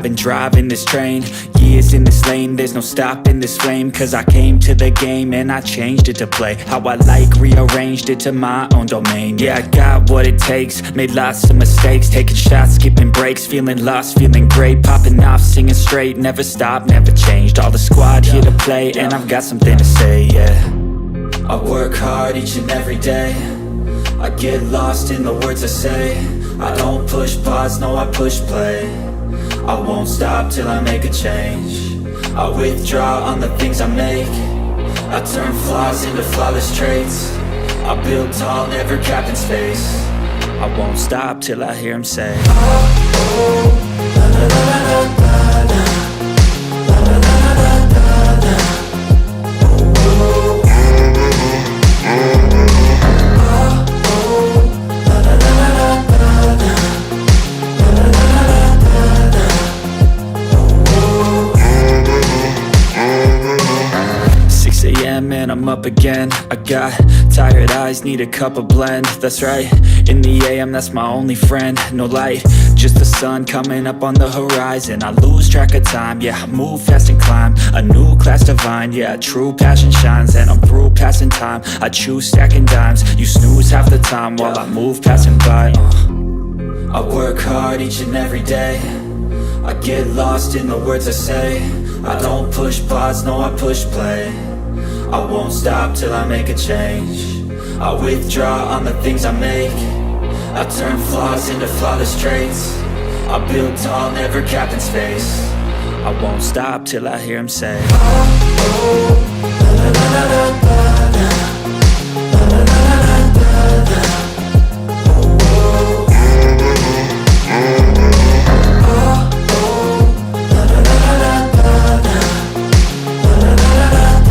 been driving this train. Years in this lane, there's no stopping this flame. Cause I came to the game and I changed it to play how I like, rearranged it to my own domain. Yeah, I got what it takes, made lots of mistakes, taking shots, skipping breaks, feeling lost, feeling great, popping off, singing straight, never stopped, never changed. All the squad here to play and I've got something to say, yeah. I work hard each and every day, I get lost in the words I say. I don't push pause, no I push play. I won't stop till I make a change. I withdraw on the things I make. I turn flaws into flawless traits. I build tall, never capped in space. I won't stop till I hear him say, oh, oh, la la la la la la, la la la la la la, oh, oh, and I'm up again. I got tired eyes, need a cup of blend. That's right, in the AM, that's my only friend. No light, just the sun coming up on the horizon. I lose track of time, yeah, I move fast and climb a new class divine, yeah, true passion shines. And I'm through passing time, I choose stacking dimes. You snooze half the time while I move passing by. I work hard each and every day, I get lost in the words I say. I don't push pause, no I push play. I won't stop till I make a change. I withdraw on the things I make. I turn flaws into flawless traits. I build tall, never capped in space. I won't stop till I hear him say, oh, oh, la la la la la la, la la la la la la, oh, oh, la la la la la la, la la la la la.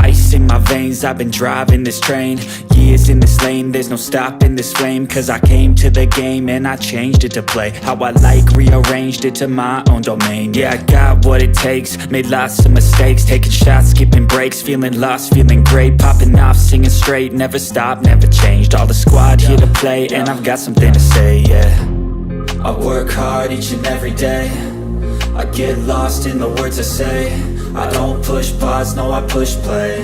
'Ice in my veins, I've been driving this train. Years in this lane, there's no stopping this flame. Cause I came to the game and I changed it to play how I like, rearranged it to my own domain. Yeah, I got what it takes, made lots of mistakes, taking shots, skipping breaks, feeling lost, feeling great, popping off, singing straight, never stopped, never changed. All the squad here to play and I've got something to say, yeah. I work hard each and every day, I get lost in the words I say. I don't push pause, no I push play.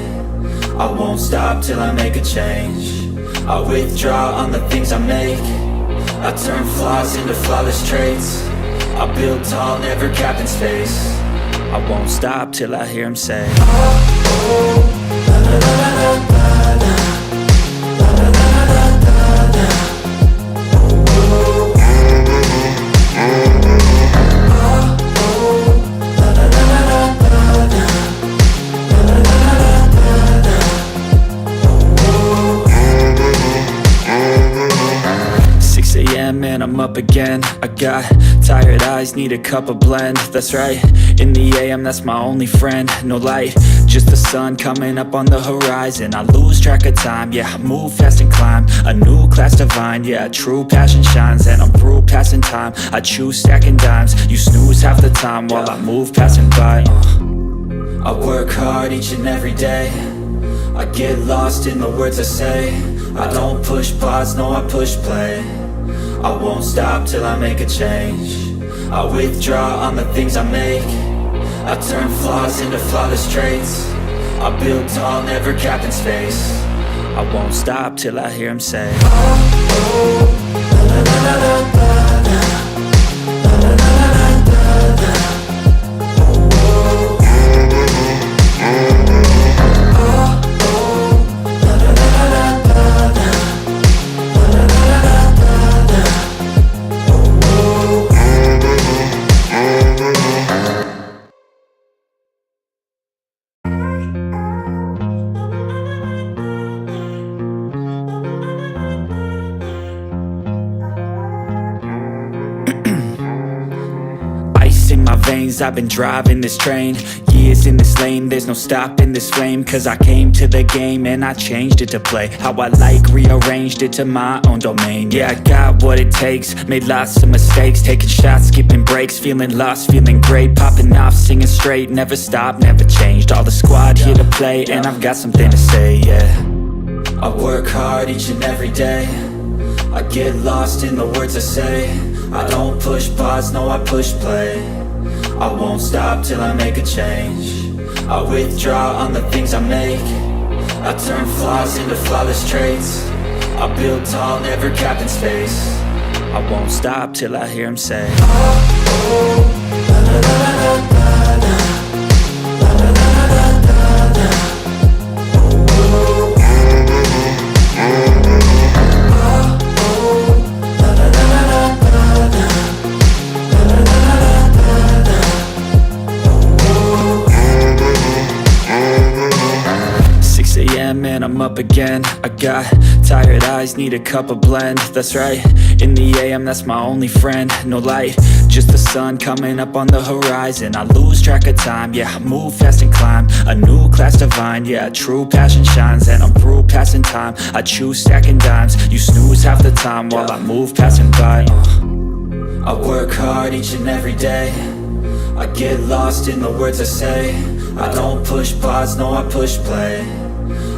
I won't stop till I make a change. I withdraw on the things I make. I turn flaws into flawless traits. I build tall, never capped in space. I won't stop till I hear him say, oh, oh, la la la la la la, la la la la la la, oh, oh, la la la la la la, la la la la la, oh, oh. 6 a.m. and I'm up again. I got tired eyes, need a cup of blend. That's right, in the AM, that's my only friend. No light, just the sun coming up on the horizon. I lose track of time, yeah, I move fast and climb a new class divine, yeah, true passion shines. And I'm through passing time, I choose stacking dimes. You snooze half the time while I move passing by. I work hard each and every day, I get lost in the words I say. I don't push pause, no I push play. I won't stop till I make a change. I withdraw on the things I make. I turn flaws into flawless traits. I build tall, never capped in space. I won't stop till I hear him say, oh, oh, la la la la la la, la la la la la la, oh, oh, la la la la la la, la la la la la la, oh, oh. Ice in my veins, I've been driving this train. Years in this lane, there's no stopping this flame. Cause I came to the game and I changed it to play how I like, rearranged it to my own domain. Yeah, I got what it takes, made lots of mistakes, taking shots, skipping breaks, feeling lost, feeling great, popping off, singing straight, never stopped, never changed. All the squad here to play, and I've got something to say, yeah. I work hard each and every day, I get lost in the words I say. I don't push pause, no I push play. I won't stop till I make a change. I withdraw on the things I make. I turn flaws into flawless traits. I build tall, never capped in space. I won't stop till I hear him say, oh, oh, la la la la la la. And I'm up again. I got tired eyes, need a cup of blend. That's right, in the AM, that's my only friend. No light, just the sun coming up on the horizon. I lose track of time, yeah, I move fast and climb a new class divine, yeah, true passion shines. And I'm through passing time, I choose stacking dimes. You snooze half the time while I move passing by. I work hard each and every day, I get lost in the words I say. I don't push pause, no I push play.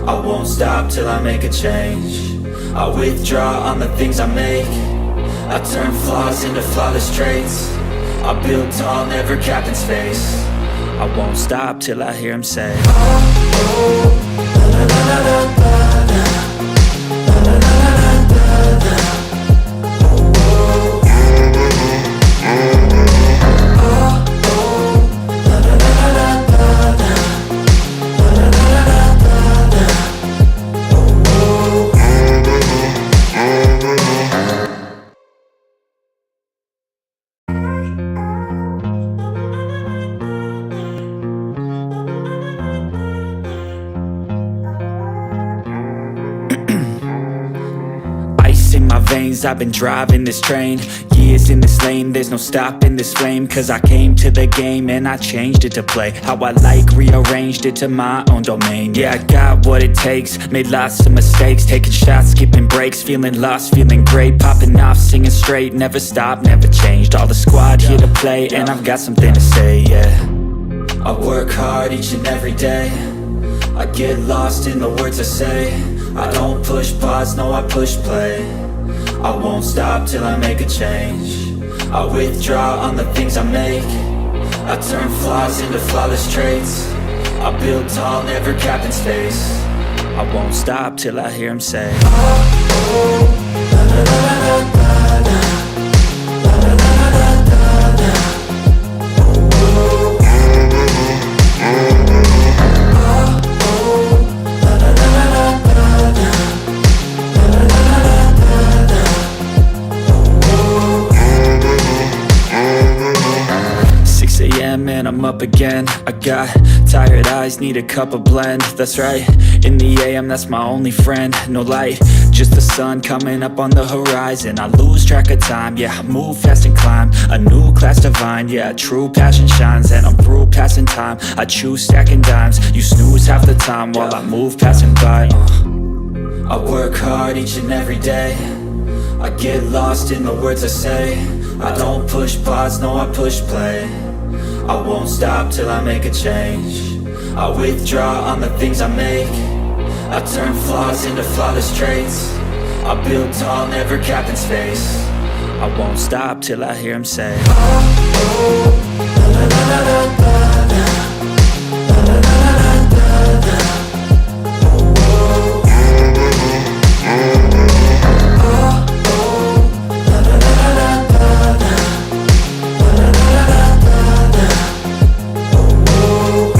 I won't stop till I make a change. I withdraw on the things I make. I turn flaws into flawless traits. I build tall, never capped in space. I won't stop till I hear him say, oh, oh, la la la la la la. La la la la la la. Oh, oh, oh, oh, la la la la la la. La la la la la. 'Cause I've been driving this train, years in this lane, there's no stopping this flame. Cause I came to the game and I changed it to play how I like, rearranged it to my own domain. Yeah, I got what it takes, made lots of mistakes, taking shots, skipping breaks, feeling lost, feeling great, popping off, singing straight, never stopped, never changed. All the squad here to play, and I've got something to say, yeah. I work hard each and every day, I get lost in the words I say. I don't push pause, no I push play. I won't stop till I make a change. I withdraw on the things I make. I turn flaws into flawless traits. I build tall, never capped in space. I won't stop till I hear him say, oh, oh, la la la la la la. La la la la la la la. Oh, oh, la la la la la la. La la la la la la. 6 a.m. and I'm up again. I got tired eyes, need a cup of blend. That's right, in the AM, that's my only friend. No light, just the sun coming up on the horizon. I lose track of time, yeah, I move fast and climb a new class divine, yeah, true passion shines. And I'm through passing time, I choose stacking dimes. You snooze half the time while I move passing by. I work hard each and every day, I get lost in the words I say. I don't push pause, no I push play. I won't stop till I make a change. I withdraw on the things I make. I turn flaws into flawless traits. I build tall, never capped in space. I won't stop till I hear him say, oh, oh, la la la la la la. La la la la la la. Oh, oh, la la la la la la. La la la la la la. Oh, oh.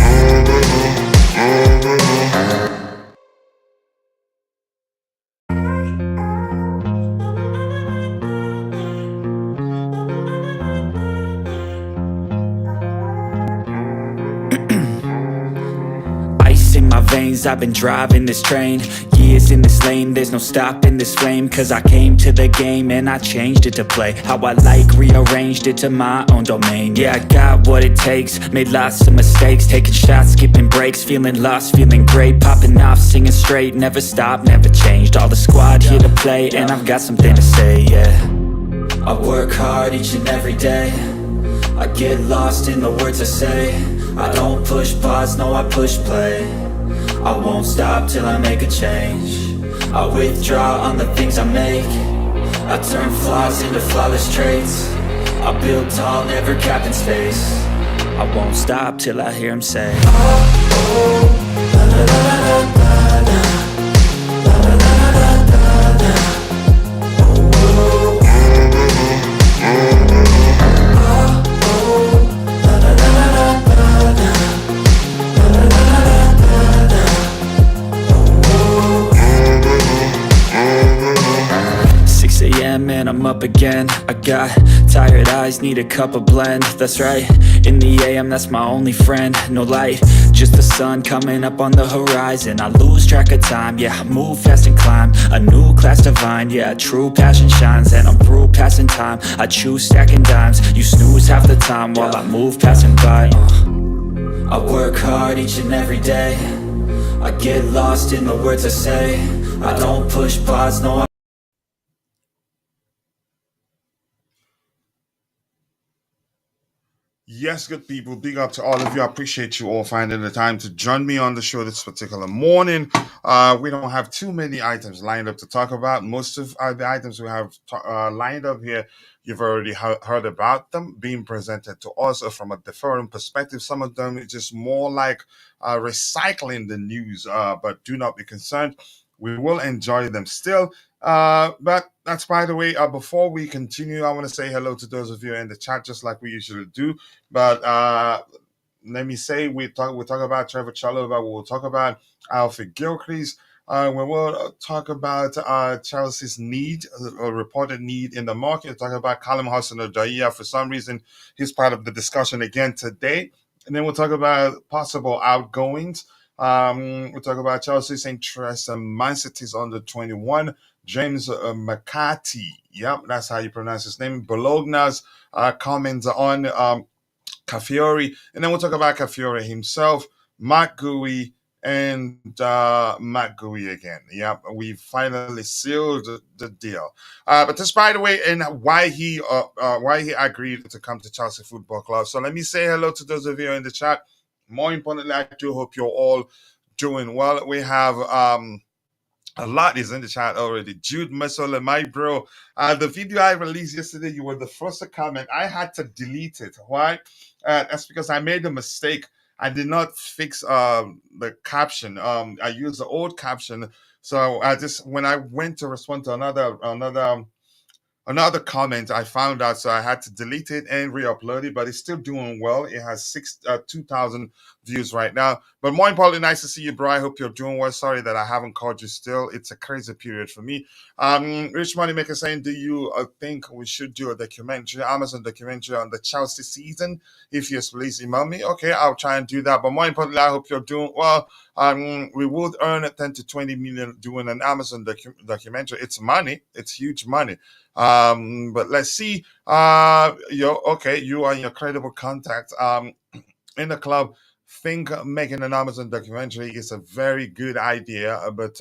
'Cause I've been driving this train, Years in this lane, there's no stopping this flame. Cause I came to the game and I changed it to play how I like, rearranged it to my own domain. Yeah, I got what it takes, made lots of mistakes, taking shots, skipping breaks, feeling lost, feeling great, popping off, singing straight, never stopped, never changed. All the squad here to play, and I've got something to say, yeah. I work hard each and every day, I get lost in the words I say. I don't push pause, no I push play. I won't stop till I make a change. I withdraw on the things I make. I turn flaws into flawless traits. I build tall, never capped in space. I won't stop till I hear him say, oh, oh, la la la la la la, la la la la la la, oh, oh, oh, la la la la la la, la la la la la la, oh, oh. 6 a.m. and I'm up again. I got tired eyes, need a cup of blend. That's right, in the AM, that's my only friend. No light, just the sun coming up on the horizon. I lose track of time, yeah, I move fast and climb a new class divine, yeah, true passion shines. And I'm through passing time, I choose stacking dimes. You snooze half the time while I move passing by. I work hard each and every day, I get lost in the words I say. I don't push pause, no Yes, good people. Big up to all of you. I appreciate you all finding the time to join me on the show this particular morning. We don't have too many items lined up to talk about. Most of the items we have lined up here, you've already heard about them being presented to us from a different perspective. Some of them is just more like recycling the news, but do not be concerned. We will enjoy them still. But that's by the way. Before we continue, I want to say hello to those of you in the chat, just like we usually do. But let me say we'll talk about Trevoh Chalobah. We'll talk about Alfred Gilchrist. We will talk about Chelsea's need, a reported need in the market. We'll talk about Callum Hudson-Odoi. For some reason, he's part of the discussion again today. And then we'll talk about possible outgoings. We'll talk about Chelsea's interest in Man City's under 21. James McCarthy. Yep, that's how you pronounce his name. Bologna's comments on Calafiori. And then we'll talk about Calafiori himself, Marc Guiu, and Marc Guiu again. Yep, we finally sealed the deal. But this, by the way, and why he agreed to come to Chelsea Football Club. So let me say hello to those of you in the chat. More importantly, I do hope you're all doing well. We have a lot is in the chat already. Jude Mesole, my bro. The video I released yesterday, you were the first to comment. I had to delete it. Why? That's because I made a mistake. I did not fix the caption. I used the old caption. So I just when I went to respond to another comment, I found out, so I had to delete it and re-upload it, but it's still doing well. It has 2,000 views right now. But more importantly, nice to see you, bro. I hope you're doing well. Sorry that I haven't called you still. It's a crazy period for me. Rich Moneymaker saying, do you think we should do a documentary, Amazon documentary on the Chelsea season? If yes, please email me. Okay, I'll try and do that. But more importantly, I hope you're doing well. We would earn 10 to 20 million doing an Amazon documentary. It's money. It's huge money. But let's see. You and your credible contact in the club think making an Amazon documentary is a very good idea, but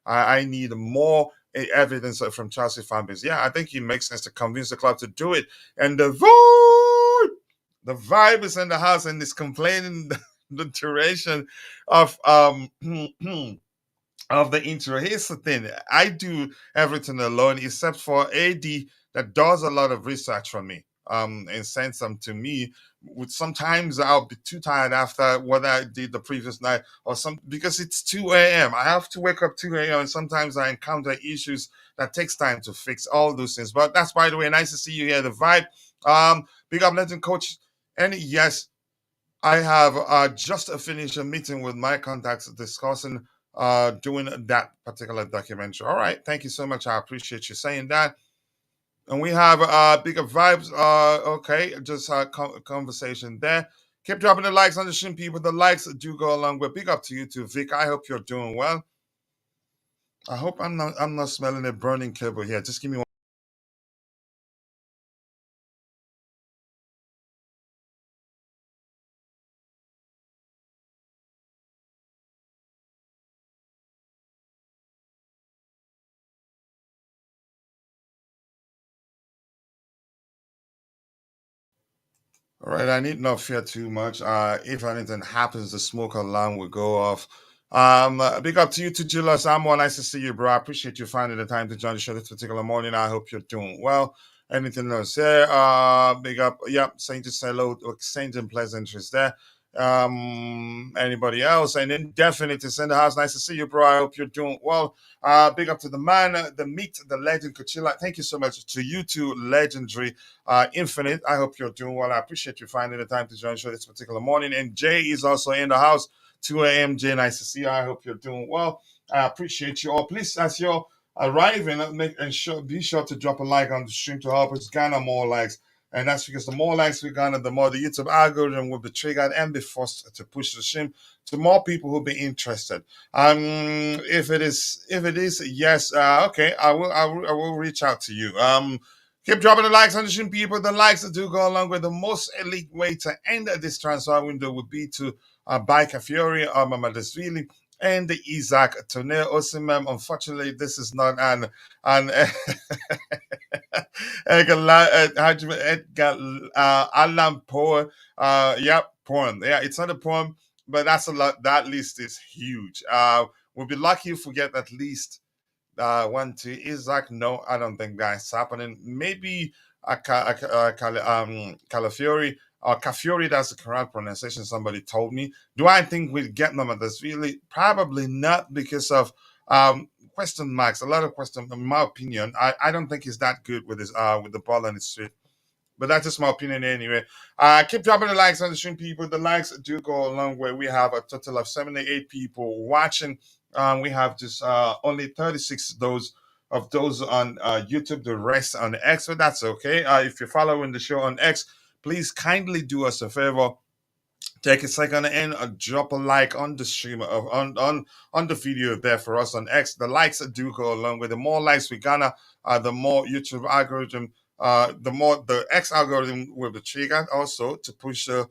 I need more evidence from Chelsea fan base. Yeah, I think it makes sense to convince the club to do it. And the vibe is in the house and is complaining the duration of of the intro. Here's the thing. I do everything alone except for AD that does a lot of research for me and sends them to me. Sometimes I'll be too tired after what I did the previous night or some because it's 2 a.m. I have to wake up 2 a.m. and sometimes I encounter issues that takes time to fix all those things. But that's, by the way, nice to see you here. The vibe. Big up, Legend Coach. And yes, I have just finished a meeting with my contacts discussing doing that particular documentary. All right, thank you so much. I appreciate you saying that. And we have bigger vibes. Okay, just conversation there. Keep dropping the likes on the stream, people. The likes do go along with. Big up to you too, Vic. I hope you're doing well. I hope I'm not smelling a burning cable here. Just give me one. All right, I need not fear too much. If anything happens, the smoke alarm will go off. Big up to you too, Julius. I'm more nice to see you, bro. I appreciate you finding the time to join the show this particular morning. I hope you're doing well. Anything else there? Big up. Yep, saying just hello, exchanging pleasantries there. Anybody else? And then definitely to send the house. Nice to see you, bro. I hope you're doing well. Big up to the man, the meat, the legend, Kuchila. Thank you so much to you two, legendary Infinite. I hope you're doing well. I appreciate you finding the time to join the show this particular morning. And Jay is also in the house. 2 a.m. Jay, nice to see you. I hope you're doing well. I appreciate you all. Please, as you're arriving, be sure to drop a like on the stream to help us garner more likes. And that's because the more likes we garner, the more the YouTube algorithm will be triggered and be forced to push the stream to more people who'll be interested. If it is yes, okay, I will reach out to you. Keep dropping the likes on the stream, people. The likes that do go along with the most elite way to end this transfer window would be to buy Calafiori or Mamadasvili and the Isak Tonel Osimhen. Unfortunately, this is not an Edgar Allan Poe. Yep, poem. Yeah, it's not a poem, but that's a lot. That list is huge. We'll be lucky if we get at least one to Isaac. No, I don't think that's happening. Maybe Calafiori or Cafiori. That's the correct pronunciation. Somebody told me. Do I think we'll get them at this? Really, probably not because of question marks. A lot of questions. In my opinion, I don't think he's that good with his with the ball on his feet. But that's just my opinion anyway. Keep dropping the likes on the stream, people. The likes do go a long way. We have a total of 78 people watching. We have just only 36 those on YouTube. The rest on X, but that's okay. If you're following the show on X, please kindly do us a favor. Take a second and drop a like on the stream of on the video there for us on X. The likes do go along with the more likes we gonna the more YouTube algorithm the more the X algorithm will be triggered also to push the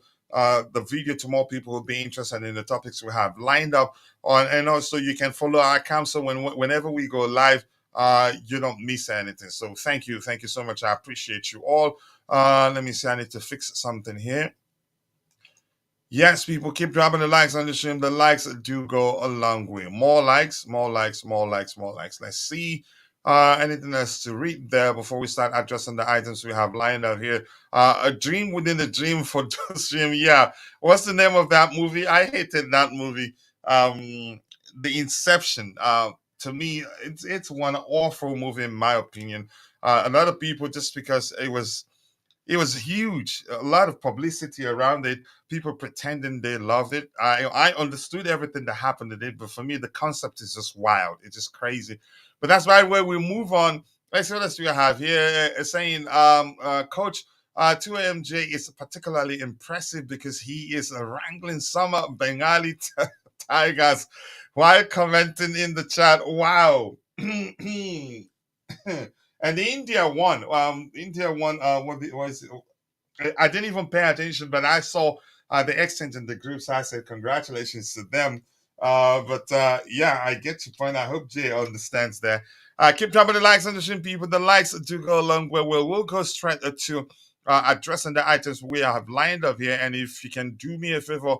video to more people who be interested in the topics we have lined up on, and also you can follow our account so whenever we go live you don't miss anything. So thank you so much. I appreciate you all. Let me see, I need to fix something here. Yes, people keep dropping the likes on the stream. The likes do go a long way. More likes, more likes, more likes, more likes. Let's see. Anything else to read there before we start addressing the items we have lined out here? A dream within a dream for the stream. Yeah. What's the name of that movie? I hated that movie. The Inception. To me, it's one awful movie in my opinion. A lot of people just because it was huge, a lot of publicity around it, people pretending they loved it. I understood everything that happened in it, but for me the concept is just wild, it's just crazy. But that's right where we move on. Let's see what else we have here. Saying coach 2mj is particularly impressive because he is wrangling some Bengali tigers while commenting in the chat. Wow. And the India won. India won. Was I didn't even pay attention, but I saw the exchange in the groups. I said congratulations to them. But yeah, I get your point. I hope Jay understands that. Keep dropping the likes on the stream, people. The likes do go along where we'll go straight to addressing the items we have lined up here. And if you can do me a favor,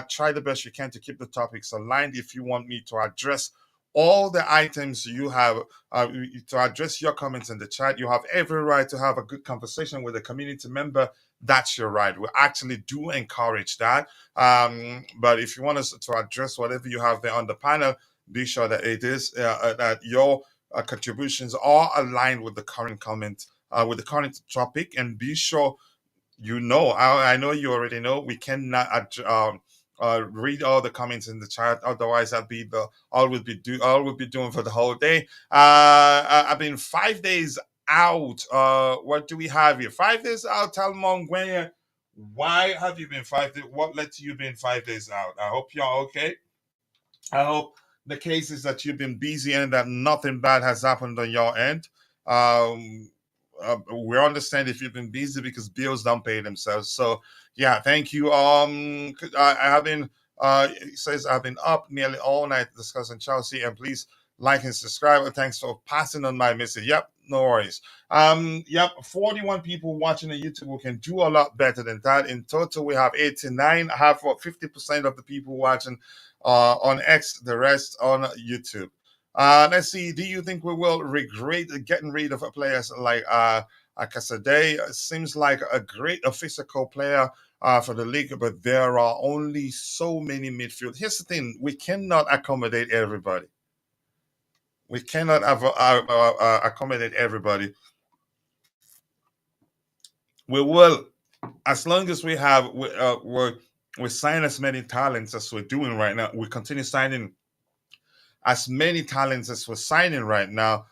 try the best you can to keep the topics aligned. If you want me to address all the items you have to address your comments in the chat. You have every right to have a good conversation with a community member. That's your right. We actually do encourage that. But if you want us to address whatever you have there on the panel, be sure that it is that your contributions are aligned with the current comment, with the current topic, and be sure I know you already know we cannot read all the comments in the chat. Otherwise, that'd be the all we'll be doing for the whole day. I've been 5 days out. What do we have here? 5 days out, Talmon Gwen. Why have you been 5 days? What led to you being 5 days out? I hope you're okay. I hope the case is that you've been busy and that nothing bad has happened on your end. Um, we understand if you've been busy because bills don't pay themselves. So yeah, thank you. I have been. It says I've been up nearly all night discussing Chelsea, and please like and subscribe. And thanks for passing on my message. Yep, no worries. Yep, 41 people watching on YouTube. We can do a lot better than that. In total, we have 89. Have what 50% of the people watching on X, the rest on YouTube. Let's see. Do you think we will regret getting rid of players like Casadei? Seems like a physical player for the league, but there are only so many midfield. Here's the thing: we cannot accommodate everybody. We cannot accommodate everybody. We will, as long as we have we sign as many talents as we're doing right now. We continue signing as many talents as we're signing right now,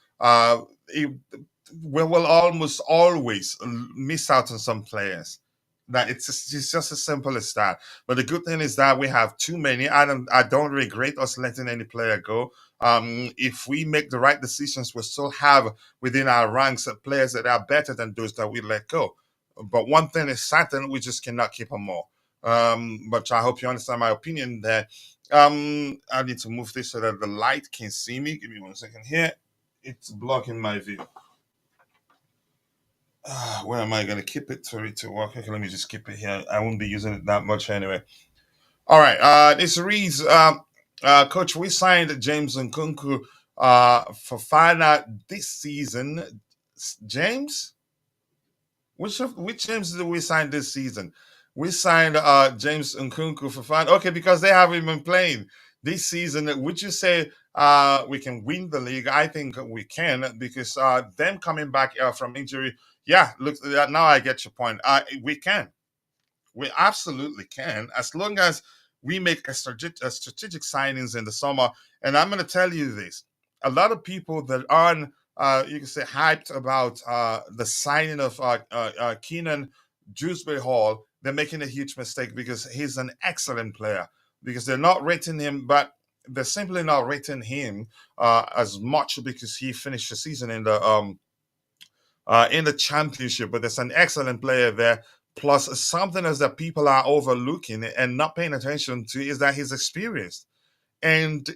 it, we will almost always miss out on some players. That it's just as simple as that. But the good thing is that we have too many. I don't regret us letting any player go. If we make the right decisions, we still have within our ranks players that are better than those that we let go. But one thing is certain, we just cannot keep them all. But I hope you understand my opinion there. I need to move this so that the light can see me. Give me 1 second here. It's blocking my view. Where am I going to keep it for it to work? Okay, let me just keep it here. I won't be using it that much anyway. All right. This reads, Coach, we signed James Nkunku for final this season. James? Which James did we sign this season? We signed James Nkunku for fun. Okay, because they haven't been playing this season. Would you say we can win the league? I think we can because them coming back from injury. Yeah, look, now I get your point. We can. We absolutely can, as long as we make a strategic signings in the summer. And I'm going to tell you this: a lot of people that aren't, you can say, hyped about the signing of Kiernan Dewsbury-Hall, they're making a huge mistake because he's an excellent player. Because they're not rating him, but they're simply not rating him as much because he finished the season in the championship. But there's an excellent player there. Plus, something else that people are overlooking and not paying attention to is that he's experienced, and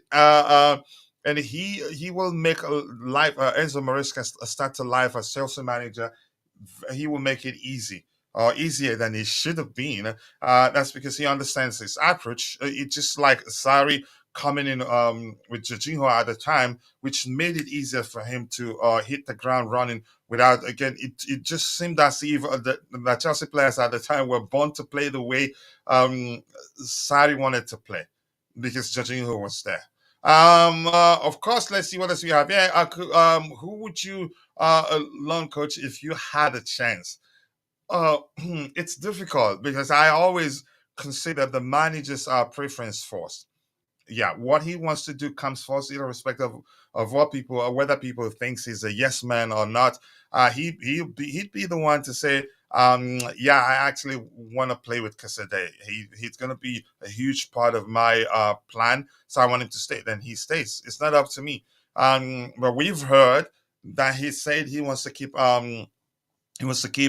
he will make a life. Enzo Maresca start to life as sales manager. He will make it easy. Or easier than it should have been. That's because he understands his approach. It's just like Sari coming in with Jorginho at the time, which made it easier for him to hit the ground running without, again, it just seemed as if the Chelsea players at the time were born to play the way Sari wanted to play because Jorginho was there. Of course, let's see what else we have. Yeah, who would you loan, coach, if you had a chance? It's difficult because I always consider the manager's preference first. Yeah, what he wants to do comes first, irrespective of what people or whether people thinks he's a yes man or not. He'd be the one to say, yeah, I actually want to play with Casadei. He's going to be a huge part of my plan, so I want him to stay. Then he stays. It's not up to me. But we've heard that he said he wants to keep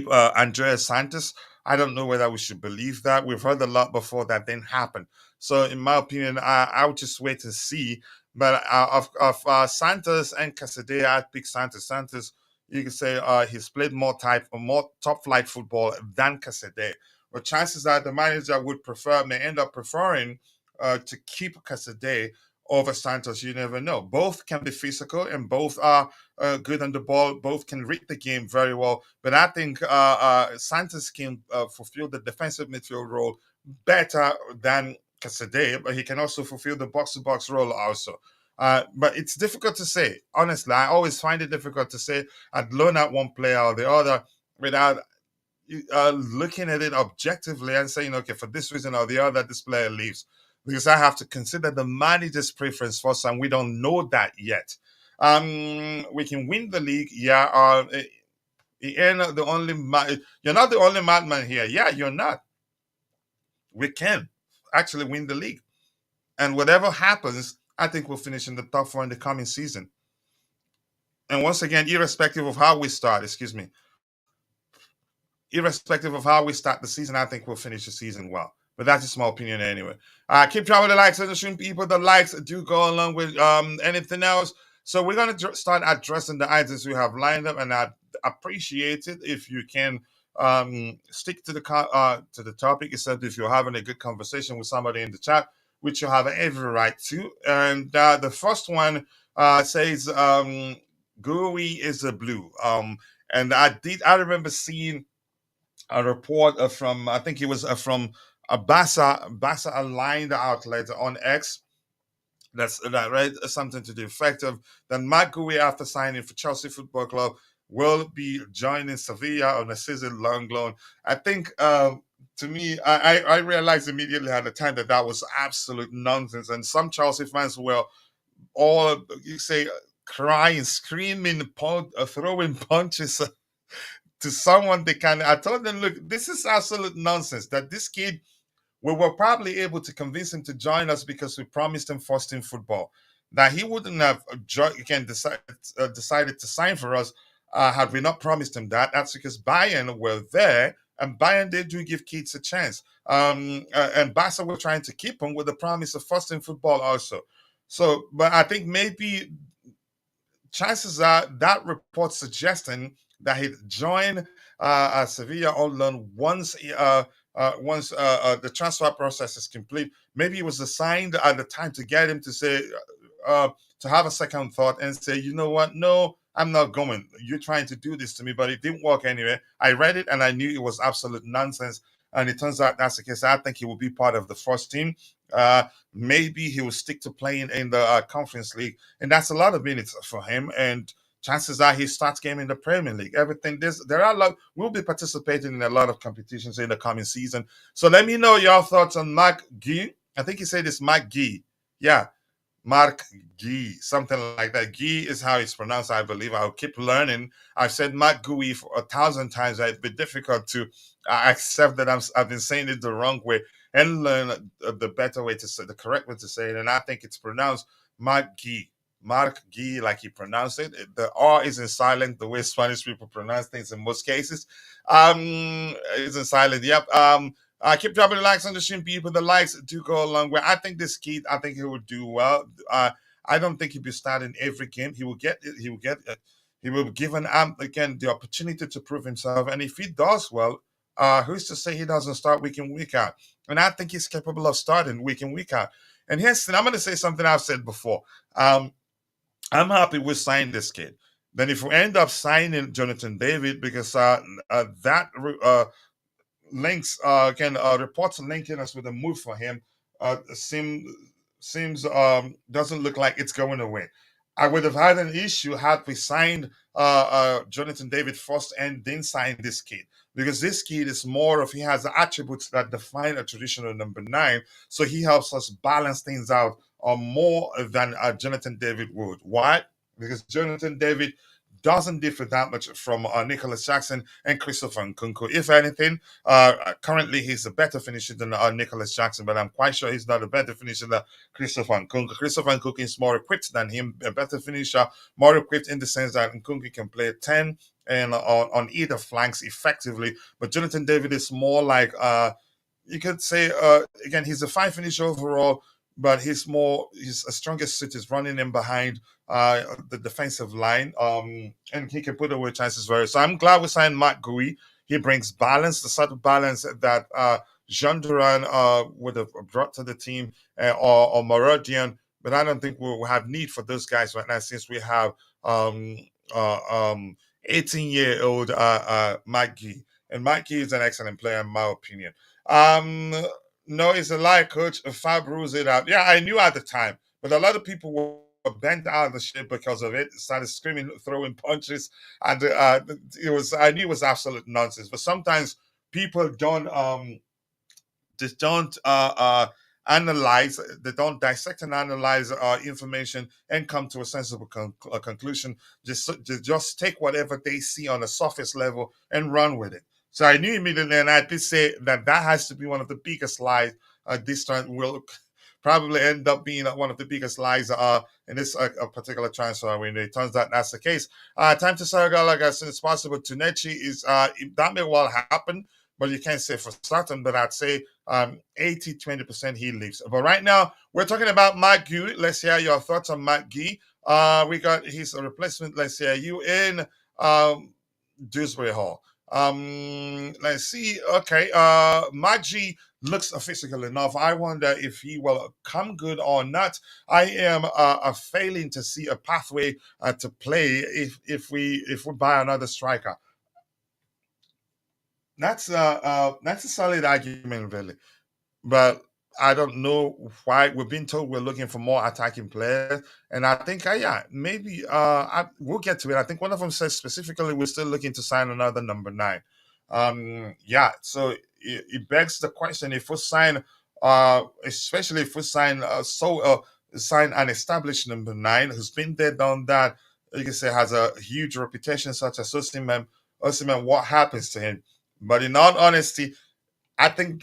Andreas Santos. I don't know whether we should believe that. We've heard a lot before that didn't happen. So, in my opinion, I would just wait and see. But of Santos and Casadei, I'd pick Santos. Santos, you can say he's played more top flight football than Casadei. But chances are the manager may end up preferring to keep Casadei over Santos. You never know. Both can be physical and both are good on the ball. Both can read the game very well. But I think Santos can fulfill the defensive midfield role better than Casadei, but he can also fulfill the box-to-box role also. But it's difficult to say. Honestly, I always find it difficult to say I'd loan out one player or the other without looking at it objectively and saying, okay, for this reason or the other, this player leaves. Because I have to consider the manager's preference first, and we don't know that yet. We can win the league, yeah. You're not the only madman here. Yeah, you're not. We can actually win the league, and whatever happens, I think we'll finish in the top four in the coming season. And once again, irrespective of how we start, irrespective of how we start the season, I think we'll finish the season well. But that's just my opinion anyway. Keep dropping the likes and the stream, people. The likes do go along with anything else. So we're gonna start addressing the items we have lined up, and I appreciate it if you can stick to the topic, except if you're having a good conversation with somebody in the chat, which you have every right to. And the first one says Gui is a blue. And I remember seeing a report from, I think it was from a Basa aligned outlet on X. That read something to the effect of that Marc Guiu, after signing for Chelsea Football Club, will be joining Sevilla on a season long loan. I think to me, I realized immediately at the time that was absolute nonsense, and some Chelsea fans were all, you say, crying, screaming, throwing punches to someone they can. I told them, look, this is absolute nonsense. That this kid, we were probably able to convince him to join us because we promised him first team football. That he wouldn't have decided to sign for us had we not promised him that. That's because Bayern were there, and Bayern, they do give kids a chance. And Barca were trying to keep him with the promise of first team football also. So, but I think maybe chances are that report suggesting that he'd join Sevilla on loan once the transfer process is complete. Maybe it was assigned at the time to get him to say to have a second thought and say, you know what, no, I'm not going. You're trying to do this to me, but it didn't work anyway. I read it and I knew it was absolute nonsense. And it turns out that's the case. I think he will be part of the first team. Maybe he will stick to playing in the Conference League, and that's a lot of minutes for him. And chances are he starts game in the Premier League. Everything there are a lot. We'll be participating in a lot of competitions in the coming season. So let me know your thoughts on Marc Guiu. I think he said it's Marc Guiu. Yeah, Marc Guiu, something like that. Guiu is how it's pronounced, I believe. I'll keep learning. I've said Marc Guiu for 1,000 times. It's been difficult to accept that I've been saying it the wrong way and learn the better way to say, the correct way to say it. And I think it's pronounced Marc Guiu. Marc Guiu, like he pronounced it. The R isn't silent the way Spanish people pronounce things in most cases. Isn't silent. Yep. Keep dropping the likes on the stream, people. The likes do go a long way. I think this kid, I think he will do well. I don't think he'll be starting every game. He will get it. He will be given again the opportunity to prove himself. And if he does well, who's to say he doesn't start week in, week out? And I think he's capable of starting week in, week out. And here's, I'm going to say something I've said before. I'm happy with signing this kid. Then if we end up signing Jonathan David, because that reports linking us with a move for him seems doesn't look like it's going away. I would have had an issue had we signed Jonathan David first and then signed this kid, because this kid is more of, he has attributes that define a traditional number 9, so he helps us balance things out more than Jonathan David would. Why? Because Jonathan David doesn't differ that much from Nicholas Jackson and Christopher Nkunku. If anything, currently he's a better finisher than Nicholas Jackson, but I'm quite sure he's not a better finisher than Christopher Nkunku. Christopher Nkunku is more equipped than him, a better finisher, more equipped in the sense that Nkunku can play 10 and on either flanks effectively. But Jonathan David is more like, you could say, again, he's a fine finisher overall, but his strongest suit is running in behind the defensive line, and he can put away chances very. So I'm glad we signed Marc Guiu. He brings balance, the sort of balance that Jean Duran would have brought to the team, or Marodian. But I don't think we'll have need for those guys right now, since we have 18-year-old Marc Guiu. And Marc Guiu is an excellent player, in my opinion. No, it's a lie, coach. Fab rules it out. Yeah, I knew at the time, but a lot of people were bent out of the shit because of it. Started screaming, throwing punches, and I knew it was absolute nonsense. But sometimes people don't just don't analyze, they don't dissect and analyze information and come to a sensible conclusion. Just take whatever they see on a surface level and run with it. So I knew immediately, and I did say that has to be one of the biggest lies this time will probably end up being one of the biggest lies in this particular transfer window. It turns out that's the case. Time to sell Gallagher as soon as possible. Tunechi is that may well happen, but you can't say for certain. But I'd say 80-20% he leaves. But right now we're talking about Marc Guiu. Let's hear your thoughts on Marc Guiu. We got his replacement. Let's hear you in Dewsbury-Hall. Let's see. Okay, Maggi looks physical enough. I wonder if he will come good or not. I am failing to see a pathway to play if we buy another striker. That's a solid argument, really. But I don't know why we've been told we're looking for more attacking players, and I think, yeah, maybe we'll get to it. I think one of them says specifically we're still looking to sign another number 9. Yeah, so it begs the question: if we sign, especially if we sign, sign an established number 9 who's been there, done that, you can say has a huge reputation, such as Osimhen. Osimhen, what happens to him? But in all honesty, I think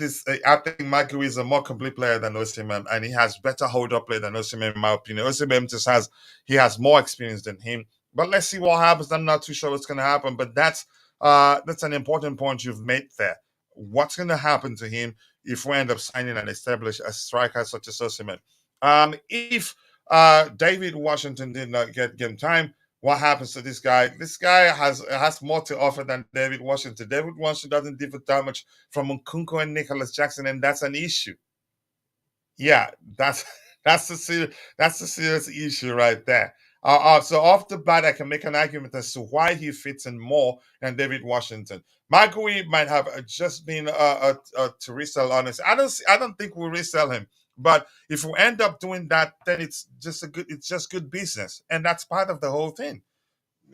Michael is a more complete player than Osimhen, and he has better hold up play than Osimhen, in my opinion. Osimhen just has more experience than him. But let's see what happens. I'm not too sure what's going to happen, but that's an important point you've made there. What's going to happen to him if we end up signing and establish a striker such as Osimhen? If David Washington did not get game time, what happens to this guy? This guy has more to offer than David Washington. David Washington doesn't differ that much from Nkunku and Nicholas Jackson, and that's an issue. Yeah, that's a serious issue right there. So off the bat, I can make an argument as to why he fits in more than David Washington. Marc Guiu might have just been to resell. Honest, I don't think we'll resell him. But if we end up doing that, then it's just good business, and that's part of the whole thing.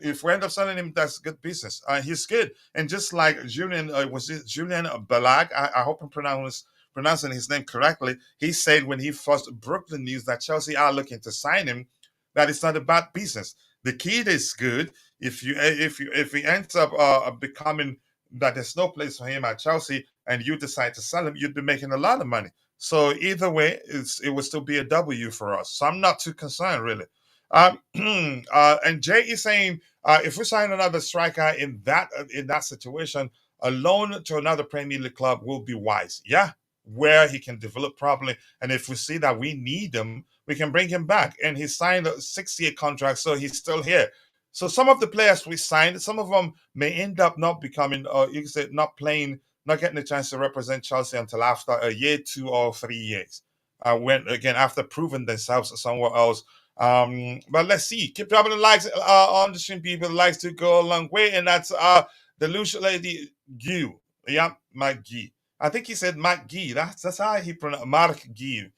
If we end up selling him, that's good business. He's good, and just like Julian, was it Julian Balag? I hope I'm pronouncing his name correctly. He said when he first broke the news that Chelsea are looking to sign him, that it's not a bad business. The kid is good. If he ends up becoming that there's no place for him at Chelsea, and you decide to sell him, you'd be making a lot of money. So either way, it will still be a W for us. So I'm not too concerned, really. And Jay is saying if we sign another striker in that situation, a loan to another Premier League club will be wise. Yeah, where he can develop properly, and if we see that we need him, we can bring him back. And he signed a 6-year contract, so he's still here. So some of the players we signed, some of them may end up not becoming, you can say, not playing, not getting a chance to represent Chelsea until after a year, 2 or 3 years. When again after proving themselves somewhere else. But let's see. Keep dropping the likes on the stream, people. Likes to go a long way, and that's the Lucia lady Guiu. Yeah, Marc Guiu. I think he said Marc Guiu. That's how he pronounced Marc Guiu.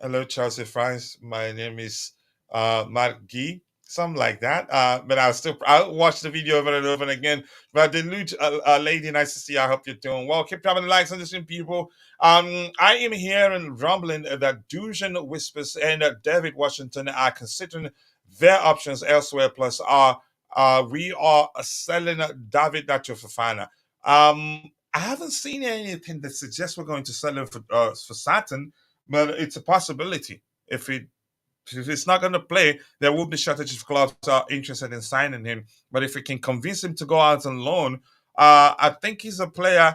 Hello, Chelsea fans. My name is Marc Guiu. Something like that. But I'll watch the video over and over again. But the Lucia lady, nice to see you. I hope you're doing well. Keep dropping the likes on the stream, people. I am hearing rumbling that Dujan Whispers and David Washington are considering their options elsewhere. Plus, we are selling David Nacho Fofana. I haven't seen anything that suggests we're going to sell him for certain, but it's a possibility. If it's not going to play, there will be shortage of clubs interested in signing him. But if we can convince him to go out on loan, I think he's a player.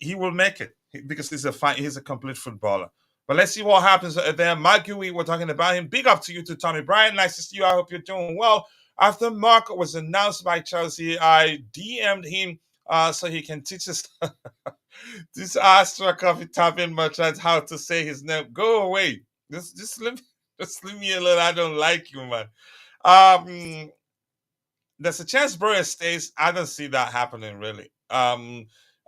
He will make it because he's a complete footballer. But let's see what happens there. Marc Guiu, we're talking about him. Big up to you, to Tommy Bryan. Nice to see you. I hope you're doing well. After Mark was announced by Chelsea, I DM'd him so he can teach us this Astra coffee tapping merchant how to say his name. Go away. Just leave me alone. I don't like you, man. There's a chance Burrow stays. I don't see that happening, really.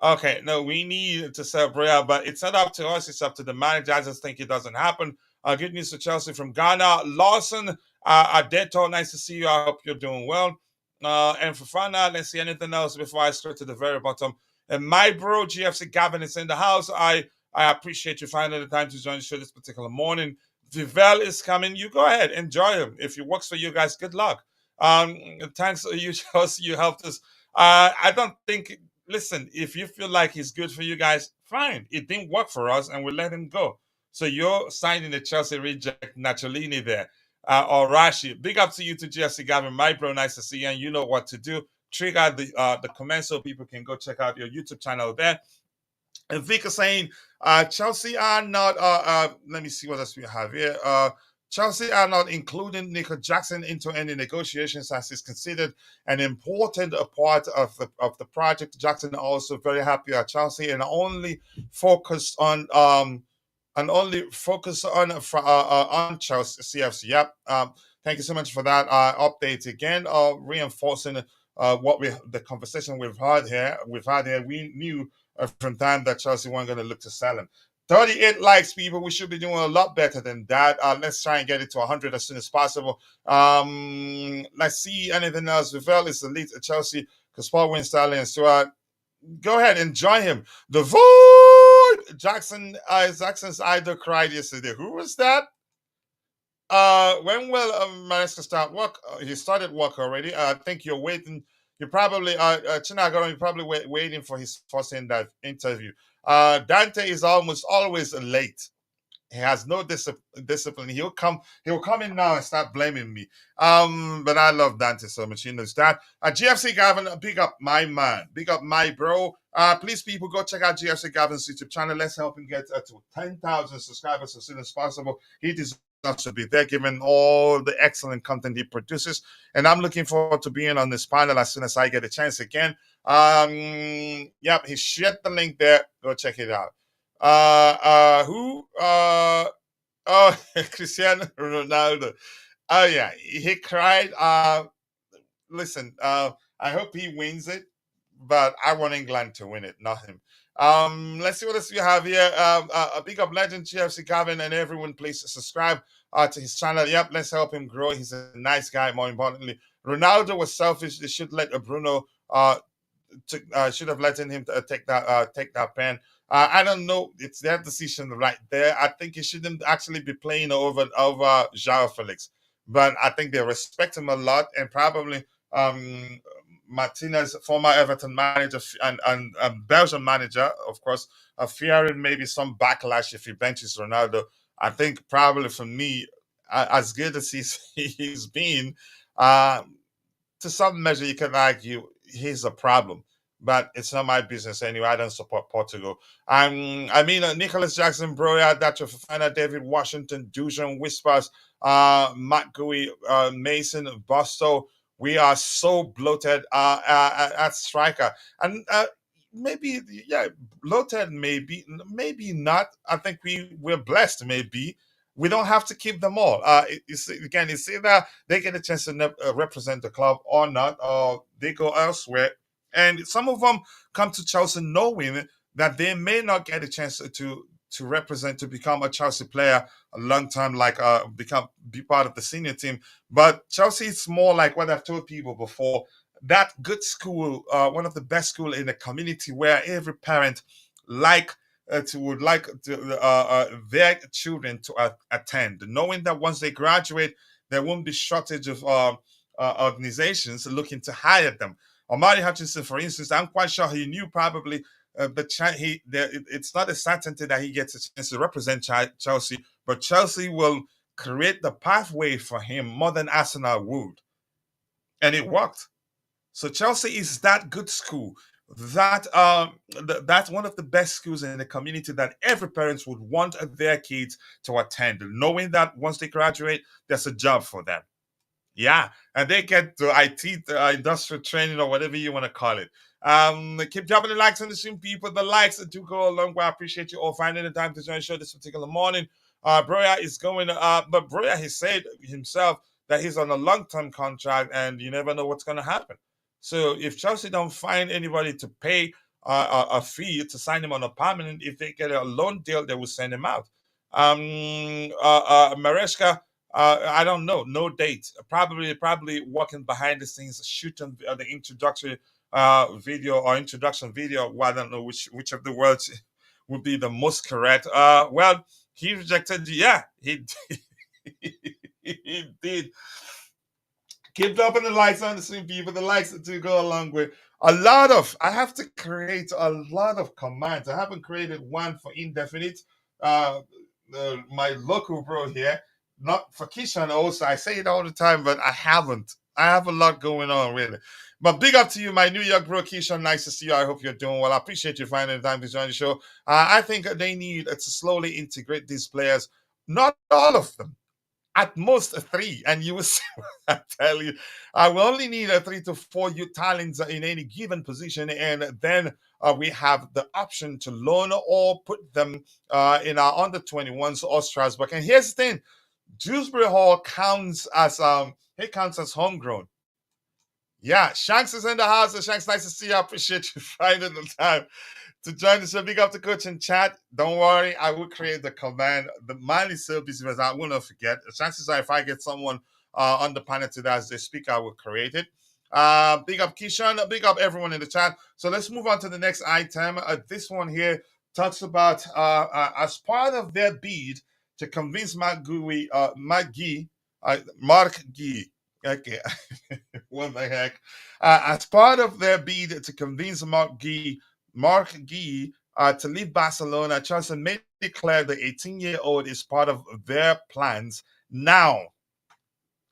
Okay, no, we need to sell Burrow, but it's not up to us. It's up to the manager. I just think it doesn't happen. Good news to Chelsea from Ghana. Lawson, Adeto, nice to see you. I hope you're doing well. And for Fana, let's see anything else before I scroll to the very bottom. And my bro, GFC Gavin, is in the house. I appreciate you finding the time to join the show this particular morning. Vivel is coming. You go ahead, enjoy him. If it works for you guys, good luck. Thanks, you Chelsea, you helped us. I don't think. Listen, if you feel like he's good for you guys, fine. It didn't work for us, and we let him go. So you're signing the Chelsea reject Naciolini there, or Rashi. Big up to you to GFC Gavin, my bro. Nice to see you, and you know what to do. Trigger the comments so people can go check out your YouTube channel there. And Vic is saying, Chelsea are not. Let me see what else we have here. Chelsea are not including Nico Jackson into any negotiations as is considered an important part of the project. Jackson also very happy at Chelsea and only focused on Chelsea CFC. Yep. Thank you so much for that update again. Reinforcing the conversation we've had here. We knew from time that Chelsea weren't going to look to sell him. 38 likes, people. We should be doing a lot better than that. Let's try and get it to 100 as soon as possible. Let's see anything else. Vivel is the lead at Chelsea because Paul Winstanley and Stuart. Go ahead, enjoy him. The void. Jackson's idol cried yesterday. Who was that? When will Maresca start work? He started work already. I think you're waiting. You're probably Chinagaro, you're probably waiting for his first interview. Dante is almost always late. He has no discipline. He'll come in now and start blaming me. But I love Dante so much. He knows that. GFC Gavin, big up my man. Big up my bro. Please, people, go check out GFC Gavin's YouTube channel. Let's help him get to 10,000 subscribers as soon as possible. He deserves to be there, given all the excellent content he produces. And I'm looking forward to being on this panel as soon as I get a chance again. Yep, he shared the link there. Go check it out. Cristiano Ronaldo. Oh yeah, he cried. Listen, I hope he wins it, but I want England to win it, not him. Let's see what else we have here. A big up legend, GFC Gavin, and everyone, please subscribe to his channel. Yep, let's help him grow. He's a nice guy. More importantly, Ronaldo was selfish. They should let Bruno should have let him take that pen. I don't know. It's their decision right there. I think he shouldn't actually be playing over João Felix, but I think they respect him a lot, and probably Martinez, former Everton manager and Belgian manager, of course, fearing maybe some backlash if he benches Ronaldo. I think probably for me, as good as he's been, to some measure, you can argue he's a problem. But it's not my business anyway. I don't support Portugal. Nicholas Jackson, Broya, Dacho Fafana, David Washington, Dujan, Whispers, Marc Guiu, Mason, Bosto. We are so bloated at striker. And maybe, yeah, bloated, maybe not. I think we're blessed, maybe. We don't have to keep them all. It's either they get a chance to represent the club or not, or they go elsewhere. And some of them come to Chelsea knowing that they may not get a chance to represent, to become a Chelsea player a long time, like be part of the senior team. But Chelsea is more like what I've told people before, that good school, one of the best school in the community where every parent would like their children to attend, knowing that once they graduate, there won't be shortage of organizations looking to hire them. Omari Hutchinson, for instance, I'm quite sure he knew probably it's not a certainty that he gets a chance to represent Chelsea, but Chelsea will create the pathway for him more than Arsenal would. And it worked. So Chelsea is that good school. That's one of the best schools in the community that every parent would want their kids to attend, knowing that once they graduate, there's a job for them. Yeah, and they get the IT, industrial training, or whatever you want to call it. Keep dropping the likes on the stream, people. The likes do go a long way. I appreciate you all finding the time to join the show this particular morning. Broya is going, but Broya, he said himself that he's on a long-term contract, and you never know what's going to happen. So if Chelsea don't find anybody to pay a fee to sign him on a permanent, if they get a loan deal, they will send him out. Maresca, I don't know, no date. Probably working behind the scenes, shooting the introduction video. Well, I don't know which of the words would be the most correct. Well, he rejected. Yeah, he he did. Keep dropping the likes on the stream, people. The likes do go along with I have to create a lot of commands. I haven't created one for indefinite. my local bro here. Not for Kishan also. I say it all the time, but I haven't. I have a lot going on, really. But big up to you, my New York bro, Keishan. Nice to see you. I hope you're doing well. I appreciate you finding the time to join the show. I think they need to slowly integrate these players. Not all of them, at most three, and you will see what I tell you. I will only need a 3 to 4 youth talents in any given position, and then we have the option to loan or put them in our under 21s or Strasbourg. And here's the thing: Dewsbury-Hall counts as homegrown. Yeah, Shanks is in the house. So Shanks, nice to see you. I appreciate you finding the time to join the show. Big up to coach and chat. Don't worry, I will create the command. The money service because I will not forget. The chances are if I get someone on the panel today as they speak, I will create it. Big up Kishan, big up everyone in the chat. So let's move on to the next item. This one here talks about as part of their bid to convince Marc Guiu. Okay, what the heck? As part of their bid to convince Marc Guiu to leave Barcelona, Chelsea made it clear the 18-year-old is part of their plans now.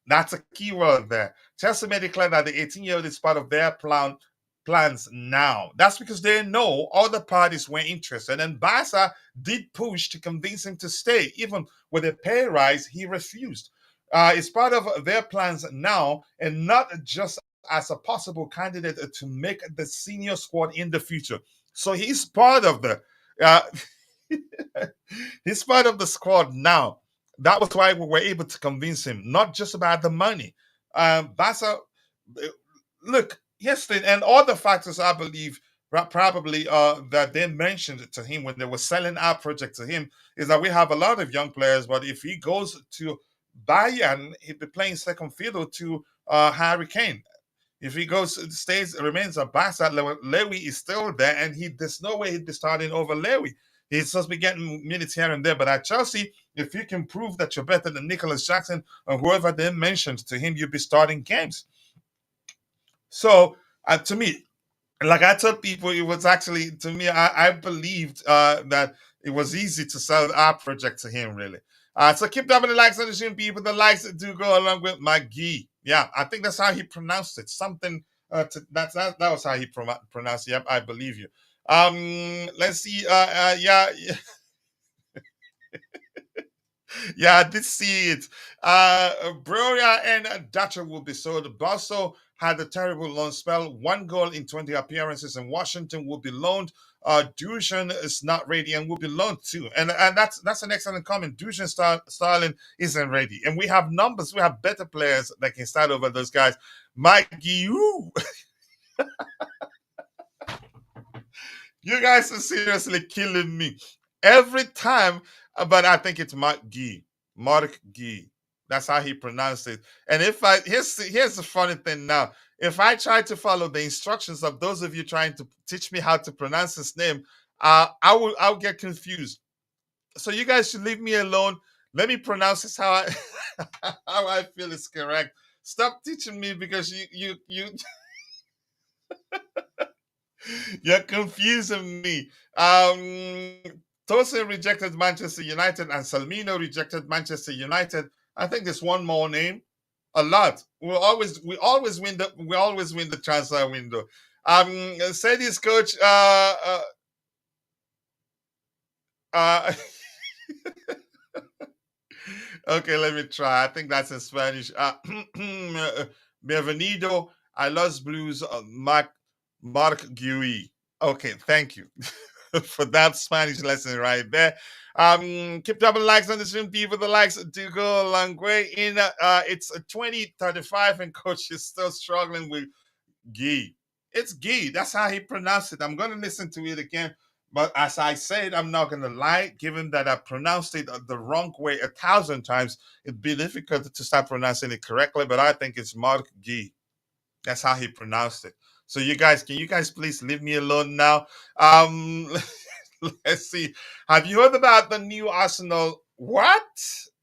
That's a key word there. Chelsea made it clear that the 18-year-old is part of their plans now. That's because they know other parties were interested, and Barca did push to convince him to stay. Even with a pay rise, he refused. It's part of their plans now, and not just as a possible candidate to make the senior squad in the future. So he's part of the he's part of the squad now. That was why we were able to convince him, not just about the money. Barca, look, yes, and all the factors I believe probably that they mentioned to him when they were selling our project to him is that we have a lot of young players, but if he goes to Bayern, he'd be playing second fiddle to Harry Kane. If he remains at Barca, Lewy is still there, and there's no way he'd be starting over Lewy. He's supposed to be getting minutes here and there, but at Chelsea, if you can prove that you're better than Nicholas Jackson or whoever they mentioned to him, you'll be starting games. So, to me, like I told people, it was actually, to me, I believed that it was easy to sell our project to him, really. So keep dropping the likes on the stream, people. The likes do go along with Guiu. Yeah, I think that's how he pronounced it. Something, that was how he pronounced it. Yep, I believe you. Let's see. Yeah. Yeah, I did see it. Broria and Dutcher will be sold. Basso had a terrible loan spell. 1 goal in 20 appearances, and Washington will be loaned. Dusan is not ready and will be loaned too. And that's an excellent comment. Dusan Starling isn't ready. And we have numbers. We have better players that can start over those guys. Marc Guiu. You guys are seriously killing me. Every time, but I think it's Marc Guiu. Marc Guiu. That's how he pronounced it. And here's the funny thing now. If I try to follow the instructions of those of you trying to teach me how to pronounce his name, I'll get confused. So you guys should leave me alone. Let me pronounce this how I feel is correct. Stop teaching me because you you're confusing me. Tosin rejected Manchester United and Salmino rejected Manchester United. I think there's one more name. A lot. We always win the transfer window. Said his coach. Okay, let me try. I think that's in Spanish. Bienvenido a los Blues, Marc Guiu. Okay, thank you for that Spanish lesson right there. Keep dropping likes on the stream, people. The likes do go a long way. It's a 20:35, and coach is still struggling with Guiu. It's Guiu. That's how he pronounced it. I'm going to listen to it again. But as I said, I'm not going to lie. Given that I pronounced it the wrong way 1,000 times, it'd be difficult to start pronouncing it correctly. But I think it's Marc Guiu. That's how he pronounced it. So can you guys please leave me alone now? Let's see. Have you heard about the new Arsenal? What?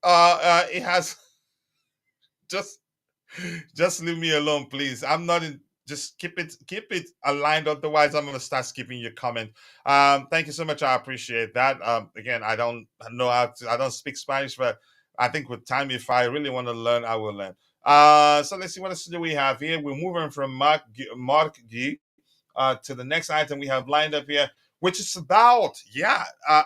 It has just leave me alone, please. I'm not in. Just keep it aligned. Otherwise, I'm gonna start skipping your comment. Thank you so much. I appreciate that. Again, I don't know how to. I don't speak Spanish, but I think with time, if I really want to learn, I will learn. So let's see what else do we have here. We're moving from Marc Guiu to the next item we have lined up here, which is about,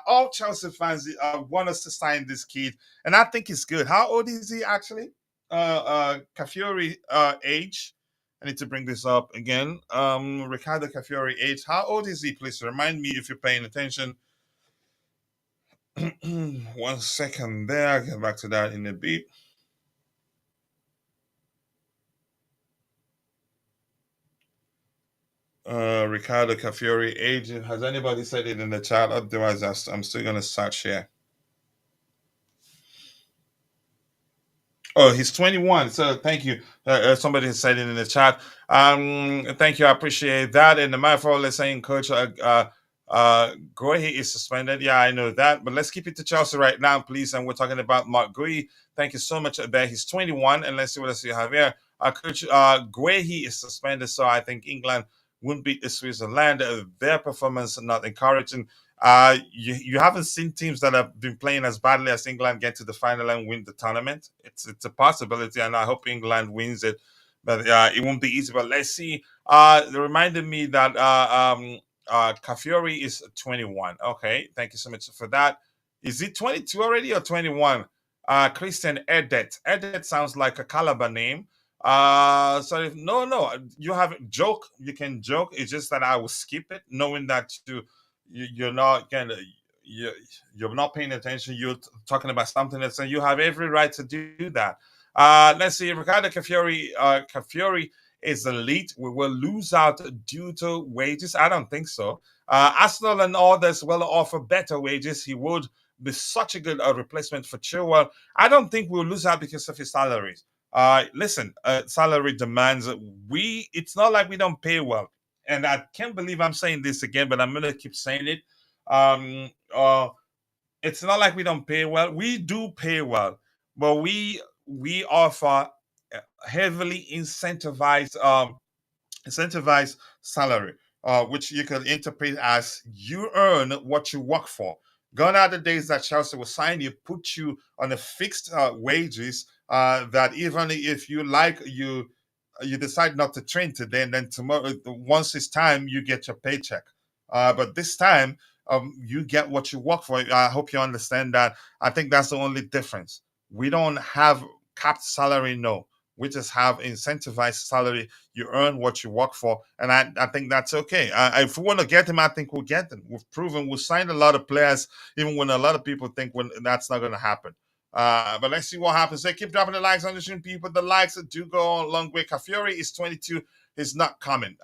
all Chelsea fans want us to sign this kid, and I think it's good. How old is he actually? Calafiori age. I need to bring this up again. Ricardo Calafiori age. How old is he? Please remind me if you're paying attention. 1 second there. I'll get back to that in a bit. Ricardo Calafiori age. Has anybody said it in the chat? Otherwise, I'm still gonna search here. Oh, he's 21. So thank you. Somebody has said it in the chat. Thank you. I appreciate that. And the mindful is saying, Coach, Guehi is suspended. Yeah, I know that. But let's keep it to Chelsea right now, please. And we're talking about Marc Guiu. Thank you so much there. He's 21. And let's see what else you have here. Coach, Guehi is suspended. So I think England wouldn't beat the Switzerland. Their performance not encouraging. You haven't seen teams that have been playing as badly as England get to the final and win the tournament. It's a possibility, and I hope England wins it, but it won't be easy. But let's see. It reminded me that Calafiori is 21. Okay, thank you so much for that. Is it 22 already or 21? Christian Edet. Edet sounds like a Calabar name. So if, no, you have joke. You can joke. It's just that I will skip it, knowing that you're not gonna you're not paying attention. You're talking about something else, and you have every right to do that. Let's see. Ricardo Calafiori is elite. We will lose out due to wages. I don't think so. Arsenal and others will offer better wages. He would be such a good replacement for Chilwell. I don't think we'll lose out because of his salaries. Listen, salary demands. It's not like we don't pay well, and I can't believe I'm saying this again, but I'm gonna keep saying it. Um, uh, it's not like we don't pay well. We do pay well, but we offer heavily incentivized salary, which you can interpret as you earn what you work for. Gone are the days that Chelsea will sign you, put you on a fixed wages that even if you decide not to train today, and then tomorrow, once it's time, you get your paycheck. But this time, you get what you work for. I hope you understand that. I think that's the only difference. We don't have capped salary, no. We just have incentivized salary. You earn what you work for, and I think that's okay. If we want to get him, I think we'll get him. We've proven we've signed a lot of players, even when a lot of people think when that's not going to happen. But let's see what happens. They keep dropping the likes on the stream, people. The likes do go a long way. Calafiori is 22. He's not coming.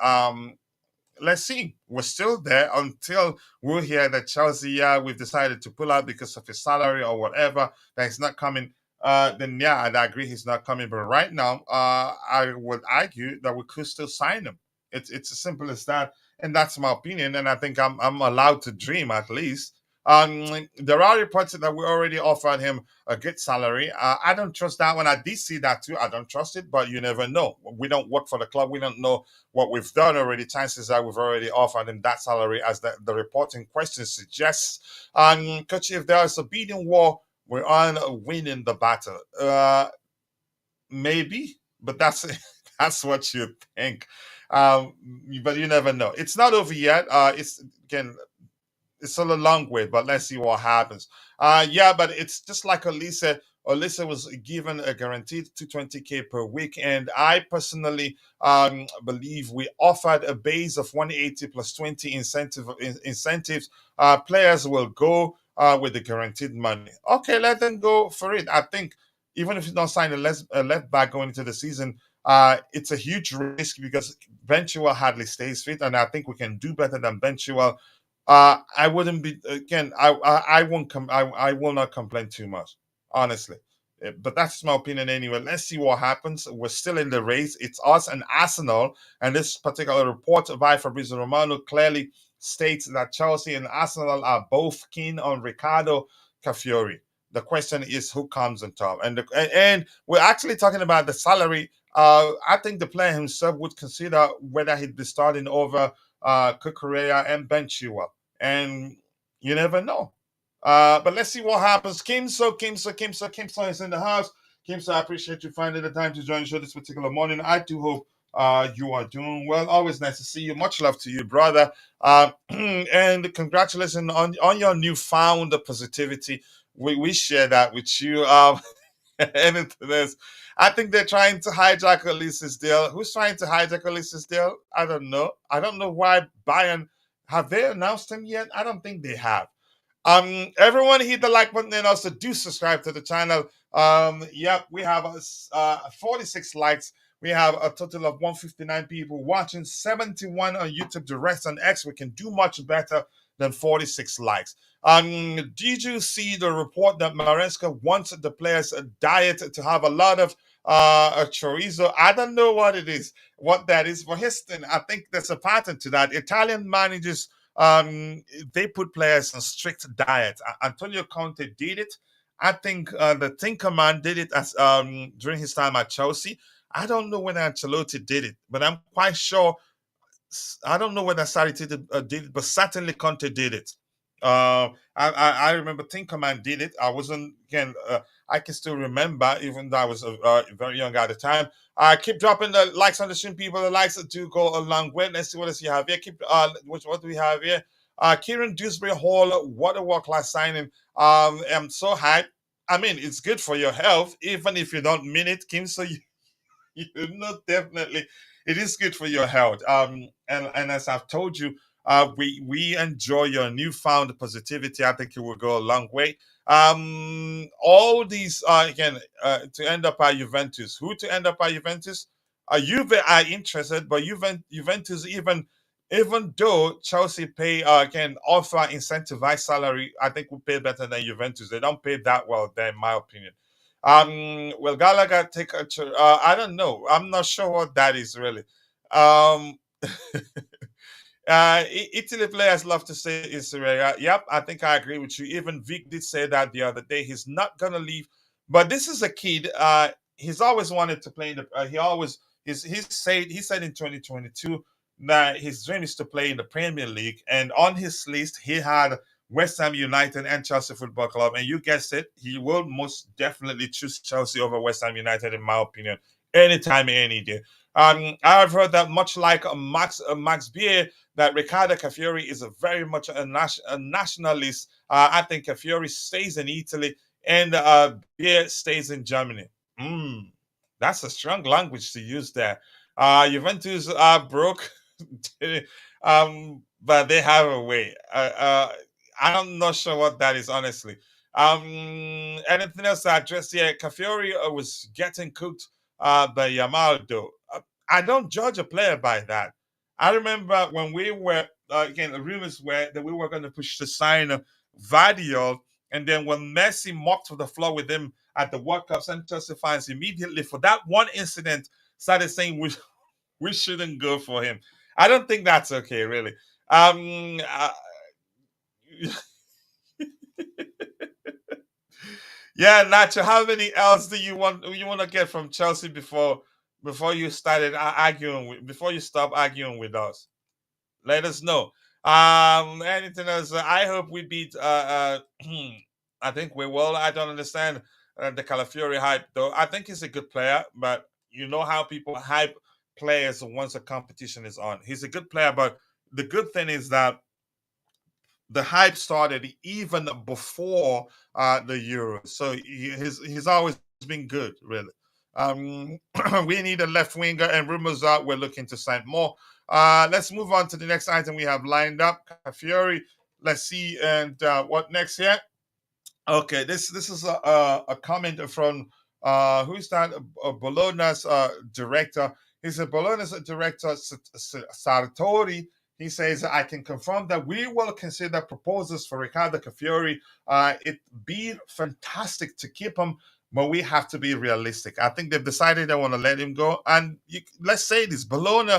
Let's see. We're still there until we'll hear that Chelsea, we've decided to pull out because of his salary or whatever, that he's not coming. Then yeah, I'd agree he's not coming. But right now, I would argue that we could still sign him. It's as simple as that, and that's my opinion. And I think I'm allowed to dream at least. There are reports that we already offered him a good salary. I don't trust that one. I did see that too. I don't trust it, but you never know. We don't work for the club. We don't know what we've done already. Chances are we've already offered him that salary, as the reporting question suggests. Coach, if there is a bidding war, we're on winning the battle. Maybe, but that's that's what you think. But you never know. It's not over yet. It's again, it's still a long way, but let's see what happens. Yeah, but it's just like Olise. Olise was given a guaranteed 220K per week, and I personally believe we offered a base of 180 plus 20 incentives. Players will go with the guaranteed money. Okay, let them go for it. I think even if you don't sign a left back going into the season, it's a huge risk because Benchua hardly stays fit, and I think we can do better than Benchua. I wouldn't be again. I won't come. I will not complain too much, honestly. But that's my opinion anyway. Let's see what happens. We're still in the race. It's us and Arsenal, and this particular report by Fabrizio Romano clearly states that Chelsea and Arsenal are both keen on Ricardo Calafiori. The question is who comes on top, and we're actually talking about the salary I think the player himself would consider whether he'd be starting over Kukurea and Ben Chilwell. And you never know. But let's see what happens. Kimso is in the house. Kimso, I appreciate you finding the time to join the show this particular morning. I do hope you are doing well. Always nice to see you. Much love to you, brother. And congratulations on your newfound positivity. We share that with you. And into this, I think they're trying to hijack Elise's deal. Who's trying to hijack Elise's deal? I don't know. I don't know why Bayern have they announced him yet? I don't think they have. Everyone hit the like button and also do subscribe to the channel. Yep, we have 46 likes. We have a total of 159 people watching, 71 on YouTube. The rest on X. We can do much better than 46 likes. Did you see the report that Maresca wants the players' diet to have a lot of chorizo? I don't know what it is, what that is for his thing. I think there's a pattern to that. Italian managers, they put players on strict diet. Antonio Conte did it. I think the Tinker Man did it as during his time at Chelsea. I don't know when Ancelotti did it, but I'm quite sure. I don't know whether Sarri did it, but certainly Conte did it. I remember Tinkerman did it. I wasn't again. I can still remember, even though I was very young at the time. I keep dropping the likes on the stream, people. The likes do go a long way. Let's see what else you have here. What do we have here? Kieran Dewsbury-Hall, what a world-class signing. I'm so hyped. I mean, it's good for your health, even if you don't mean it, Kim. So you know, definitely, it is good for your health. And as I've told you, we enjoy your newfound positivity. I think it will go a long way. All these again to end up at Juventus. Who to end up at Juventus? Juve are interested, but Juventus even though Chelsea pay again offer incentivized salary, I think we pay better than Juventus. They don't pay that well, there, in my opinion. Will Gallagher take a? I don't know. I'm not sure what that is really. Um, Italy players love to say it's Yep, I think I agree with you. Even Vic did say that the other day. He's not gonna leave, but this is a kid. He's always wanted to play in the. He said in 2022 that his dream is to play in the Premier League, and on his list he had West Ham United and Chelsea Football Club, and you guessed it, he will most definitely choose Chelsea over West Ham United, in my opinion, anytime, any day. I've heard that much like Max Beer, that Riccardo Calafiori is a very much a nationalist. I think Calafiori stays in Italy and Beer stays in Germany. That's a strong language to use there. Juventus are broke, but they have a way. I'm not sure what that is, honestly. Anything else to address here? Calafiori was getting cooked by Yamal, though. I don't judge a player by that. I remember when we were again, the rumors were that we were going to push to sign Vadio, and then when Messi mopped the floor with him at the World Cup, San Chelsea fans immediately for that one incident started saying we shouldn't go for him. I don't think that's okay, really. Yeah, Nacho, how many else do you want to get from Chelsea before you started before you stop arguing with us? Let us know. Anything else? I hope we beat. I think we will. I don't understand the Calafiori hype, though. I think he's a good player, but you know how people hype players once a competition is on. He's a good player, but the good thing is that the hype started even before the Euros. So he's always been good, really. We need a left winger, and rumors are we're looking to sign more. Let's move on to the next item we have lined up. Fury. Let's see, and what next here? Okay, this is a comment from who's that? Bologna's director. He's a Bologna's director, Sartori. He says, I can confirm that we will consider proposals for Riccardo Calafiori. It'd be fantastic to keep him, but we have to be realistic. I think they've decided they want to let him go. And let's say this, Bologna,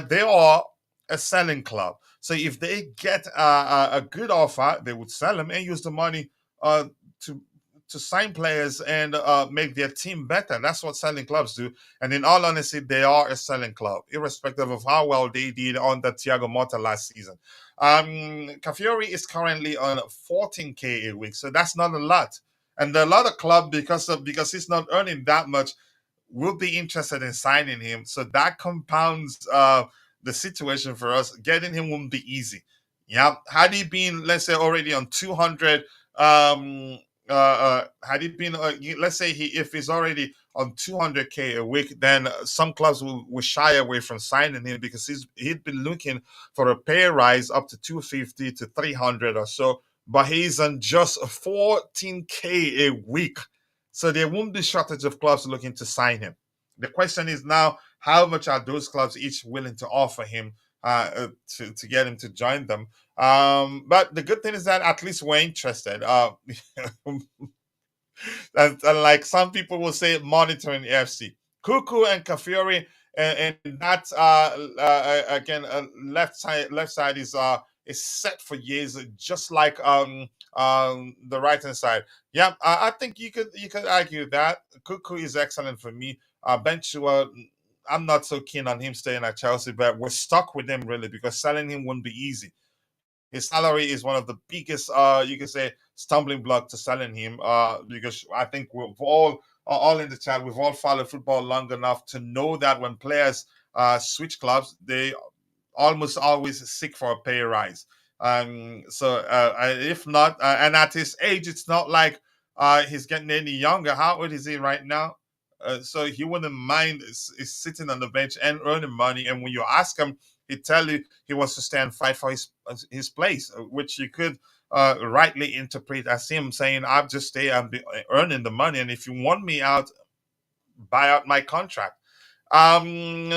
they are a selling club. So if they get a good offer, they would sell him and use the money to to sign players and make their team better. That's what selling clubs do. And in all honesty, they are a selling club, irrespective of how well they did under Thiago Motta last season. Calafiori is currently on 14K a week, so that's not a lot. And a lot of club, because he's not earning that much, will be interested in signing him. So that compounds the situation for us. Getting him won't be easy. Yeah, had he been, let's say, already on 200, had he been, let's say, if he's already on 200K a week, then some clubs will shy away from signing him because he'd been looking for a pay rise up to 250 to 300 or so. But he's on just 14K a week. So there won't be shortage of clubs looking to sign him. The question is now, how much are those clubs each willing to offer him to get him to join them? But the good thing is that at least we're interested. And like some people will say, monitoring FC. Cuckoo and Calafiori, and that again, left side is set for years, just like the right hand side. Yeah, I think you could argue that Cuckoo is excellent for me. Benchua, I'm not so keen on him staying at Chelsea, but we're stuck with him really because selling him wouldn't be easy. His salary is one of the biggest, you can say, stumbling block to selling him. Because I think we've all in the chat, we've all followed football long enough to know that when players switch clubs, they almost always seek for a pay rise. If not, and at his age, it's not like he's getting any younger. How old is he right now? So he wouldn't mind is sitting on the bench and earning money. And when you ask him, he tell you he wants to stay and fight for his place, which you could rightly interpret as him saying, "I'll just stay and be earning the money, and if you want me out, buy out my contract." Keep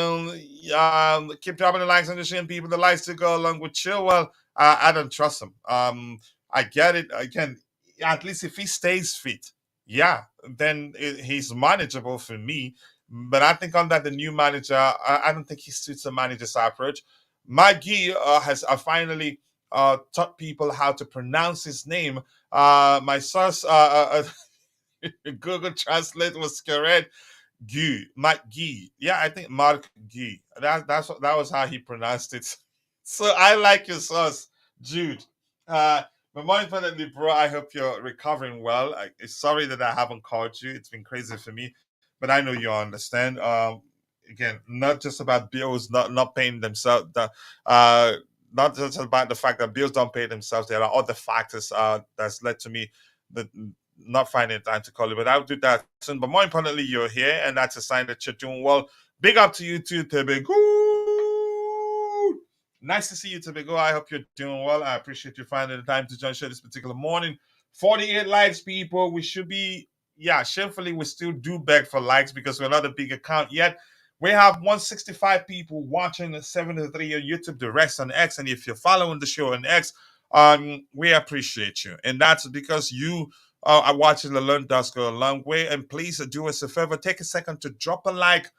dropping the likes on the stream, people. The likes to go along with Chilwell. I don't trust him. I get it. Again, at least if he stays fit, yeah, then he's manageable for me. But I think under the new manager, I don't think he suits the manager's approach. Marc Guiu has finally taught people how to pronounce his name. My source, Google Translate was correct. Guiu, Marc Guiu. Yeah, I think Marc Guiu. That was how he pronounced it. So I like your sauce, Jude. But more importantly, bro, I hope you're recovering well. Sorry that I haven't called you. It's been crazy for me, but I know you understand. Again, not just about bills not paying themselves. Not just about the fact that bills don't pay themselves. There are other factors that's led to me that not finding time to call you. But I'll do that soon. But more importantly, you're here, and that's a sign that you're doing well. Big up to you too, Tebe. Nice to see you, Tobago. I hope you're doing well. I appreciate you finding the time to join the show this particular morning. 48 likes, people. We should be, shamefully, we still do beg for likes because we're not a big account yet. We have 165 people watching, 73 on YouTube, the rest on X. And if you're following the show on X, we appreciate you. And that's because you are watching the Learn Does Go a long way. And please do us a favor, take a second to drop a like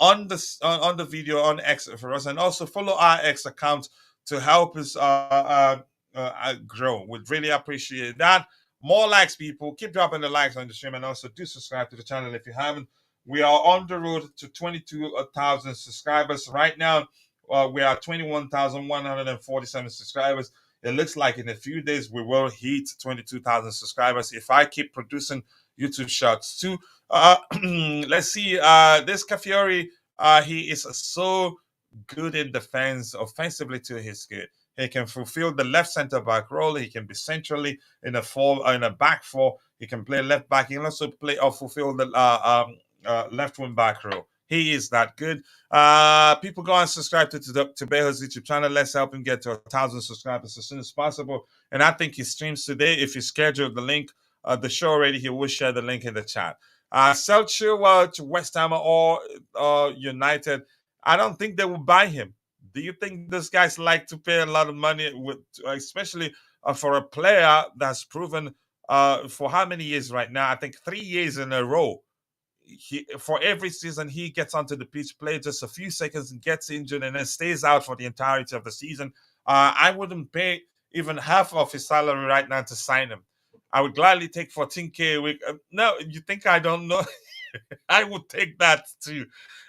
on the video on X for us, and also follow our X account to help us grow. We'd really appreciate that. More likes, people. Keep dropping the likes on the stream, and also do subscribe to the channel if you haven't. We are on the road to 22,000 subscribers right now. We are 21,147 subscribers. It looks like in a few days we will hit 22,000 subscribers if I keep producing YouTube shots too. Let's see. This Calafiori, he is so good in defense. Offensively too, he's good. He can fulfill the left center back role. He can be centrally in a back four. He can play left back. He can also play or fulfill the left wing back role. He is that good. People go and subscribe to Beho's YouTube channel. Let's help him get to 1,000 subscribers as soon as possible. And I think he streams today. If you schedule the link, the show already, he will share the link in the chat. Sell Chilwell to West Ham or United. I don't think they will buy him. Do you think those guys like to pay a lot of money, especially for a player that's proven for how many years right now? I think 3 years in a row. For every season, he gets onto the pitch, plays just a few seconds and gets injured and then stays out for the entirety of the season. I wouldn't pay even half of his salary right now to sign him. I would gladly take 14K a week. No, you think I don't know? I would take that too.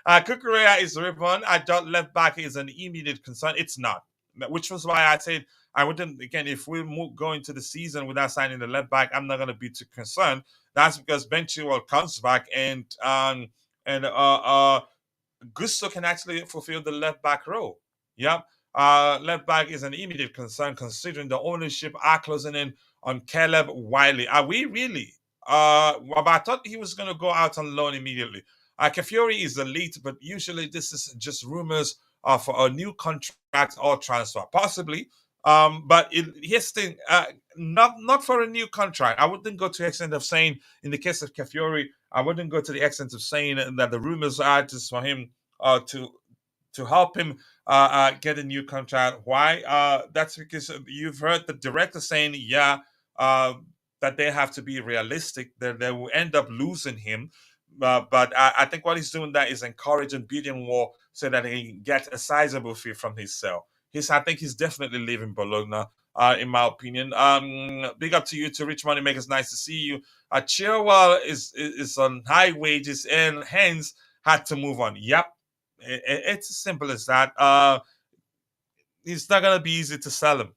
Kukurea is ribbon. I thought left back is an immediate concern. It's not, which was why I said I wouldn't. Again, if we go into the season without signing the left back, I'm not going to be too concerned. That's because Ben Chilwell comes back and Gusto can actually fulfill the left back role. Yep. Left back is an immediate concern considering the ownership are closing in on Caleb Wiley. Are we really? Well, but I thought he was going to go out on loan immediately. Calafiori is elite, but usually this is just rumors for a new contract or transfer, possibly. But here's the thing: not for a new contract. I wouldn't go to the extent of saying, in the case of Calafiori, I wouldn't go to the extent of saying that the rumors are just for him to help him get a new contract. Why? That's because you've heard the director saying, that they have to be realistic, that they will end up losing him. But I think what he's doing that is encouraging bidding war so that he can get a sizable fee from his sale. I think he's definitely leaving Bologna, in my opinion. Big up to you, to Rich Money Makers. Nice to see you. Chilwell is on high wages and hence had to move on. Yep, it's as simple as that. It's not gonna be easy to sell him.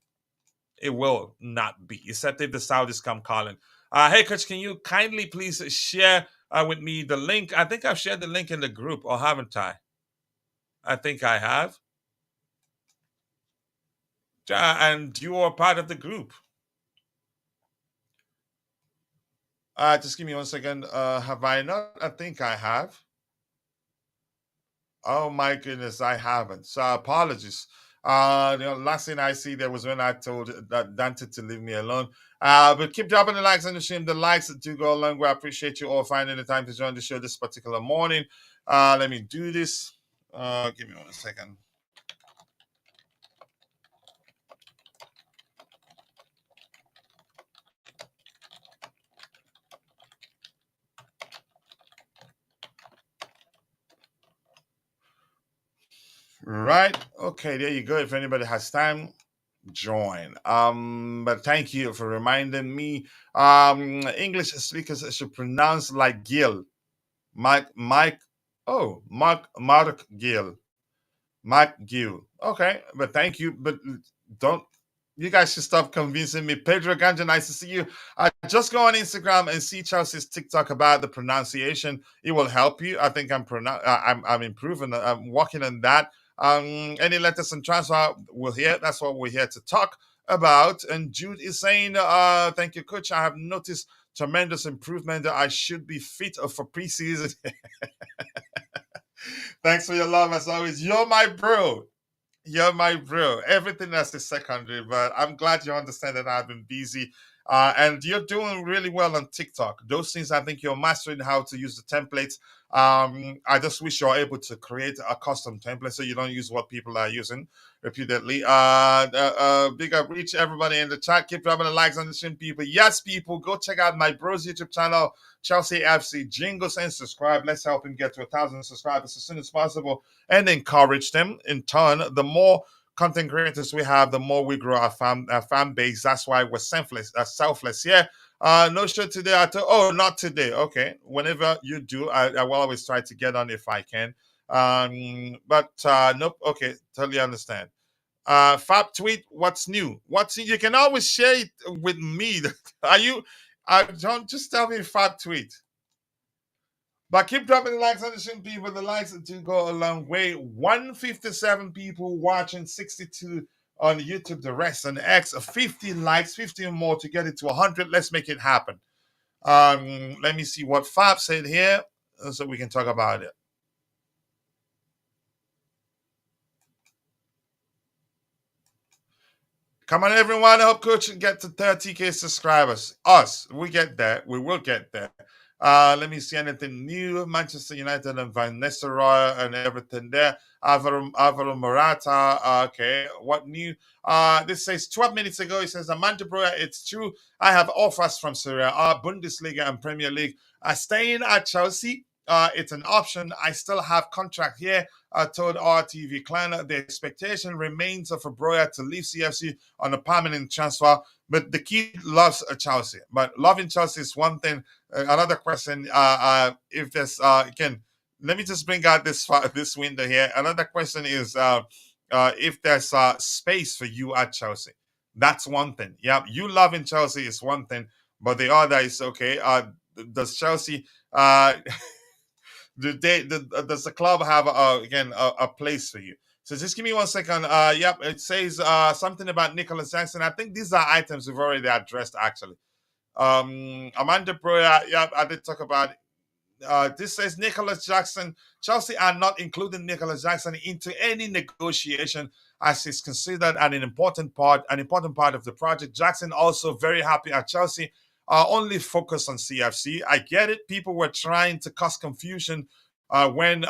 It will not be, except if the Saudis come calling. Hey, Coach, can you kindly please share with me the link? I think I've shared the link in the group, or haven't I? I think I have. And you are part of the group. Just give me 1 second. Have I not? I think I have. Oh my goodness, I haven't. So apologies. The last thing I see there was when I told that Dante to leave me alone. But keep dropping the likes on the stream. The likes do go a long way. I appreciate you all finding the time to join the show this particular morning. Let me do this. Give me 1 second. Right. Okay, there you go. If anybody has time, join. But thank you for reminding me. English speakers should pronounce like Gil. Mike. Oh, Marc Guiu. Marc Guiu. Okay, but thank you. But don't you guys should stop convincing me. Pedro Ganja, nice to see you. Just go on Instagram and see Chelsea's TikTok about the pronunciation. It will help you. I think I'm improving. I'm working on that. Any letters and transfer we'll hear. That's what we're here to talk about. And Jude is saying, thank you, coach. I have noticed tremendous improvement. I should be fit for preseason. Thanks for your love as always. You're my bro. You're my bro. Everything else is secondary, but I'm glad you understand that I've been busy. And you're doing really well on TikTok. Those things, I think you're mastering how to use the templates. I just wish you're able to create a custom template so you don't use what people are using repeatedly. Big up, reach everybody in the chat. Keep dropping the likes on the stream, people. Yes, people, go check out my bro's YouTube channel, Chelsea FC Jingles, and subscribe. Let's help him get to 1,000 subscribers as soon as possible and encourage them. In turn, the more content creators we have, the more we grow our fan base. That's why we're selfless. Yeah. No show today. Not today. Okay. Whenever you do, I will always try to get on if I can. But nope. Okay. Totally understand. Fab tweet, what's new? What's new? You can always share it with me. Are you? Don't just tell me Fab tweet. But keep dropping the likes on the stream, people. The likes do go a long way. 157 people watching, 62 on YouTube, the rest on X. 50 likes, 15 more to get it to 100. Let's make it happen. Let me see what Fab said here so we can talk about it. Come on, everyone. I hope Coach can get to 30K subscribers. We get there. We will get there. Let me see anything new. Manchester United and Van Nistelrooy and everything there. Alvaro Morata. Okay, what new? This says 12 minutes ago. It says Amanda Brewer. It's true. I have offers from Serie A, Bundesliga, and Premier League. Staying at Chelsea. it's an option. I still have contract here. Told RTV Clan, the expectation remains of Broya to leave CFC on a permanent transfer. But the kid loves Chelsea. But loving Chelsea is one thing. Another question: if there's again, let me just bring out this window here. Another question is if there's space for you at Chelsea. That's one thing. Yeah, you loving Chelsea is one thing, but the other is okay. Does Chelsea? Does the club have a place for you? So just give me 1 second. Yep, it says something about Nicholas Jackson. I think these are items we've already addressed actually. Amanda Broya, yep, I did talk about. This says Nicholas Jackson. Chelsea are not including Nicholas Jackson into any negotiation as he's considered an important part of the project. Jackson also very happy at Chelsea. Only focus on CFC. I get it. People were trying to cause confusion when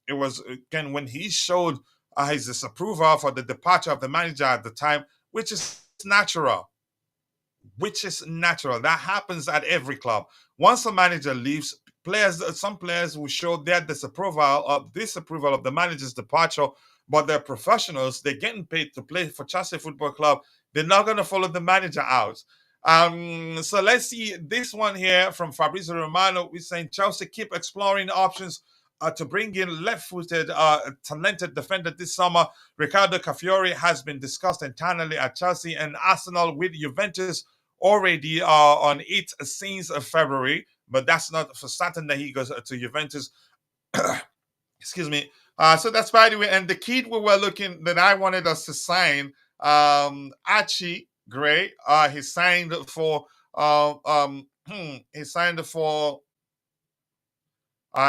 it was again when he showed his disapproval for the departure of the manager at the time, which is natural. That happens at every club. Once a manager leaves, some players will show their disapproval of the manager's departure, but they're professionals. They're getting paid to play for Chelsea Football Club. They're not going to follow the manager out. So let's see this one here from Fabrizio Romano. We're saying Chelsea keep exploring options to bring in left-footed, talented defender this summer. Ricardo Calafiori has been discussed internally at Chelsea and Arsenal, with Juventus already on it since February, but that's not for certain that he goes to Juventus. Excuse me. So that's by the way. And the kid we were looking that I wanted us to sign, Archie Gray. He signed for. He signed for.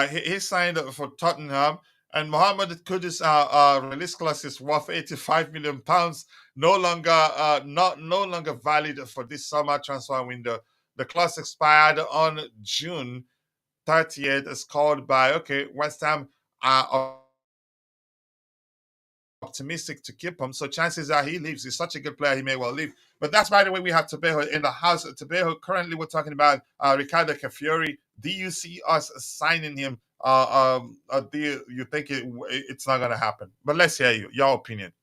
He signed for Tottenham. And Mohamed Kudus release clause is worth £85 million. No longer valid for this summer transfer window. The clause expired on June 30th. It's called by West Ham are optimistic to keep him. So chances are he leaves. He's such a good player, he may well leave. But that's by the way we have Trevoh in the house. Trevoh, currently we're talking about Ricardo Calafiori. Do you see us signing him? Do you think it's not going to happen? But let's hear your opinion.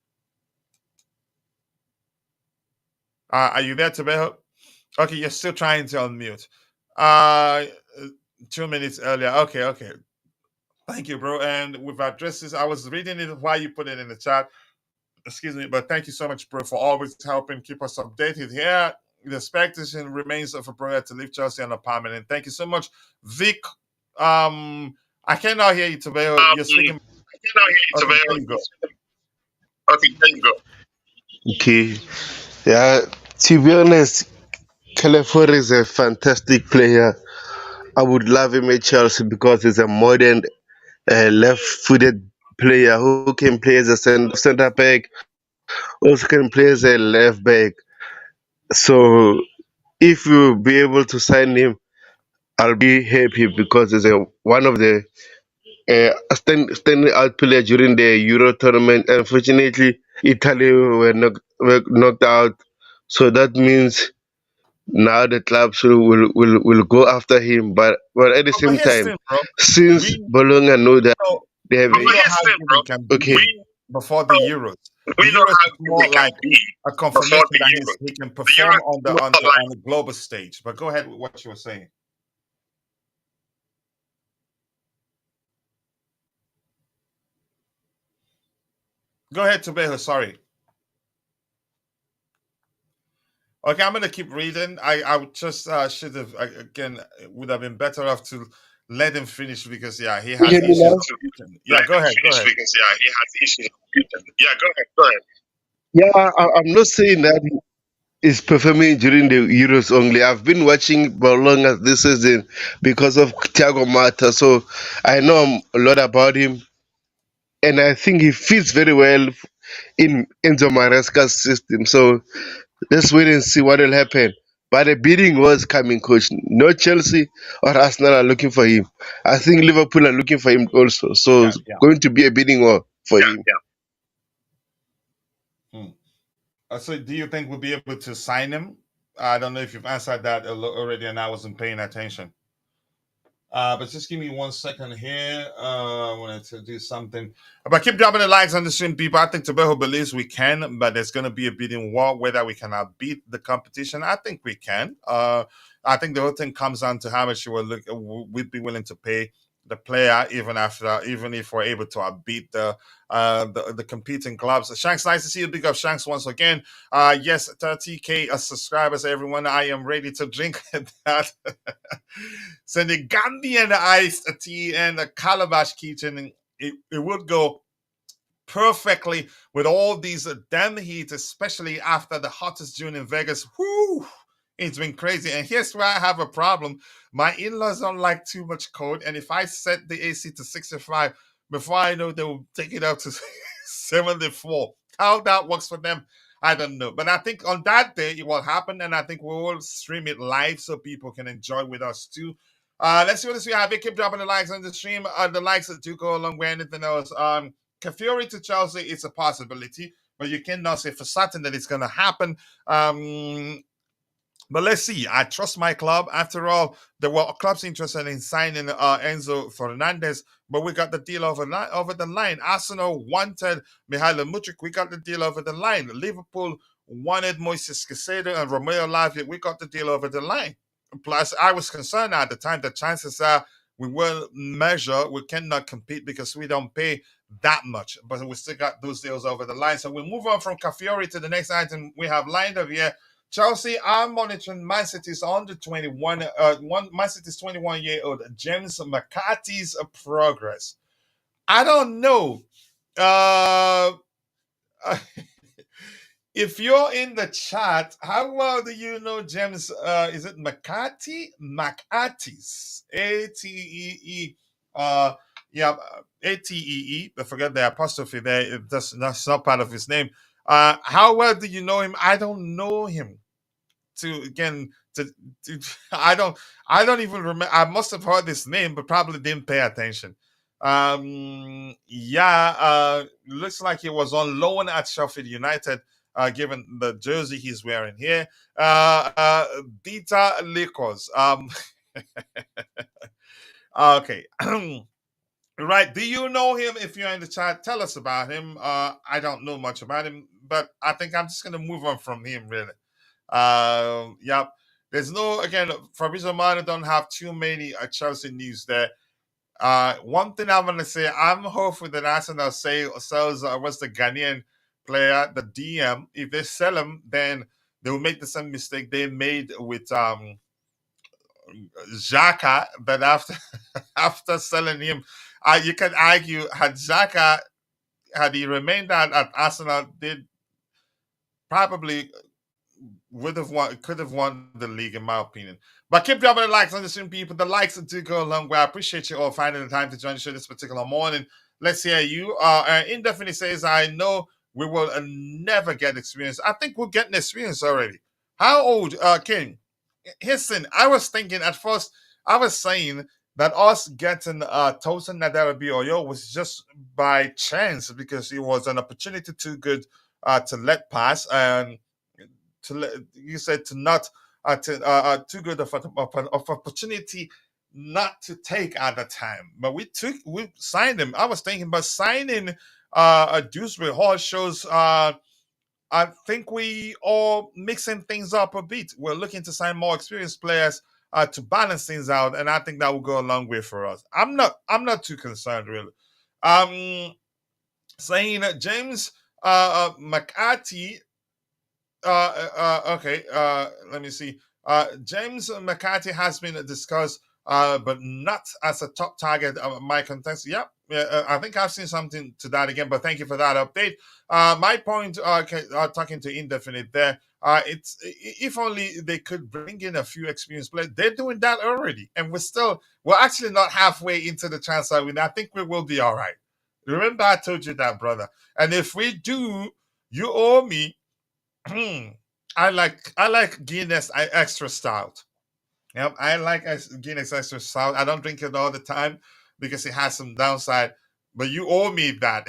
Are you there, Trevoh? Okay, you're still trying to unmute. 2 minutes earlier. Okay. Thank you, bro. And we've addressed this. I was reading it while you put it in the chat. Excuse me, but thank you so much, bro, for always helping keep us updated here. The expectation remains for Broya to leave Chelsea on a permanent. Thank you so much, Vic. I cannot hear you, Trevoh. You're speaking. I cannot hear you, Trevoh. There you go. Okay, there you go. Okay. Yeah, to be honest, Calafiori is a fantastic player. I would love him at Chelsea because he's a modern left-footed player who can play as a center back, also can play as a left back. So if you be able to sign him, I'll be happy because he's one of the standing out player during the Euro tournament. Unfortunately, Italy were knocked out, so that means now the clubs will go after him. But at the But same here's the time, thing, bro. since Bologna know that know, they have we know how good it can okay, be before the Euros. The Euros is more like a confirmation that he can perform on the global stage. But go ahead with what you were saying. Go ahead, Trevoh. Sorry. Okay, I'm gonna keep reading. I would just should have again it would have been better off to let him finish because he has you hear me issues. now? Yeah, go ahead. Go ahead. Because he has issues. Yeah, go ahead. Go ahead. Yeah, I'm not saying that he's performing during the Euros only. I've been watching Bologna this season because of Thiago Mata, so I know a lot about him, and I think he fits very well in Enzo Maresca's system. So let's wait and see what will happen. But the bidding was coming, coach. No Chelsea or Arsenal are looking for him. I think Liverpool are looking for him also. So Yeah, it's yeah. going to be a bidding war for him. Hmm. So, do you think we'll be able to sign him? I don't know if you've answered that already, and I wasn't paying attention. But just give me 1 second here. I wanted to do something. But keep dropping the likes on the stream, people. I think Trevoh believes we can, but there's going to be a bidding war whether we can beat the competition. I think we can. I think the whole thing comes down to how much we'd be willing to pay the player, even if we're able to beat the competing clubs. Shanks, nice to see you. Big up Shanks once again. Yes, 30K subscribers, everyone. I am ready to drink that. So the Gambian iced tea and the calabash kitchen, it would go perfectly with all these damn heat, especially after the hottest June in Vegas. Whoo! It's been crazy. And here's where I have a problem. My in-laws don't like too much cold. And if I set the AC to 65, before I know, they will take it up to 74. How that works for them, I don't know. But I think on that day, it will happen. And I think we will stream it live so people can enjoy with us too. Let's see what we have. Keep dropping the likes on the stream. The likes do go along with anything else. Calafiori to Chelsea, it's a possibility. But you cannot say for certain that it's going to happen. But let's see. I trust my club. After all, there were clubs interested in signing Enzo Fernandez, but we got the deal over the line. Arsenal wanted Mihailo Mudryk. We got the deal over the line. Liverpool wanted Moises Caicedo and Romeo Lavia. We got the deal over the line. Plus, I was concerned at the time that chances are we will measure. We cannot compete because we don't pay that much, but we still got those deals over the line. So we'll move on from Calafiori to the next item we have lined up here. Chelsea are monitoring Man City's under 21, Man City's 21-year-old James McCarthy's progress. I don't know. If you're in the chat, how well do you know James? Is it McCarthy? McCarthy's A-T-E-E. Yeah, A-T-E-E. I forget the apostrophe there. That's not part of his name. How well do you know him? I don't know him. I don't even remember. I must have heard this name, but probably didn't pay attention. Looks like he was on loan at Sheffield United, given the jersey he's wearing here. Dita Likos. Okay. Right. Do you know him? If you're in the chat, tell us about him. I don't know much about him, but I think I'm just going to move on from him, really. Yep. There's Fabrizio Romano don't have too many Chelsea news there. One thing I'm going to say, I'm hopeful that Arsenal sells what's the Ghanaian player, the DM. If they sell him, then they will make the same mistake they made with Xhaka. But after selling him, you can argue had he remained at Arsenal, they probably could have won the league, in my opinion. But keep dropping the likes on the stream, people. The likes do go a long way. I appreciate you all finding the time to join the show this particular morning. Let's hear you. Indefinitely says, I know we will never get experience. I think we're getting experience already. How old, King? Listen, I was thinking at first, I was saying that us getting Tosin Nadarabi-Oyo was just by chance because it was an opportunity too good to let pass, and you said to not too good of opportunity not to take at the time. But we signed him. I was thinking about signing Dewsbury-Hall shows I think we are mixing things up a bit. We're looking to sign more experienced players to balance things out, and I think that will go a long way for us. I'm not too concerned, really. Saying James McCarthy. Okay. Let me see. James McCarthy has been discussed, but not as a top target of my contest. Yep. I think I've seen something to that again, but thank you for that update. My point, talking to Indefinite there, it's if only they could bring in a few experienced players. They're doing that already, and we're actually not halfway into the transfer window. I think we will be all right. Remember, I told you that, brother. And if we do, you owe me. I like Guinness extra stout. Yep, I like Guinness extra stout. I don't drink it all the time because it has some downside, but you owe me that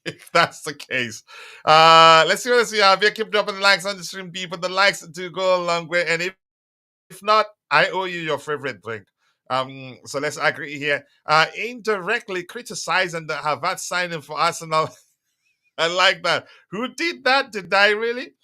if that's the case. Let's see what we have here. Keep dropping the likes on the stream, people. The likes do go a long way, and if not, I owe you your favorite drink. So let's agree here. Indirectly criticizing the Havertz signing for Arsenal. I like that. Who did that? Did I really?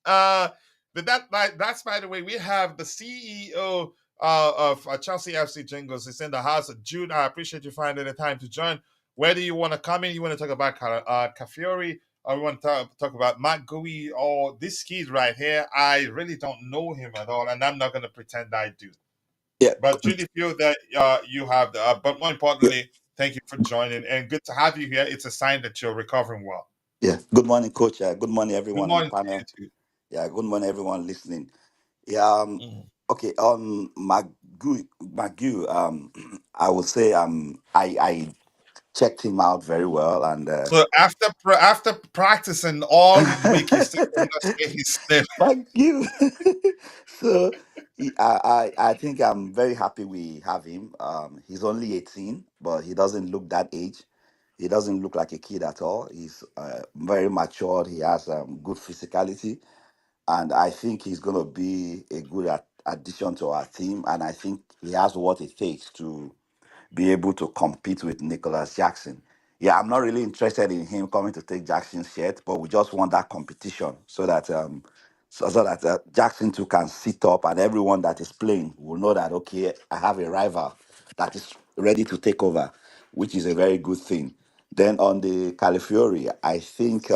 Uh, that's by the way. We have the CEO of Chelsea FC Jingles. It's in the house. Jude, I appreciate you finding the time to join. Whether you want to come in, you want to talk about Calafiori, or we want to talk about Marc Guiu, or this kid right here. I really don't know him at all, and I'm not going to pretend I do. Yeah, But Judy, feel that you have the. But more yeah, importantly, thank you for joining, and good to have you here. It's a sign that you're recovering well. yeah. Good morning, coach. Good morning, Good everyone on the morning to you panel. too. Yeah, good morning, everyone listening. Yeah, Mhm. okay. On Magu, I would say I checked him out very well, and So after practicing all week, you still cannot say his name. Magu. So I think I'm very happy we have him. He's only 18, but he doesn't look that age. He doesn't look like a kid at all. He's very matured. He has good physicality, and I think he's going to be a good addition to our team. And I think he has what it takes to be able to compete with Nicholas Jackson. Yeah, I'm not really interested in him coming to take Jackson's shirt, but we just want that competition so that Jackson too can sit up and everyone that is playing will know that okay, I have a rival that is ready to take over, which is a very good thing. Then on the Calafiori, I think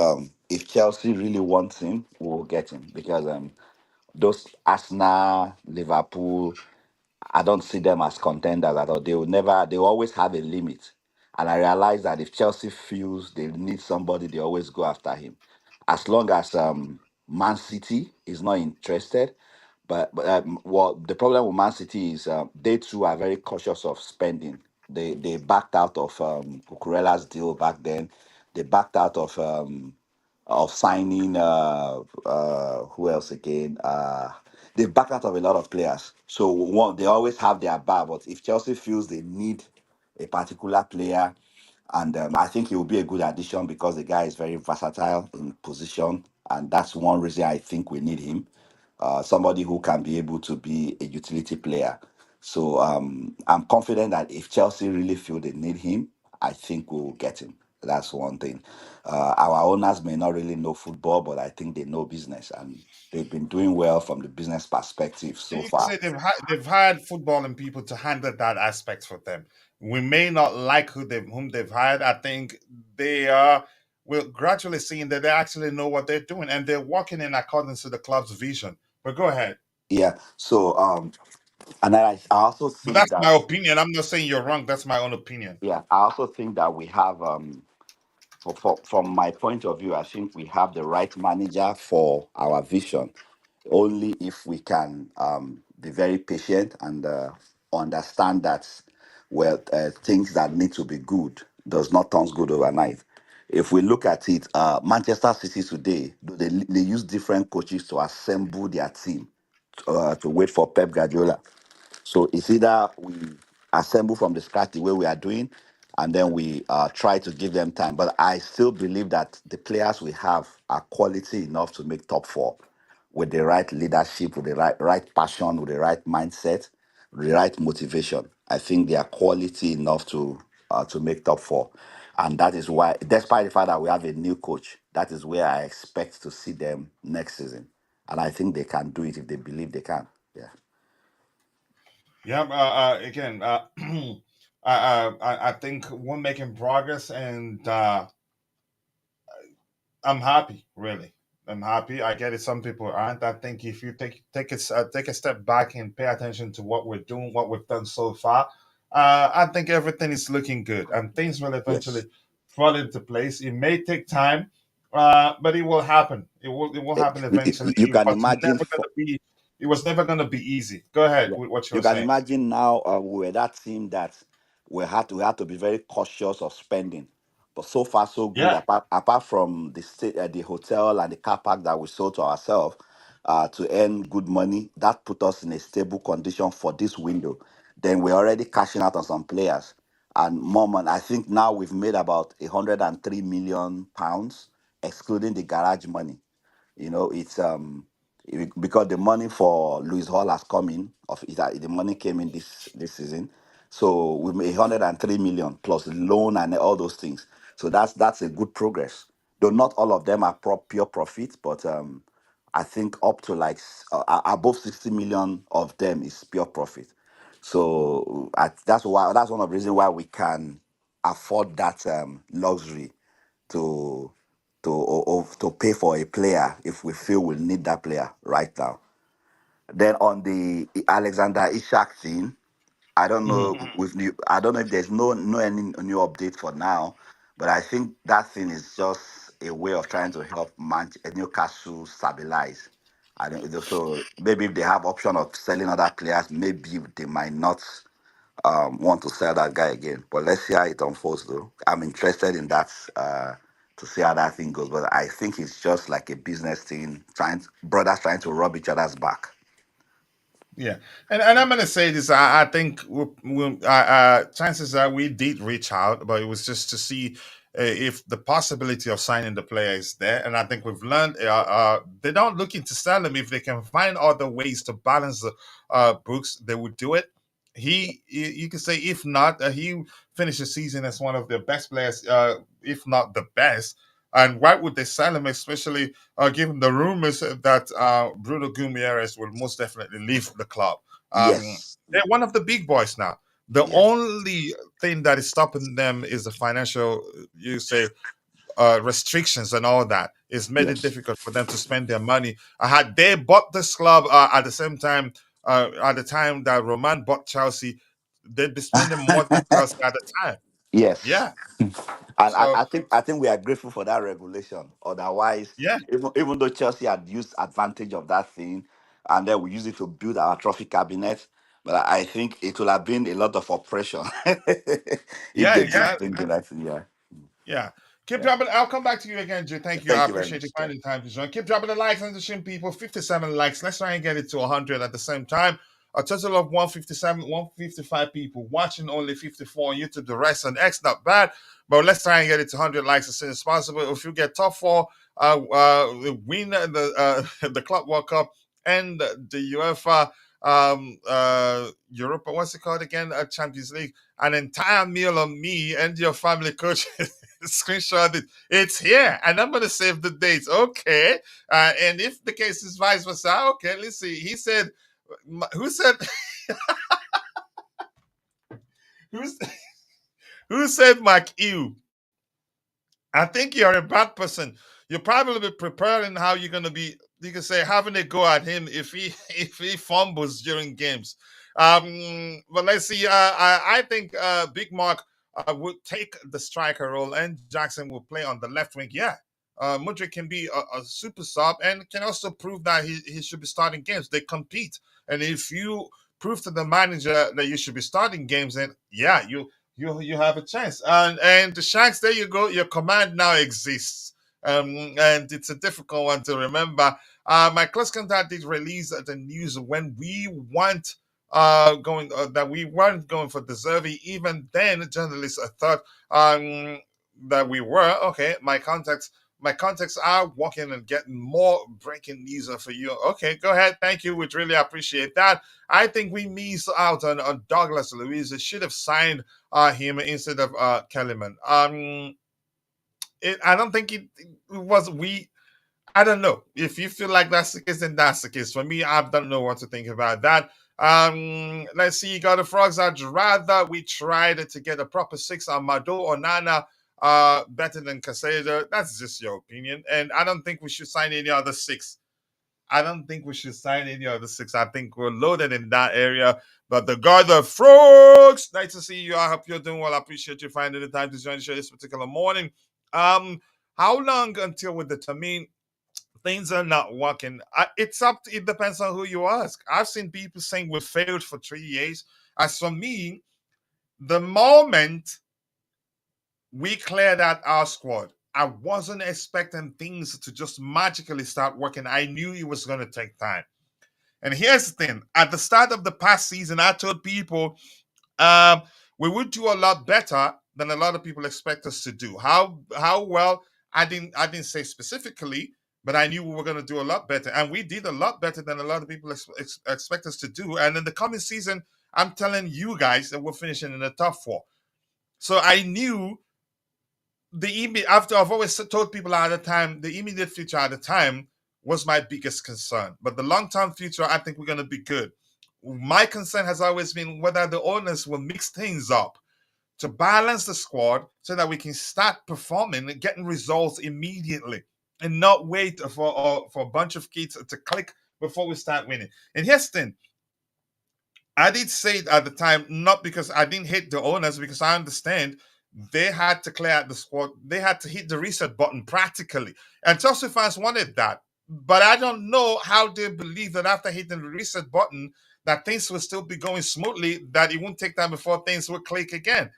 if Chelsea really wants him, we'll get him because those Arsenal, Liverpool, I don't see them as contenders at all. They will always have a limit. And I realize that if Chelsea feels they need somebody, they always go after him. As long as Man City is not interested, but what the problem with Man City is they too are very cautious of spending. They backed out of Cucurella's deal back then. They backed out of signing who else again? They backed out of a lot of players. So one, they always have their bar. But if Chelsea feels they need a particular player, and I think he will be a good addition because the guy is very versatile in position, and that's one reason I think we need him. Somebody who can be able to be a utility player. So I'm confident that if Chelsea really feel they need him, I think we'll get him. That's one thing. Our owners may not really know football, but I think they know business, and they've been doing well from the business perspective so You can far. say they've hired footballing people to handle that aspect for them. We may not like whom they've hired. I think they are. We're gradually seeing that they actually know what they're doing and they're working in accordance to the club's vision. But go ahead. Yeah. So and I also But think that's that my opinion. I'm not saying you're wrong. That's my own opinion. yeah, I also think that we have from my point of view, I think we have the right manager for our vision. Only if we can be very patient and understand that well things that need to be good does not turn good overnight. If we look at it, Manchester City today, they use different coaches to assemble their team to wait for Pep Guardiola. So it's either we assemble from the scratch the way we are doing, and then we try to give them time. But I still believe that the players we have are quality enough to make top four with the right leadership, with the right passion, with the right mindset, with the right motivation. I think they are quality enough to make top four. And that is why, despite the fact that we have a new coach, that is where I expect to see them next season. And I think they can do it if they believe they can. Yeah. Yeah. Again, I think we're making progress, and I'm happy, really. I'm happy. I get it. Some people aren't. I think if you take a step back and pay attention to what we're doing, what we've done so far, I think everything is looking good, and things will eventually Yes. fall into place. It may take time, but it will happen. It will Eh, happen You eventually. you can imagine. It was never gonna be easy. Go ahead Yeah. with what you You were can saying. imagine now we were that team that we had to be very cautious of spending. But so far so good. Yeah. Apart from the hotel and the car park that we sold to ourselves to earn good money, that put us in a stable condition for this window. Then we're already cashing out on some players and more money. I think now we've made about £103 million, excluding the garage money. You know, because the money for Louis Hall has come in. The money came in this season, so we made 103 million plus loan and all those things. So that's a good progress. Though not all of them are pure profit, but I think up to like above 60 million of them is pure profit. So that's one of the reasons why we can afford that luxury to to pay for a player if we feel we need that player right now. Then on the Alexander Isak thing, I don't know I don't know if there's no any new update for now, but I think that thing is just a way of trying to help Newcastle stabilize. I don't so maybe if they have option of selling other players, maybe they might not want to sell that guy again. But let's see how it unfolds, though. I'm interested in that to see how that thing goes. But I think it's just like a business thing, brothers trying to rub each other's back. Yeah, and I'm gonna say this. I think chances are we did reach out, but it was just to see if the possibility of signing the player is there. And I think we've learned they don't looking to sell him if they can find other ways to balance the books. They would do it. You could say if not, he finished the season as one of the best players, if not the best. And why would they sell him, especially given the rumors that Bruno Guimaraes will most definitely leave the club? Yes. They're one of the big boys now. The Yes. only thing that is stopping them is the financial, you say, restrictions and all that. It's made it Yes. difficult for them to spend their money. Had they bought this club at the same time, at the time that Roman bought Chelsea, they'd be spending more than Chelsea at the time. Yes. Yeah. And So I think we are grateful for that regulation. Otherwise, yeah, even though Chelsea had used advantage of that thing, and then we use it to build our trophy cabinet, but I think it will have been a lot of oppression if yeah, they did exactly. bring that thing. Yeah. Yeah. Keep Yeah. dropping. I'll come back to you again, Jude. Thank you. I Thank you very appreciate you much. finding time to join. Keep dropping the likes on the stream, people. 57 likes. Let's try and get it to 100 at the same time. A total of 157, 155 people watching, only 54 on YouTube. The rest on X, not bad. But let's try and get it to 100 likes as soon as possible. If you get top four, win the Club World Cup and the UEFA Europa, what's it called again? Champions League. An entire meal on me and your family coach. Screenshot it. It's here, and I'm gonna save the dates. Okay, and if the case is vice versa, okay. Let's see. He said, "Who said? Who's who said Marc Guiu? I think you're a bad person. You're probably be preparing how you're gonna be. You can say having a go at him if he if he fumbles during games. But let's see. I think Big Mark would take the striker role, and Jackson will play on the left wing. Yeah, Mudrik can be a super sub and can also prove that he should be starting games. They compete, and if you prove to the manager that you should be starting games, then yeah, you have a chance. And the Shanks, there you go. Your command now exists. And it's a difficult one to remember. My close contact did release the news when we weren't going that we weren't going for Deservy. Even then, journalists thought that we were. Okay, my contacts are working and getting more breaking news for you. Okay, go ahead. Thank you. We'd really appreciate that. I think we missed out on Douglas Luiz. They should have signed him instead of Kellyman. I don't think it was we. I don't know. If you feel like that's the case, then that's the case. For me, I don't know what to think about that. Let's see. You got the frogs. I'd rather we tried to get a proper six on Mado or Nana better than Casado. That's just your opinion. And I don't think we should sign any other six. I don't think we should sign any other six. I think we're loaded in that area. But the guard, the frogs, nice to see you. I hope you're doing well. I appreciate you finding the time to join the show this particular morning. Um, how long until we determine things are not working? It depends on who you ask. I've seen people saying we failed for 3 years. As for me, the moment we cleared out our squad, I wasn't expecting things to just magically start working. I knew it was going to take time. And here's the thing: at the start of the past season, I told people um, we would do a lot better than a lot of people expect us to do. How well? I didn't say specifically, but I knew we were going to do a lot better. And we did a lot better than a lot of people expect us to do. And in the coming season, I'm telling you guys that we're finishing in the top 4. So I knew after I've always told people at the time, the immediate future at the time was my biggest concern. But the long-term future, I think we're going to be good. My concern has always been whether the owners will mix things up to balance the squad so that we can start performing and getting results immediately and not wait for a bunch of kids to click before we start winning. And here's the thing. I did say it at the time, not because I didn't hate the owners, because I understand they had to clear out the squad. They had to hit the reset button practically. And Chelsea fans wanted that. But I don't know how they believe that after hitting the reset button, that things will still be going smoothly, that it won't take time before things will click again.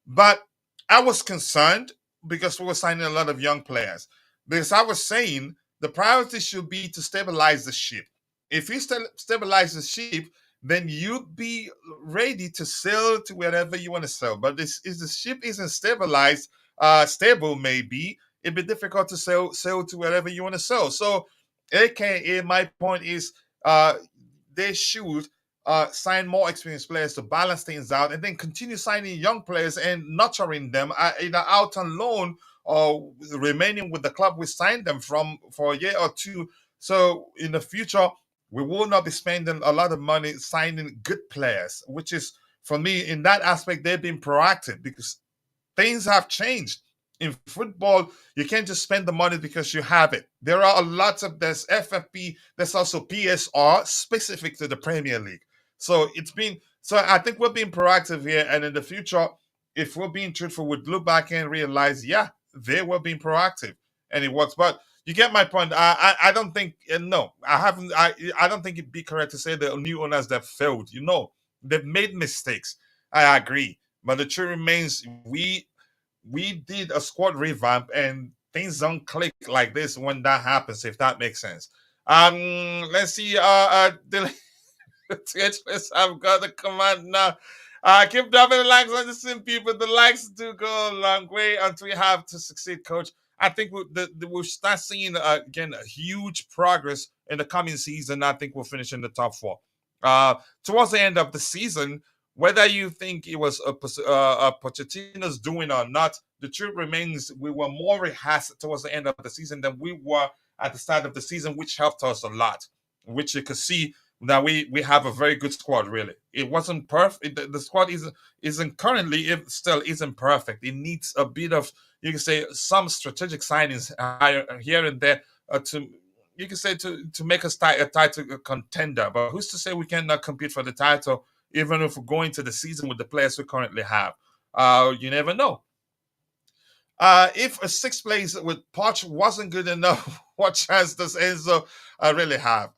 But I was concerned because we were signing a lot of young players. Because I was saying the priority should be to stabilize the ship. If you stabilize the ship, then you'd be ready to sell to wherever you want to sell. But if the ship isn't stabilized, stable maybe, it'd be difficult to sell to wherever you want to sell. So, AKA, my point is they should sign more experienced players to balance things out, and then continue signing young players and nurturing them either out on loan or remaining with the club we signed them from for a year or two. So in the future, we will not be spending a lot of money signing good players, which is, for me, in that aspect, they've been proactive because things have changed. In football, you can't just spend the money because you have it. There are a lot of, there's FFP, there's also PSR specific to the Premier League. So I think we're being proactive here. And in the future, if we're being truthful, we'd look back and realize, yeah, they were being proactive and it works. But you get my point. I don't think, no, I don't think it'd be correct to say the new owners that failed. They've made mistakes. I agree. But the truth remains, we did a squad revamp and things don't click like this when that happens, if that makes sense. Let's see. I've got the command now. Keep dropping the likes on the same people. The likes do go a long way until we have to succeed, coach. I think we'll start seeing again a huge progress in the coming season. I think we'll finish in the top 4. Towards the end of the season, whether you think it was Pochettino's doing or not, the truth remains we were more rehearsed towards the end of the season than we were at the start of the season, which helped us a lot. Which you could see that we have a very good squad. Really, it wasn't perfect. The squad isn't currently, it still isn't perfect. It needs a bit of, you can say, some strategic signings here and there to, you can say, to make us a title contender. But who's to say we cannot compete for the title even if we're going to the season with the players we currently have? You never know. If a 6th place with Poch wasn't good enough, what chance does Enzo really have?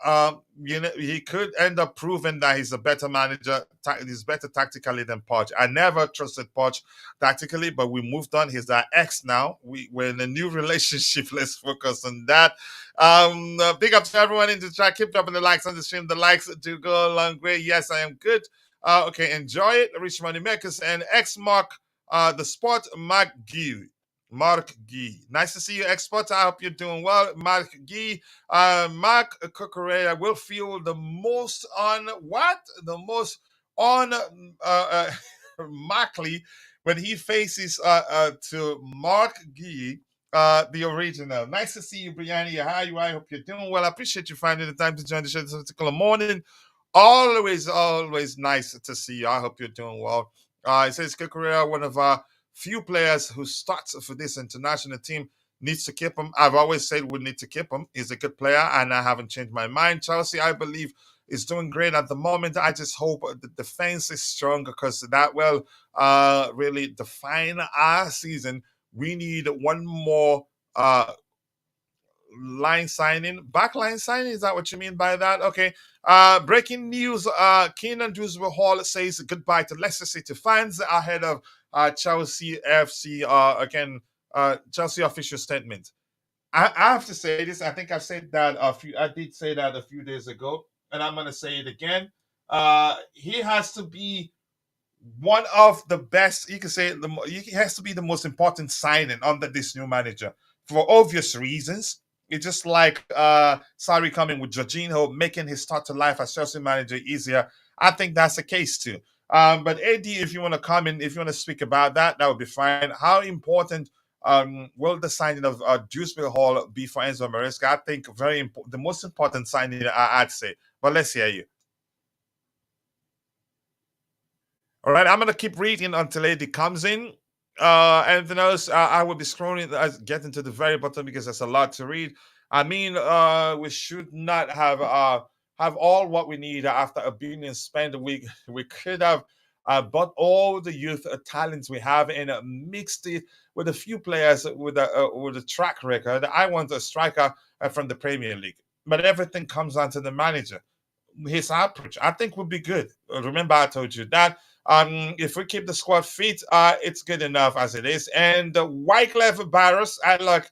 He could end up proving that he's a better manager. He's better tactically than Poch. I never trusted Poch tactically, but we moved on. He's our ex now. We're in a new relationship. Let's focus on that. Big up to everyone in the chat. Keep dropping the likes on the stream. The likes do go a long way. Yes, I am good. Okay, enjoy it. Rich Money Makers and X-Mark the spot, Marc Guiu. Marc Guiu. Nice to see you, expert. I hope you're doing well. Marc Guiu. Marc Cucurella will feel the most on what? The most on Markley when he faces to Marc Guiu, the original. Nice to see you, Brianna. How are you? I hope you're doing well. I appreciate you finding the time to join the show this particular morning. Always nice to see you. I hope you're doing well. It says Cucurella, one of our few players who starts for this international team, needs to keep him. I've always said we need to keep him. He's a good player, and I haven't changed my mind. Chelsea, I believe, is doing great at the moment. I just hope the defense is strong because that will really define our season. We need one more backline signing. Is that what you mean by that? Okay. Breaking news. Kiernan Dewsbury-Hall says goodbye to Leicester City fans ahead of Chelsea FC. Chelsea official statement. I have to say this. I think I said that I did say that a few days ago, and I'm gonna say it again. He has to be one of the best. You can say he has to be the most important signing under this new manager for obvious reasons. It's just like Sarri coming with Jorginho, making his start to life as Chelsea manager easier. I think that's the case too. But AD, if you want to come in, if you want to speak about that, that would be fine. How important will the signing of Dewsbury-Hall be for Enzo Maresca? I think very important, the most important signing, I'd say. But let's hear you. All right, I'm going to keep reading until AD comes in. Anything else? I will be scrolling, getting to the very bottom because there's a lot to read. I mean, we should not have all what we need after a billion spent. We could have bought all the youth talents we have and mixed it with a few players with a track record. I want a striker from the Premier League, but everything comes down to the manager. His approach, I think, would be good. Remember, I told you that. If we keep the squad fit, it's good enough as it is. And Wyclef Barros, I like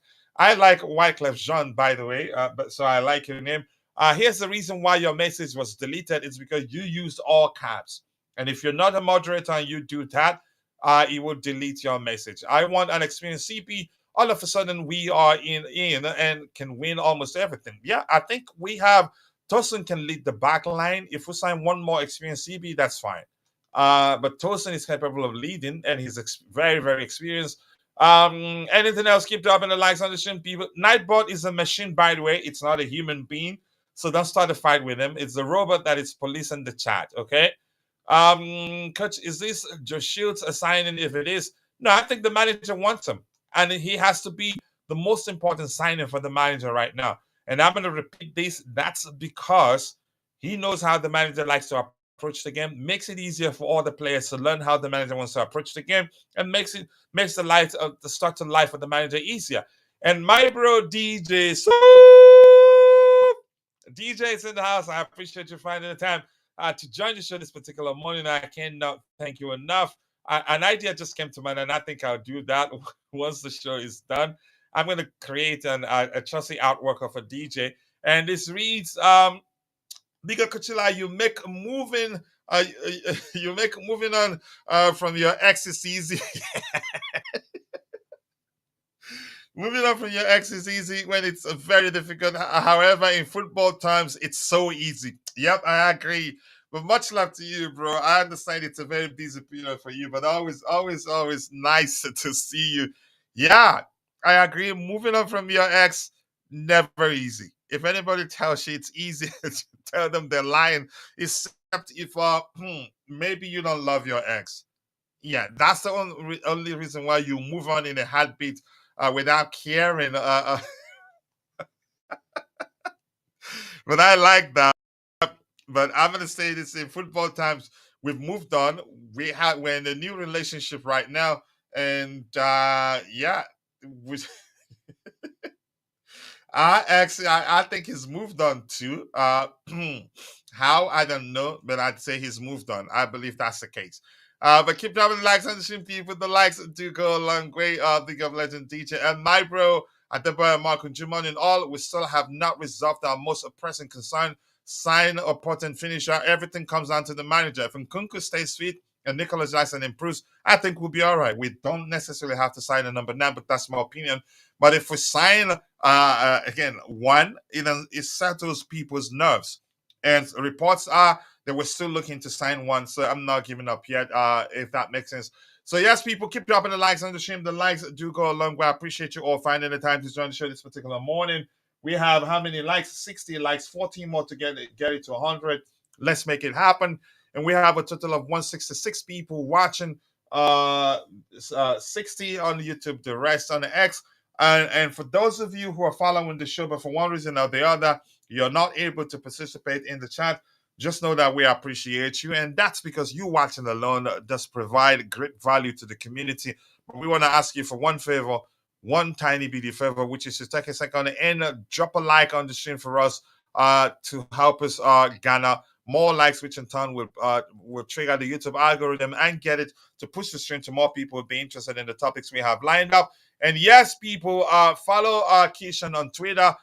Wyclef Jean, by the way, but so I like your name. Here's the reason why your message was deleted. It's because you used all caps. And if you're not a moderator and you do that, it will delete your message. I want an experienced CP. All of a sudden, we are in and can win almost everything. Yeah, I think we have Tosin can lead the back line. If we sign one more experienced CP, that's fine. But Tosin is capable of leading, and he's very, very experienced. Anything else? Keep dropping the likes on the stream, people. Nightbot is a machine, by the way. It's not a human being, so don't start a fight with him. It's the robot that is policing the chat. Okay. Coach, is this Josh Shields assigning? If it is, no, I think the manager wants him, and he has to be the most important signing for the manager right now. And I'm going to repeat this. That's because he knows how the manager likes to approach the game, makes it easier for all the players to learn how the manager wants to approach the game, and makes the start to life of the manager easier. And my bro DJ, DJ's in the house. I appreciate you finding the time to join the show this particular morning. I cannot thank you enough. An idea just came to mind, and I think I'll do that once the show is done. I'm going to create a Chelsea artwork of a DJ, and this reads, Bigger Kuchila, you make moving on from your ex is easy. Moving on from your ex is easy when it's very difficult. However, in football terms, it's so easy. Yep, I agree. But much love to you, bro. I understand it's a very busy period for you, but always nice to see you. Yeah, I agree. Moving on from your ex, never easy. If anybody tells you it's easy, tell them they're lying. Except if maybe you don't love your ex. Yeah, that's the only reason why you move on in a heartbeat without caring. But I like that. But I'm gonna say this: in football times, we've moved on. We're in a new relationship right now, and yeah, I think he's moved on too. How, I don't know, but I'd say he's moved on. I believe that's the case. But keep dropping the likes on the stream, people. The likes do go a long way. Big up Legend DJ and my bro Adebayo Mark and Jumon and all. We still have not resolved our most pressing concern. Sign a potent finisher. Everything comes down to the manager. If Nkunku stays fit and Nicholas Jackson improves, I think we'll be all right. We don't necessarily have to sign a number 9, but that's my opinion. But if we sign again one, it settles people's nerves. And reports are that we're still looking to sign one, so I'm not giving up yet, if that makes sense. So yes, people, keep dropping the likes on the stream. The likes do go a long way. I appreciate you all finding the time to join the show this particular morning. We have how many likes? 60 likes, 14 more to get it to 100. Let's make it happen. And we have a total of 166 people watching, 60 on YouTube, the rest on the X. And for those of you who are following the show, but for one reason or the other, you're not able to participate in the chat, just know that we appreciate you. And that's because you watching alone does provide great value to the community. But we want to ask you for one favor, one tiny bitty favor, which is to take a second and drop a like on the stream for us to help us garner more likes, which in turn will trigger the YouTube algorithm and get it to push the stream to more people who be interested in the topics we have lined up. And yes, people, follow Keishan on Twitter.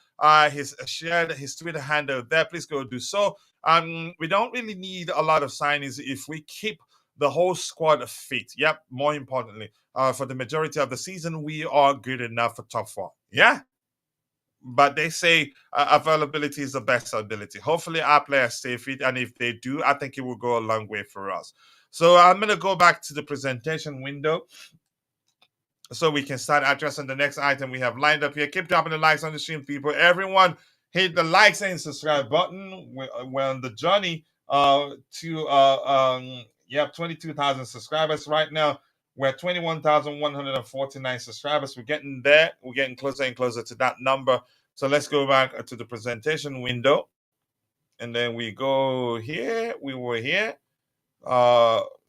He's shared his Twitter handle there. Please go do so. We don't really need a lot of signings if we keep the whole squad fit. Yep, more importantly, for the majority of the season, we are good enough for top 4. Yeah. but they say availability is the best ability. Hopefully our players stay fit, and if they do, I think it will go a long way for us. So I'm going to go back to the presentation window so we can start addressing the next item we have lined up here. Keep dropping the likes on the stream, people. Everyone hit the likes and subscribe button. We're on the journey to 22,000 subscribers right now. We're at 21,149 subscribers. We're getting there. We're getting closer and closer to that number. So let's go back to the presentation window. And then we go here. We were here.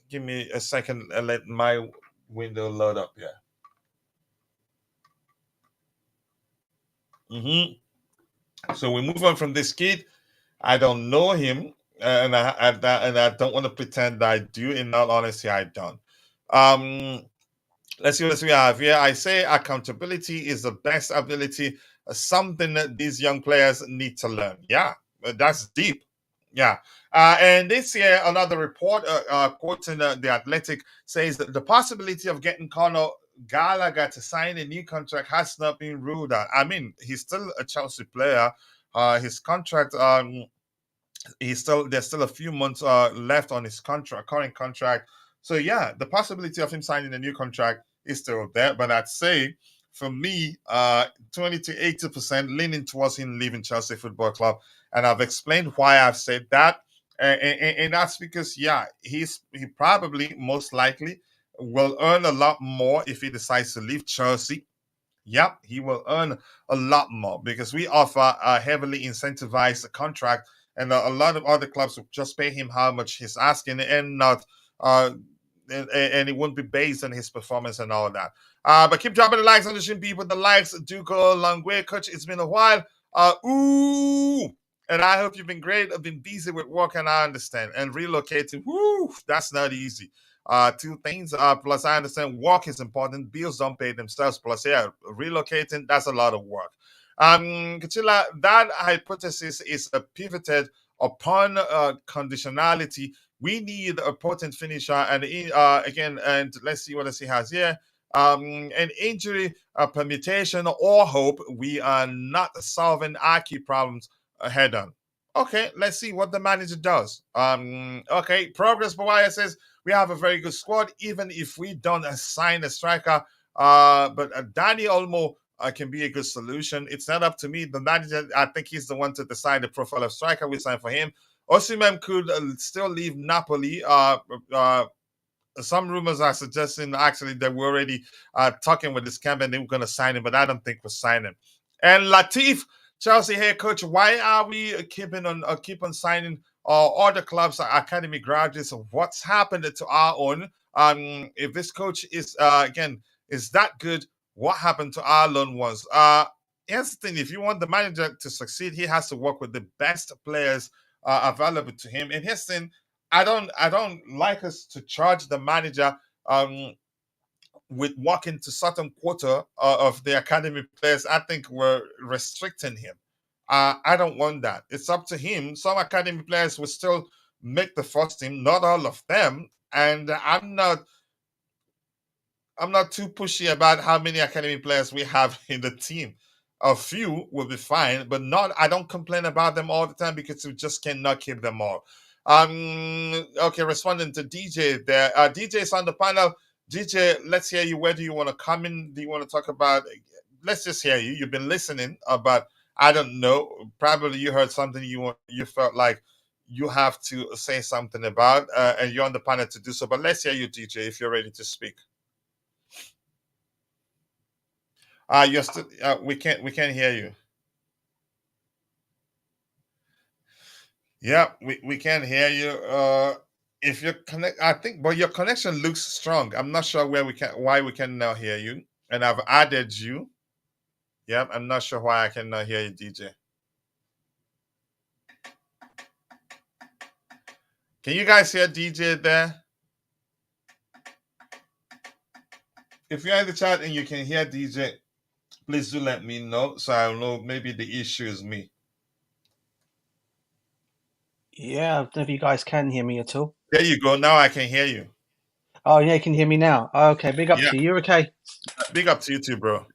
Give me a second and let my window load up here. So we move on from this kid. I don't know him, and I don't want to pretend that I do. In all honesty, I don't. Let's see what we have here. I say accountability is the best ability, something that these young players need to learn. Yeah, that's deep. Yeah. And this year, another report quoting the Athletic says that the possibility of getting Conor Gallagher to sign a new contract has not been ruled out. I mean, he's still a Chelsea player. His contract, there's still a few months left on his current contract. So yeah, the possibility of him signing a new contract is still there. But I'd say, for me, 20 to 80% leaning towards him leaving Chelsea Football Club, and I've explained why I've said that, and that's because he probably most likely will earn a lot more if he decides to leave Chelsea. Yep, he will earn a lot more because we offer a heavily incentivized contract, and a lot of other clubs will just pay him how much he's asking and not and it won't be based on his performance and all that. But keep dropping the likes on the stream, people. The likes do go a long way. Coach, it's been a while. And I hope you've been great. I've been busy with work, and I understand. And relocating, that's not easy. Two things. Plus, I understand work is important. Bills don't pay themselves. Plus, relocating, that's a lot of work. Kachila, that hypothesis is pivoted upon conditionality. We need a potent finisher, and again, and let's see what else he has here. An injury, permutation, or hope. We are not solving our key problems head on. Okay, let's see what the manager does. Okay, Progress Bawaya says we have a very good squad, even if we don't assign a striker. But Danny Olmo can be a good solution. It's not up to me. The manager, I think he's the one to decide the profile of striker we sign for him. Osimhen could still leave Napoli. Some rumors are suggesting actually that we're already talking with this camp and they were going to sign him, but I don't think we'll sign him. And Latif, Chelsea head coach, why are we keep on signing other clubs, academy graduates? What's happened to our own? If this coach is is that good, what happened to our lone ones? Here's the thing: if you want the manager to succeed, he has to work with the best players available to him. And here's the thing: I don't like us to charge the manager with walking to certain quarter of the academy players. I think we're restricting him. I don't want that. It's up to him. Some academy players will still make the first team, not all of them. And I'm not too pushy about how many academy players we have in the team. A few will be fine, but not. I don't complain about them all the time because we just cannot keep them all. Okay, responding to DJ there. DJ's on the panel. DJ, let's hear you. Where do you want to come in? Do you want to talk about? Let's just hear you. You've been listening, but I don't know. Probably you heard something you felt like you have to say something about, and you're on the panel to do so. But let's hear you, DJ, if you're ready to speak. You're still. We can't hear you. Yeah, we can't hear you. If you're I think, but your connection looks strong. I'm not sure why we can now hear you. And I've added you. Yeah, I'm not sure why I can now hear you, DJ. Can you guys hear DJ there? If you're in the chat and you can hear DJ, please do let me know so I'll know maybe the issue is me. Yeah, I don't know if you guys can hear me at all. There you go. Now I can hear you. Oh, yeah, you can hear me now. Okay, big up to you. You're okay? Big up to you too, bro.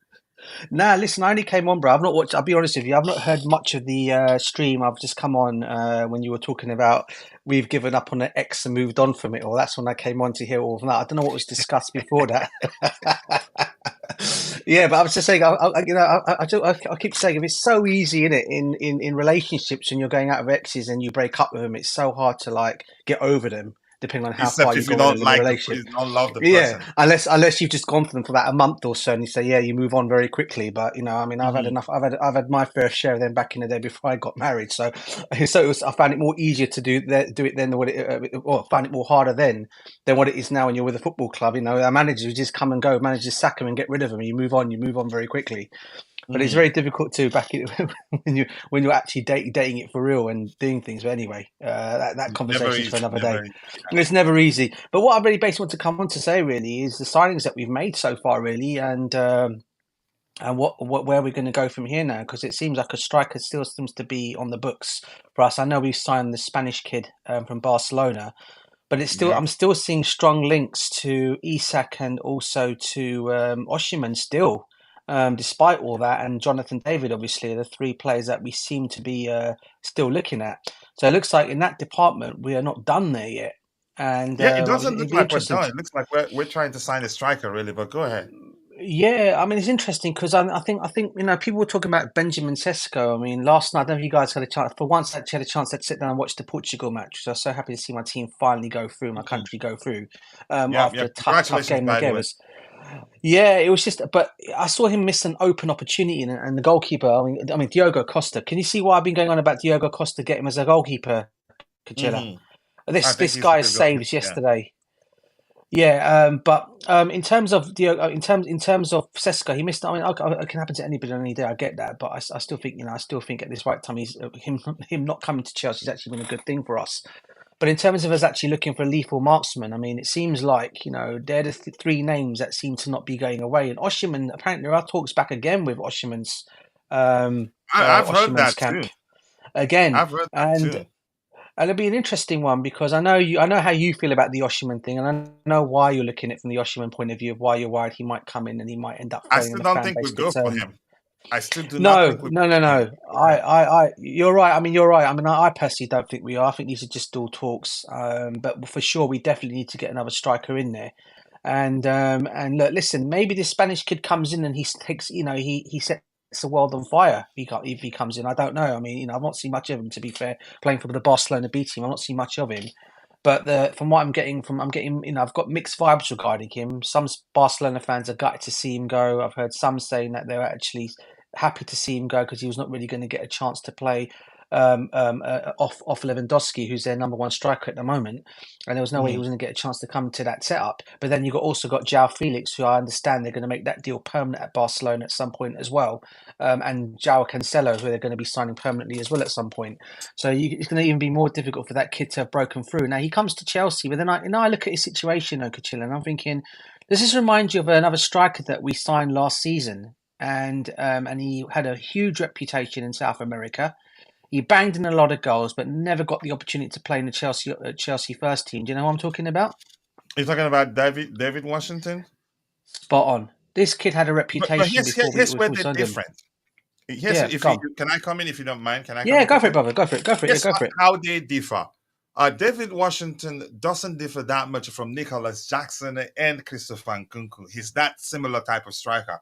Nah, listen, I only came on, bro. I've not watched. I'll be honest with you. I've not heard much of the stream. I've just come on when you were talking about we've given up on the X and moved on from it. Or that's when I came on to hear all of that. I don't know what was discussed before that. Yeah, but I was just saying. I keep saying, if it's so easy in relationships when you're going out of exes and you break up with them, it's so hard to like get over them, depending on how far Except you if you go don't in the like relationship. you don't love the Yeah, person. unless you've just gone for them for about a month or so, and you say, yeah, you move on very quickly. But I mean, I've had Mhm. enough. I've had my fair share of them back in the day before I got married. So, I found it more easier to do it then than what or find it more harder then than what it is now when you're with a football club. Our managers just come and go. Managers sack them and get rid of them. You move on. You move on very quickly. But it's very difficult to back it when you're actually dating it for real and doing things. But anyway, that Never conversation's for easy. another day. Never easy. It's never easy. But what I really basically want to come on to say really is the signings that we've made so far, really, and what where we're going to go from here now, because it seems like a striker still seems to be on the books for us. I know we've signed the Spanish kid from Barcelona, but it's still Yeah. I'm still seeing strong links to Isak and also to Osimhen still. Despite all that, and Jonathan David, obviously, are the three players that we seem to be still looking at. So it looks like in that department we are not done there yet, and Yeah, it doesn't it'd look be like we're interesting. done. It looks like we're trying to sign a striker, really. But go ahead. Yeah, I mean it's interesting because I think people were talking about Benjamin Sesko. I mean last night, I don't know if you guys had a chance. For once, I actually had a chance to sit down and watch the Portugal match. So I was so happy to see my team finally go through, my Mhm. country go through Yeah, after yeah. a tough Congratulations, game they by the gave way. us. Yeah, it was just, but I saw him miss an open opportunity, and the goalkeeper. I mean Diogo Costa. Can you see why I've been going on about Diogo Costa getting him as a goalkeeper, Kachilla? hmm I This think this he's a guy's good goalkeeper. saves Yeah. yesterday. Yeah, but in terms of in terms of Seska, he missed. I mean, it can happen to anybody on any day. I get that, but I still think I still think at this right time, he's him not coming to Chelsea has actually been a good thing for us. But in terms of us actually looking for a lethal marksman, I mean, it seems like they're the three names that seem to not be going away. And Osimhen, apparently, there are talks back again with I've heard Osimhen's that camp too. again, I've heard that and too. it'll be an interesting one because I know how you feel about the Osimhen thing, and I know why you're looking at it from the Osimhen point of view of why you're worried he might come in and he might end up I throwing in still a don't fan think base we'd go that's for him. I still do not no, think we'd no, go no, for him. no. Go ahead. You're right. I mean, you're right. I mean, I personally don't think we are. I think these are just all talks. But for sure, we definitely need to get another striker in there. And look, listen, maybe this Spanish kid comes in and he takes, he sets the world on fire. If he comes in, I don't know. I mean, I've not seen much of him, to be fair. Playing for the Barcelona B team, I've not seen much of him. But from what I'm getting, I've got mixed vibes regarding him. Some Barcelona fans are gutted to see him go. I've heard some saying that they're actually happy to see him go because he was not really going to get a chance to play off Lewandowski, who's their number one striker at the moment, and there was no way he Mhm. was going to get a chance to come to that setup. But then you also got João Felix, who I understand they're going to make that deal permanent at Barcelona at some point as well, and João Cancelo, who they're going to be signing permanently as well at some point. So it's going to even be more difficult for that kid to have broken through. Now he comes to Chelsea, but then I look at his situation, Okachila, and I'm thinking, does this remind you of another striker that we signed last season? And he had a huge reputation in South America. He banged in a lot of goals, but never got the opportunity to play in the Chelsea first team. Do you know who I'm talking about? You're talking about David Washington? Spot on. This kid had a But reputation here's where before we they're signed him. different. Here's Yeah, if go you on. can I come in if you don't mind? Can I come Yeah, in go for quickly? it, brother. Go for it. Go for it. Yeah, Here's go for it. how they differ. David Washington doesn't differ that much from Nicholas Jackson and Christopher Nkunku. He's that similar type of striker.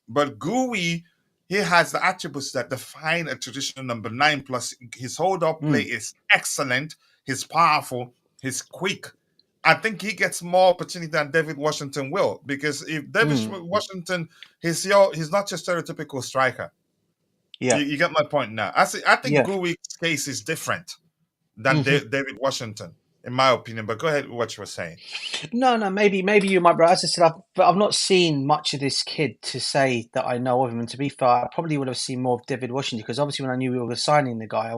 But Gui, he has the attributes that define a traditional number 9. Plus, his hold-up play is excellent. He's powerful. He's quick. I think he gets more opportunity than David Washington will, because if David Washington, he's not your stereotypical striker. Yeah, You get my point now. I think yeah. Gui's case is different than David Washington, in my opinion. But go ahead with what you were saying. No, maybe you might, bro. As I said, I've not seen much of this kid to say that I know of him. And to be fair, I probably would have seen more of David Washington because obviously when I knew we were signing the guy,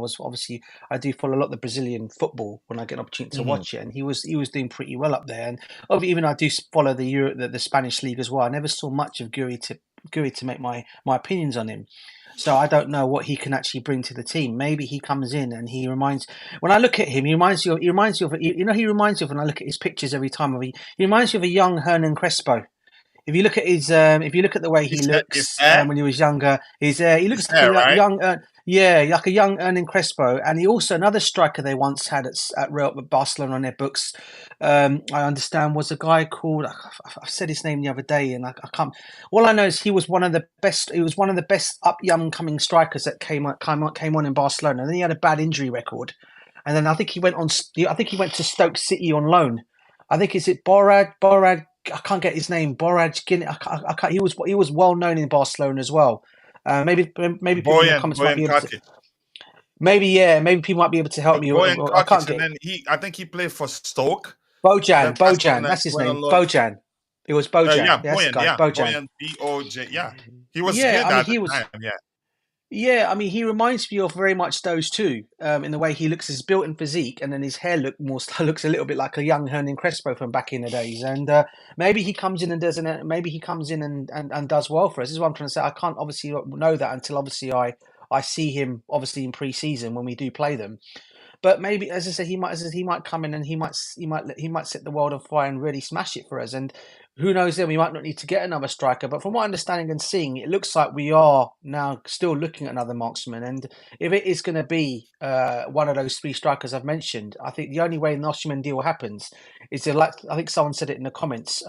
I do follow a lot of the Brazilian football when I get an opportunity to watch it, and he was doing pretty well up there. And even I do follow the Spanish league as well. I never saw much of Guiu to make my opinions on him. So I don't know what he can actually bring to the team. Maybe he comes in and when I look at him, he reminds you of when I look at his pictures every time. He reminds you of a young Hernan Crespo. if you look at his, if you look at the way he looks when he was younger, he looks like a young, like a young Hernan Crespo. And he also, another striker they once had at Real Barcelona on their books, I understand, was a guy called, I said his name the other day, and I can't. All I know is he was one of the best. He was one of the best up young coming strikers that came on in Barcelona. And then he had a bad injury record, and then I think he went to Stoke City on loan. I think is it Borad. I can't get his name. Borad Guinea. I can't. He was well known in Barcelona as well. Maybe people in the comments might be able to. Maybe people might be able to help me. I can't get. And then I think he played for Stoke. Bojan, that's his name. Bojan. It was Bojan. Bojan. B-O-J. Yeah, he was good at the time. Yeah. Yeah, I mean, he reminds me of very much those two in the way he looks, his built-in physique, and then his hair looks a little bit like a young Hernan Crespo from back in the days. And maybe he comes in and does, maybe he comes in and does well for us. This is what I'm trying to say. I can't obviously know that until obviously I see him obviously in pre-season when we do play them. But maybe, as I said, he might come in and he might set the world on fire and really smash it for us. And who knows, then we might not need to get another striker. But from my understanding and seeing, it looks like we are now still looking at another marksman. And if it is going to be one of those three strikers I've mentioned, I think the only way the Osimhen deal happens is I think someone said it in the comments,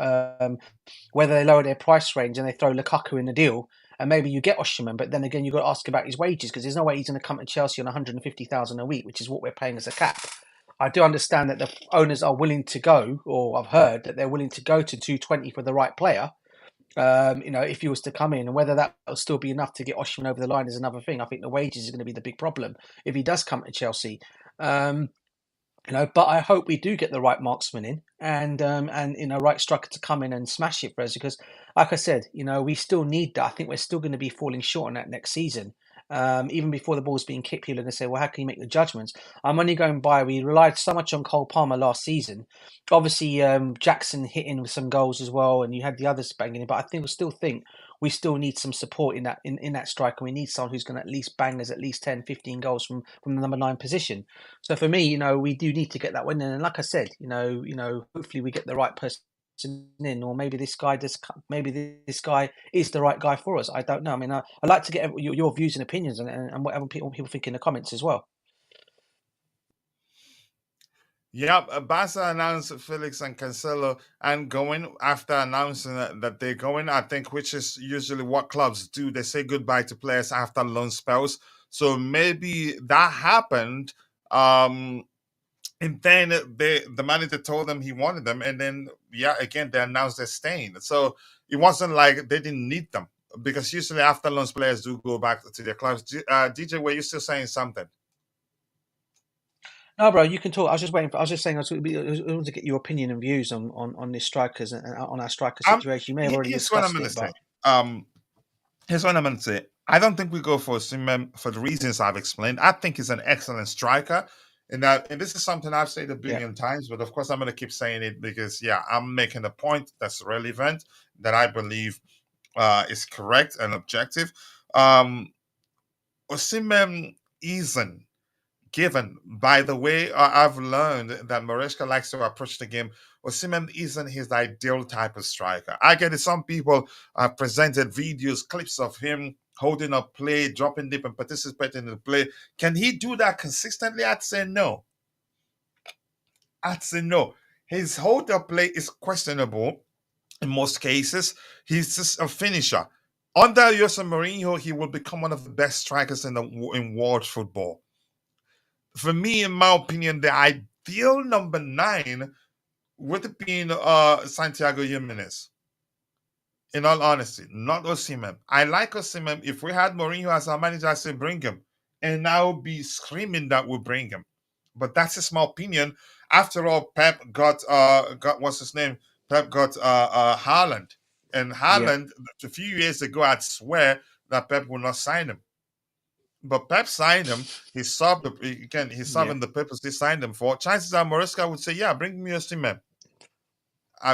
whether they lower their price range and they throw Lukaku in the deal. And maybe you get Osimhen, but then again, you've got to ask about his wages because there's no way he's going to come to Chelsea on 150,000 a week, which is what we're paying as a cap. I do understand that the owners are willing to go, or I've heard that they're willing to go to 220 for the right player. If he was to come in, and whether that will still be enough to get Osimhen over the line is another thing. I think the wages is going to be the big problem if he does come to Chelsea. But I hope we do get the right marksman in and right striker to come in and smash it for us because, like I said, we still need that. I think we're still going to be falling short on that next season. Even before the ball's being kicked, people are going to say, well, how can you make the judgments? I'm only going by, we relied so much on Cole Palmer last season. Obviously, Jackson hitting with some goals as well, and you had the others banging it, but I still think we still need some support in that striker. We need someone who's going to at least bang us at least 10, 15 goals from the number 9 position. So for me, we do need to get that win. And like I said, hopefully we get the right person in, or maybe this guy is the right guy for us. I don't know. I mean, I'd like to get your views and opinions and whatever people think in the comments as well. Yeah, Barca announced Felix and Cancelo and going after announcing that they're going, I think, which is usually what clubs do. They say goodbye to players after loan spells. So maybe that happened. And then the manager told them he wanted them. And then, again, they announced they're staying. So it wasn't like they didn't need them because usually after loans players do go back to their clubs. DJ, were you still saying something? No, bro, you can talk. I was just waiting. I was just saying I want to get your opinion and views on the strikers and on our striker situation. You may have already discussed it, but here's what I'm going to say. I don't think we go for Osimhen for the reasons I've explained. I think he's an excellent striker, and this is something I've said a billion times. But of course, I'm going to keep saying it because I'm making a point that's relevant that I believe is correct and objective. Osimhen isn't given. By the way, I've learned that Maresca likes to approach the game. Osimhen isn't his ideal type of striker. I get it. Some people have presented videos, clips of him holding up play, dropping deep and participating in the play. Can he do that consistently? I'd say no. His hold up play is questionable in most cases. He's just a finisher. Under Jose Mourinho, he will become one of the best strikers in world football. For me, in my opinion, the ideal number 9 would have been Santiago Jimenez. In all honesty, not Osimhen. I like Osimhen. If we had Mourinho as our manager, I'd say bring him. And I would be screaming that we'll bring him. But that's just my opinion. After all, Pep got what's his name? Pep got Haaland. And Haaland, a few years ago, I'd swear that Pep would not sign him. But Pep signed him. He solved he's solving the purpose they signed him for. Chances are Maresca would say, bring me Osimhen.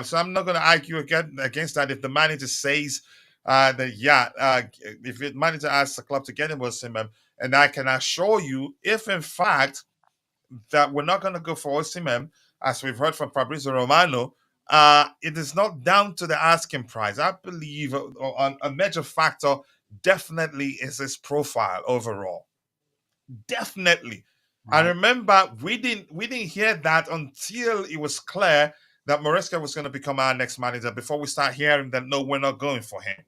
So I'm not going to argue against that if the manager says if the manager asks the club to get him Osimhen, and I can assure you, if in fact that we're not going to go for Osimhen, as we've heard from Fabrizio Romano, it is not down to the asking price. I believe a major factor definitely is his profile overall. Definitely. I Right. remember we didn't hear that until it was clear that Maresca was going to become our next manager before we start hearing that no, we're not going for him.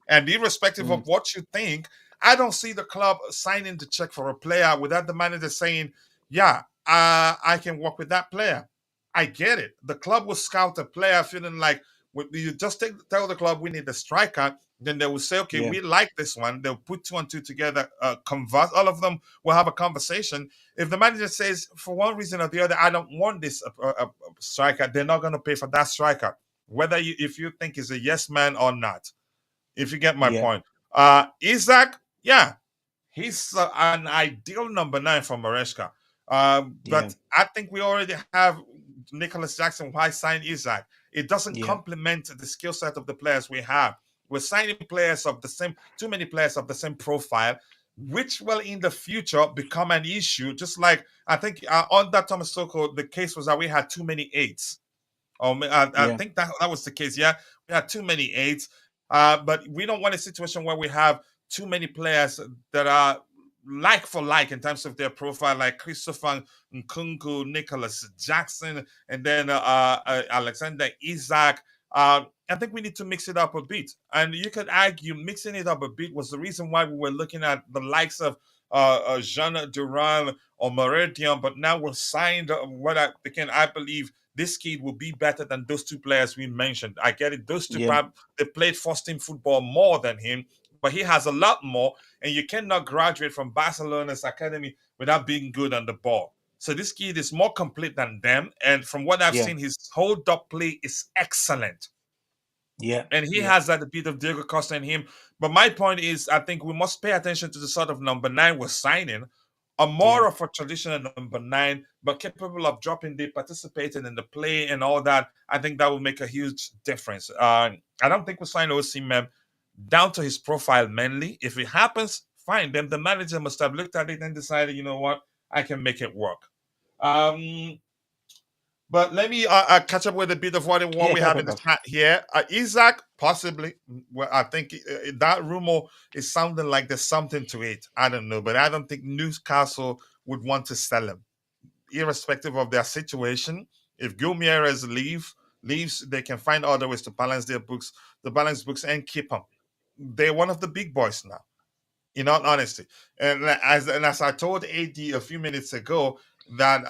And irrespective of what you think, I don't see the club signing the check for a player without the manager saying, yeah, I can work with that player. I get it. The club will scout a player feeling like, you just tell the club we need a striker. Then they will say, okay, Yeah. we like this one. They'll put two and two together, converse. All of them will have a conversation. If the manager says, for one reason or the other, I don't want this striker, they're not going to pay for that striker, whether if you think he's a yes man or not, if you get my Yeah. point. Isak, yeah, he's an ideal number 9 for Maresca. Yeah. But I think we already have Nicholas Jackson. Why sign Isak? It doesn't Yeah. complement the skill set of the players we have. We're signing players of the same, too many players of the same profile, which will in the future become an issue. Just like I think under Thomas Tuchel, the case was that we had too many eights. I Yeah. think that was the case. Yeah, we had too many eights. But we don't want a situation where we have too many players that are like for like in terms of their profile, like Christopher Nkunku, Nicholas Jackson, and then Alexander Isak. I think we need to mix it up a bit. And you could argue mixing it up a bit was the reason why we were looking at the likes of Jean Duran or Meridian, but now we're signed I believe this kid will be better than those two players we mentioned. I get it. Those two, Yeah. they played first team football more than him, but he has a lot more, and you cannot graduate from Barcelona's academy without being good on the ball. So this kid is more complete than them, and from what I've Yeah. seen, his hold-up play is excellent. Yeah. And he Yeah. has that a bit of Diego Costa in him. But my point is, I think we must pay attention to the sort of number 9 we're signing. More of a traditional number 9, but capable of dropping deep, participating in the play and all that. I think that will make a huge difference. I don't think we sign Osimhen down to his profile mainly. If it happens, fine. Then the manager must have looked at it and decided, you know what, I can make it work. But let me catch up with a bit of what Yeah. we Go have for in it, the bro. chat here. Isak, possibly. Well, I think that rumor is sounding like there's something to it. I don't know, but I don't think Newcastle would want to sell him, irrespective of their situation. If Gilmieres leaves, they can find other ways to balance their books, and keep him. They're one of the big boys now, in all honesty. And as I told AD a few minutes ago, that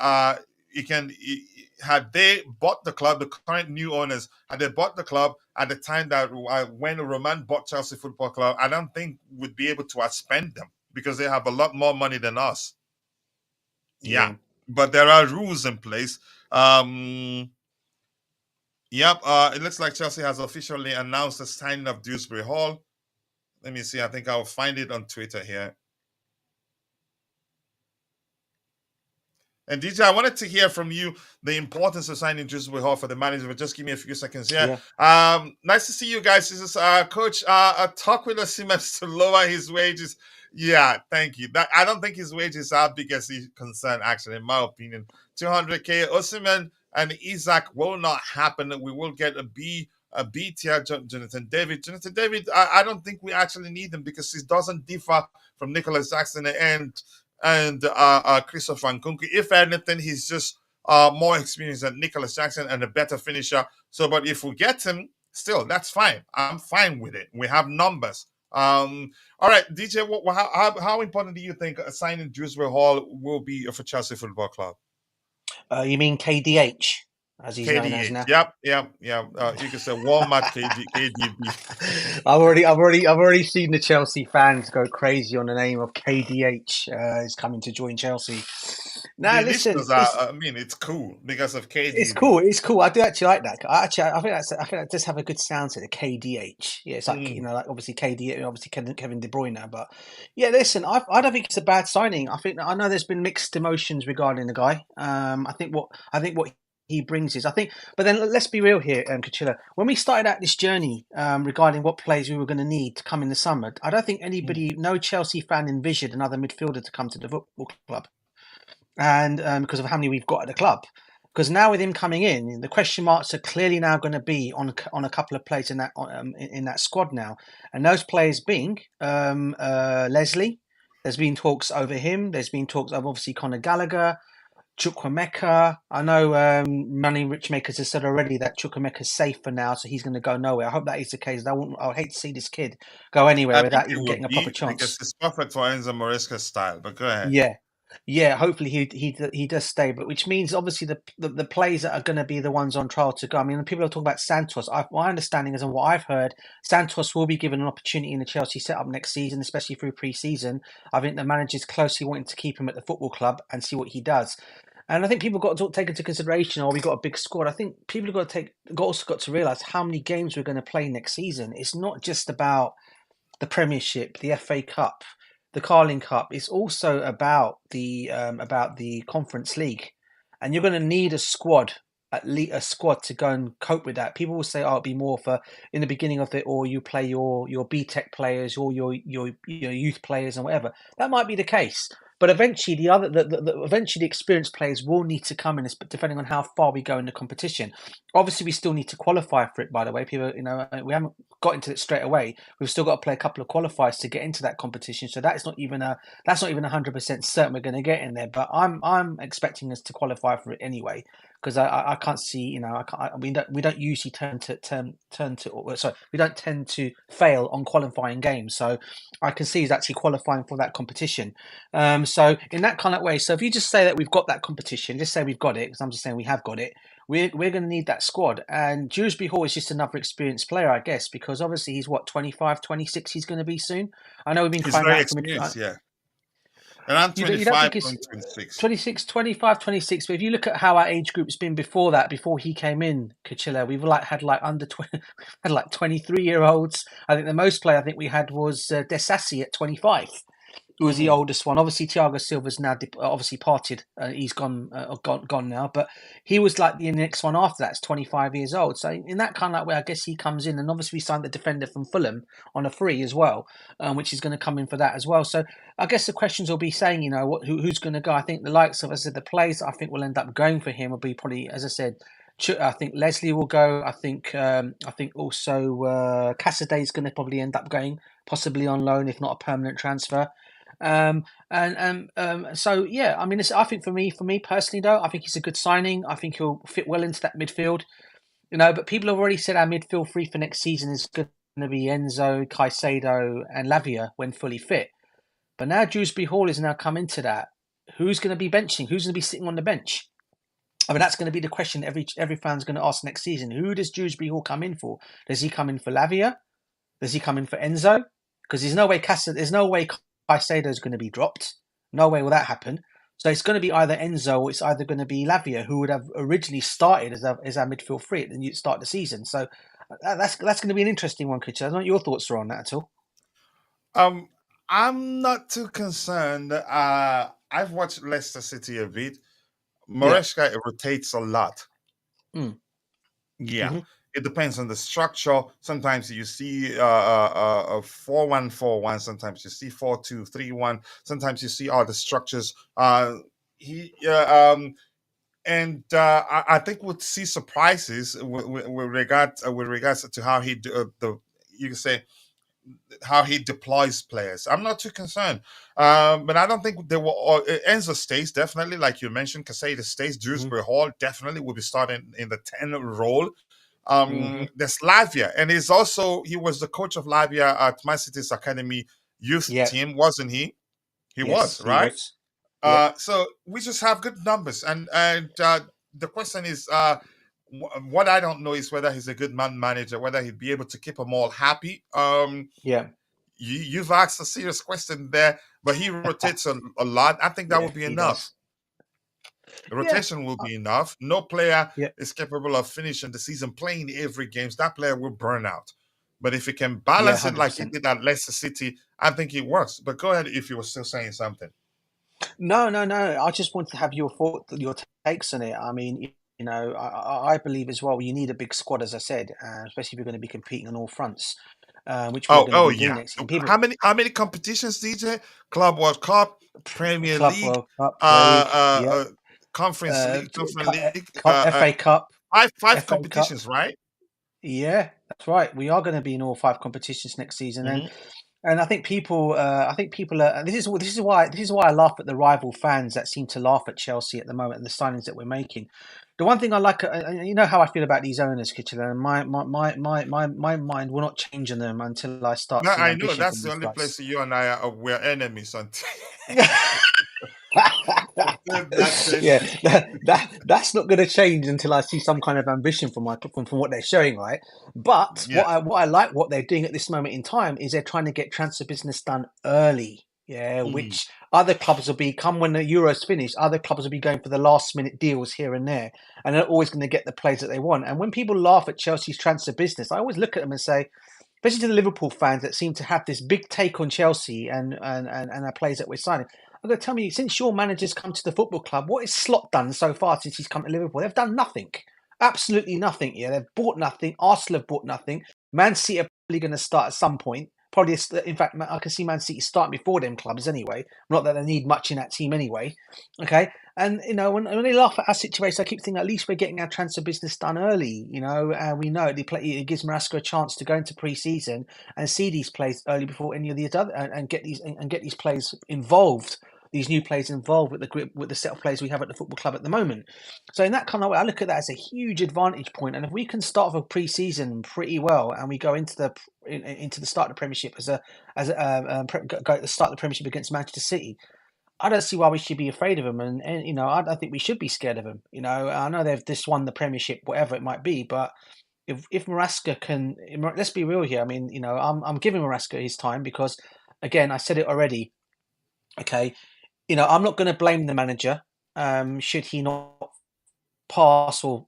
had they bought the club, the current new owners, had they bought the club at the time that when Roman bought Chelsea Football Club, I don't think we'd be able to outspend them because they have a lot more money than us. Yeah, but there are rules in place. Yep. It looks like Chelsea has officially announced the signing of Dewsbury-Hall. Let me see. I think I'll find it on Twitter here. And DJ, I wanted to hear from you the importance of signing Dewsbury-Hall for the manager, but just give me a few seconds here. Nice to see you guys. This is Coach. Talk with Osimhen to lower his wages. Yeah, thank you. I don't think his wages are biggest concern, actually, in my opinion. 200K. Osimhen and Isak will not happen. We will get a B tier. Jonathan David. I don't think we actually need him because he doesn't differ from Nicholas Jackson and Christopher Nkunku. If anything, he's just more experienced than Nicholas Jackson and a better finisher. So, but if we get him, still, that's fine. I'm fine with it. We have numbers. All right, DJ, how important do you think signing Dewsbury-Hall will be for Chelsea Football Club? You mean KDH, as he's known as KDH. now? Yep. You can say Walmart KDB. I've already seen the Chelsea fans go crazy on the name of KDH is coming to join Chelsea. Now, listen, it's cool because of KDB. It's cool. I do actually like that. I think that does have a good sound to the KDH. Yeah, it's like like obviously KD, obviously Kevin De Bruyne now. But yeah, listen, I don't think it's a bad signing. I know there's been mixed emotions regarding the guy. I think what he brings is, but then let's be real here, Kachila. When we started out this journey regarding what players we were going to need to come in the summer, I don't think no Chelsea fan envisioned another midfielder to come to the football club, and because of how many we've got at the club. Because now with him coming in, the question marks are clearly now going to be on a couple of players in that squad now, and those players being Leslie. There's been talks over him. There's been talks of obviously Conor Gallagher, Chukwuemeka. I know Money Richmakers has said already that Chukwuemeka's safe for now, so he's going to go nowhere. I hope that is the case. I would hate to see this kid go anywhere I without think it even will getting a proper be chance. because it's perfect for Enzo Maresca's style. But go ahead. Yeah. Hopefully he does stay, but which means obviously the players that are going to be the ones on trial to go. I mean, people are talking about Santos. My understanding is, and what I've heard, Santos will be given an opportunity in the Chelsea setup next season, especially through pre-season. I think the manager's closely wanting to keep him at the football club and see what he does. And I think people got to take into consideration, we got a big squad. I think people have also got to realise how many games we're going to play next season. It's not just about the Premiership, the FA Cup, the Carling Cup. It's also about the Conference League, and you're going to need a squad, at least a squad, to go and cope with that. People will say, "Oh, it'll be more for in the beginning of it, or you play your BTEC players or your youth players and whatever." That might be the case. But eventually, eventually the experienced players will need to come in, depending on how far we go in the competition. Obviously, we still need to qualify for it. By the way, people, we haven't got into it straight away. We've still got to play a couple of qualifiers to get into that competition. So that's not even 100% certain we're going to get in there. But I'm expecting us to qualify for it anyway, because I can't see, we don't usually we don't tend to fail on qualifying games. So I can see he's actually qualifying for that competition. So in that kind of way, so if you just say that we've got that competition, just say we've got it, because I'm just saying we have got it. We're going to need that squad. And Dewsbury-Hall is just another experienced player, I guess, because obviously he's 25, 26 he's going to be soon. I know we've been crying out for experienced, yeah. And I'm 25, 26. 26, 25, 26. But if you look at how our age group's been before that, before he came in, Kachilla, we've had under 20, had 23-year-olds. I think the most player we had was Desassi at 25. Who was the oldest one? Obviously, Thiago Silva's now obviously parted. He's gone now. But he was like the next one after that's 25 years old. So in that kind of way, I guess he comes in, and obviously we signed the defender from Fulham on a free as well, which is going to come in for that as well. So I guess the questions will be saying, who's going to go? I think the likes of, as I said, the players I think will end up going for him will be probably, as I said, I think Leslie will go. I think also Cassaday's going to probably end up going, possibly on loan, if not a permanent transfer. So yeah, I mean, I think for me personally, though, I think he's a good signing. I think he'll fit well into that midfield, But people have already said our midfield three for next season is going to be Enzo, Caicedo, and Lavia when fully fit. But now Dewsbury-Hall is now come into that. Who's going to be benching? Who's going to be sitting on the bench? I mean, that's going to be the question every fan's going to ask next season. Who does Dewsbury-Hall come in for? Does he come in for Lavia? Does he come in for Enzo? Because there's no way Caicedo is going to be dropped. No way will that happen. So it's going to be either Enzo or it's either going to be Lavia, who would have originally started as our midfield three at the start of the season. So that's going to be an interesting one, Kitcher. I don't know what your thoughts are on that at all. I'm not too concerned. I've watched Leicester City a bit. Maresca rotates a lot. Yeah. It depends on the structure. Sometimes you see a 4-1-4-1. Sometimes you see 4-2-3-1. Sometimes you see all the structures. I think we'll see surprises with regards to how he you can say how he deploys players. I'm not too concerned, but I don't think there will. Enzo stays definitely, like you mentioned. Caicedo stays. Dewsbury-Hall definitely will be starting in the 10 role. There's Lavia, and he was the coach of Lavia at Man City's academy youth team, wasn't he? He was, right? He was. So we just have good numbers, and the question is, what I don't know is whether he's a good manager, whether he'd be able to keep them all happy. You've asked a serious question there, but he rotates a lot. I think that would be enough. The rotation will be enough. No player is capable of finishing the season playing every game. That player will burn out. But if he can balance it like he did at Leicester City, I think it works. But go ahead if you were still saying something. No. I just wanted to have your takes on it. I mean, I believe as well you need a big squad, as I said, especially if you're going to be competing on all fronts. Which we're going to be doing next year. How many competitions, DJ? Club World Cup, Premier League, World Cup, Conference League, FA Cup, five FA competitions, Cup. right? Yeah, that's right. We are going to be in all 5 competitions next season, and I think people are. This is why I laugh at the rival fans that seem to laugh at Chelsea at the moment and the signings that we're making. The one thing I like, you know how I feel about these owners, Kitchen, and my mind will not change on them until I start No, seeing I know ambition that's from the these only guys. place you and I are we're enemies until that Yeah, changes. that's not going to change until I see some kind of ambition from what they're showing, right? But Yeah. what I like what they're doing at this moment in time is they're trying to get transfer business done early. Yeah, which other clubs will be come when the Euros finish. Other clubs will be going for the last minute deals here and there, and they're always going to get the players that they want. And when people laugh at Chelsea's transfer business, I always look at them and say, especially to the Liverpool fans that seem to have this big take on Chelsea and our players that we're signing. I'm going to tell you, since your manager's come to the football club, what has Slot done so far since he's come to Liverpool? They've done nothing. Absolutely nothing. Yeah, they've bought nothing. Arsenal have bought nothing. Man City are probably going to start at some point. Probably, in fact, I can see Man City starting before them clubs anyway. Not that they need much in that team anyway. Okay, and you know when they laugh at our situation, I keep thinking at least we're getting our transfer business done early. You know, and we know it gives Maresca a chance to go into pre-season and see these players early before any of the other and get these players involved. These new players involved with the set of players we have at the football club at the moment. So in that kind of way, I look at that as a huge advantage point. And if we can start off a pre-season pretty well, and we go into the start of the Premiership start the Premiership against Manchester City, I don't see why we should be afraid of them. And you know, I don't think we should be scared of them. You know, I know they've just won the Premiership, whatever it might be, but if Maresca can, let's be real here. I mean, you know, I'm giving Maresca his time because, again, I said it already. Okay, you know, I'm not going to blame the manager. Should he not pass or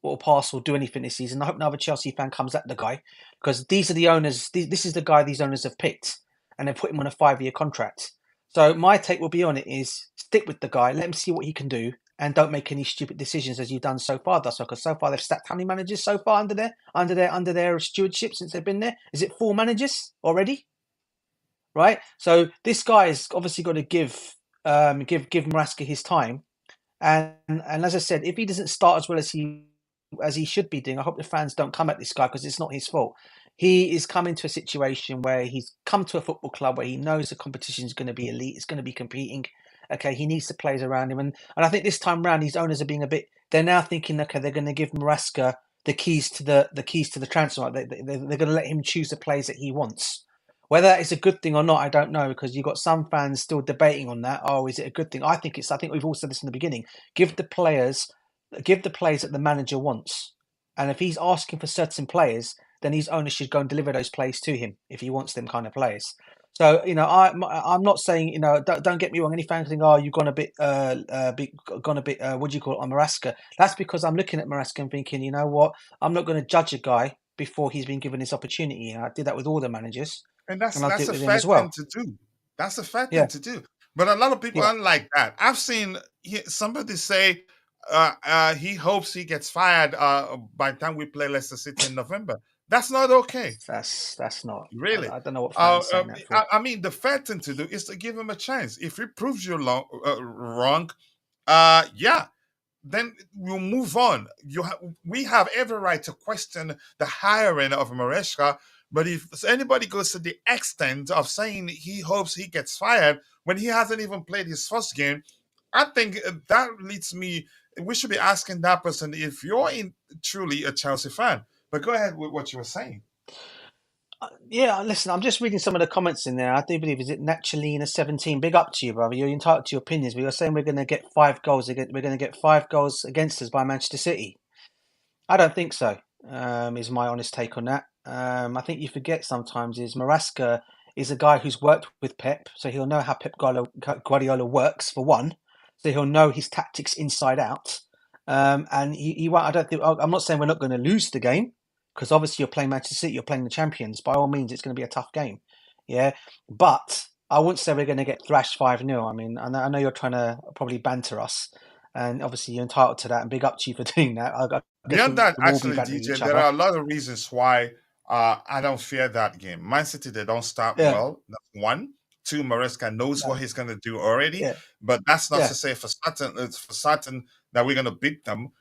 do anything this season? I hope no other Chelsea fan comes at the guy because these are the owners. This is the guy these owners have picked, and they put him on a 5-year contract. So my take will be on it is stick with the guy, let him see what he can do, and don't make any stupid decisions as you've done so far, Dustin. Because so far they've sacked how many managers so far under their stewardship since they've been there? Is it 4 managers already? Right. So this guy has obviously got to give Maresca his time. And as I said, if he doesn't start as well as he should be doing, I hope the fans don't come at this guy because it's not his fault. He is coming to a situation where he's come to a football club where he knows the competition is going to be elite. It's going to be competing. Okay, he needs the players around him, and I think this time round, these owners are being a bit. They're now thinking, okay, they're going to give Maresca the keys to the transfer. They're going to let him choose the players that he wants. Whether that is a good thing or not, I don't know, because you've got some fans still debating on that. Oh, is it a good thing? I think we've all said this in the beginning. Give the players that the manager wants. And if he's asking for certain players, then his owner should go and deliver those players to him if he wants them kind of players. So, you know, I'm not saying, you know, don't get me wrong. Any fans think, oh, you've gone a bit, what do you call it, on Maresca? That's because I'm looking at Maresca and thinking, you know what? I'm not going to judge a guy before he's been given this opportunity. And I did that with all the managers. And And I'll do that's it a with him fair as well. thing to do. That's a fair Yeah, thing to do. But a lot of people yeah. aren't like that. I've seen somebody say he hopes he gets fired by the time we play Leicester City in November. That's not okay, That's not. really. I don't know what fans saying that for. I mean, the fair thing to do is to give him a chance. If he proves you wrong, yeah, then we'll move on. We have every right to question the hiring of Maresca, but if anybody goes to the extent of saying he hopes he gets fired when he hasn't even played his first game, I think that leads me. We should be asking that person if you're truly a Chelsea fan. But go ahead with what you were saying. Yeah, listen, I'm just reading some of the comments in there. I do believe, is it Naturalina17? Big up to you, brother. You're entitled to your opinions. But you're saying we're going to get 5 goals against. We're going to get 5 goals against us by Manchester City. I don't think so. Is my honest take on that. I think you forget sometimes is Maresca is a guy who's worked with Pep, so he'll know how Pep Guardiola works for one. So he'll know his tactics inside out. And he won't. I don't think. I'm not saying we're not going to lose the game. Because obviously you're playing Manchester City, you're playing the champions. By all means, it's going to be a tough game. Yeah. But I wouldn't say we're going to get thrashed 5-0. I mean, I know you're trying to probably banter us. And obviously you're entitled to that. And big up to you for doing that. I guess Beyond that, we'll all be actually, bantering DJ, each there other. are a lot of reasons why I don't fear that game. Man City, they don't start Yeah. well. That's one. Two, Maresca knows what he's going to do already, Yeah. but that's not Yeah. to say for certain that we're going to beat them.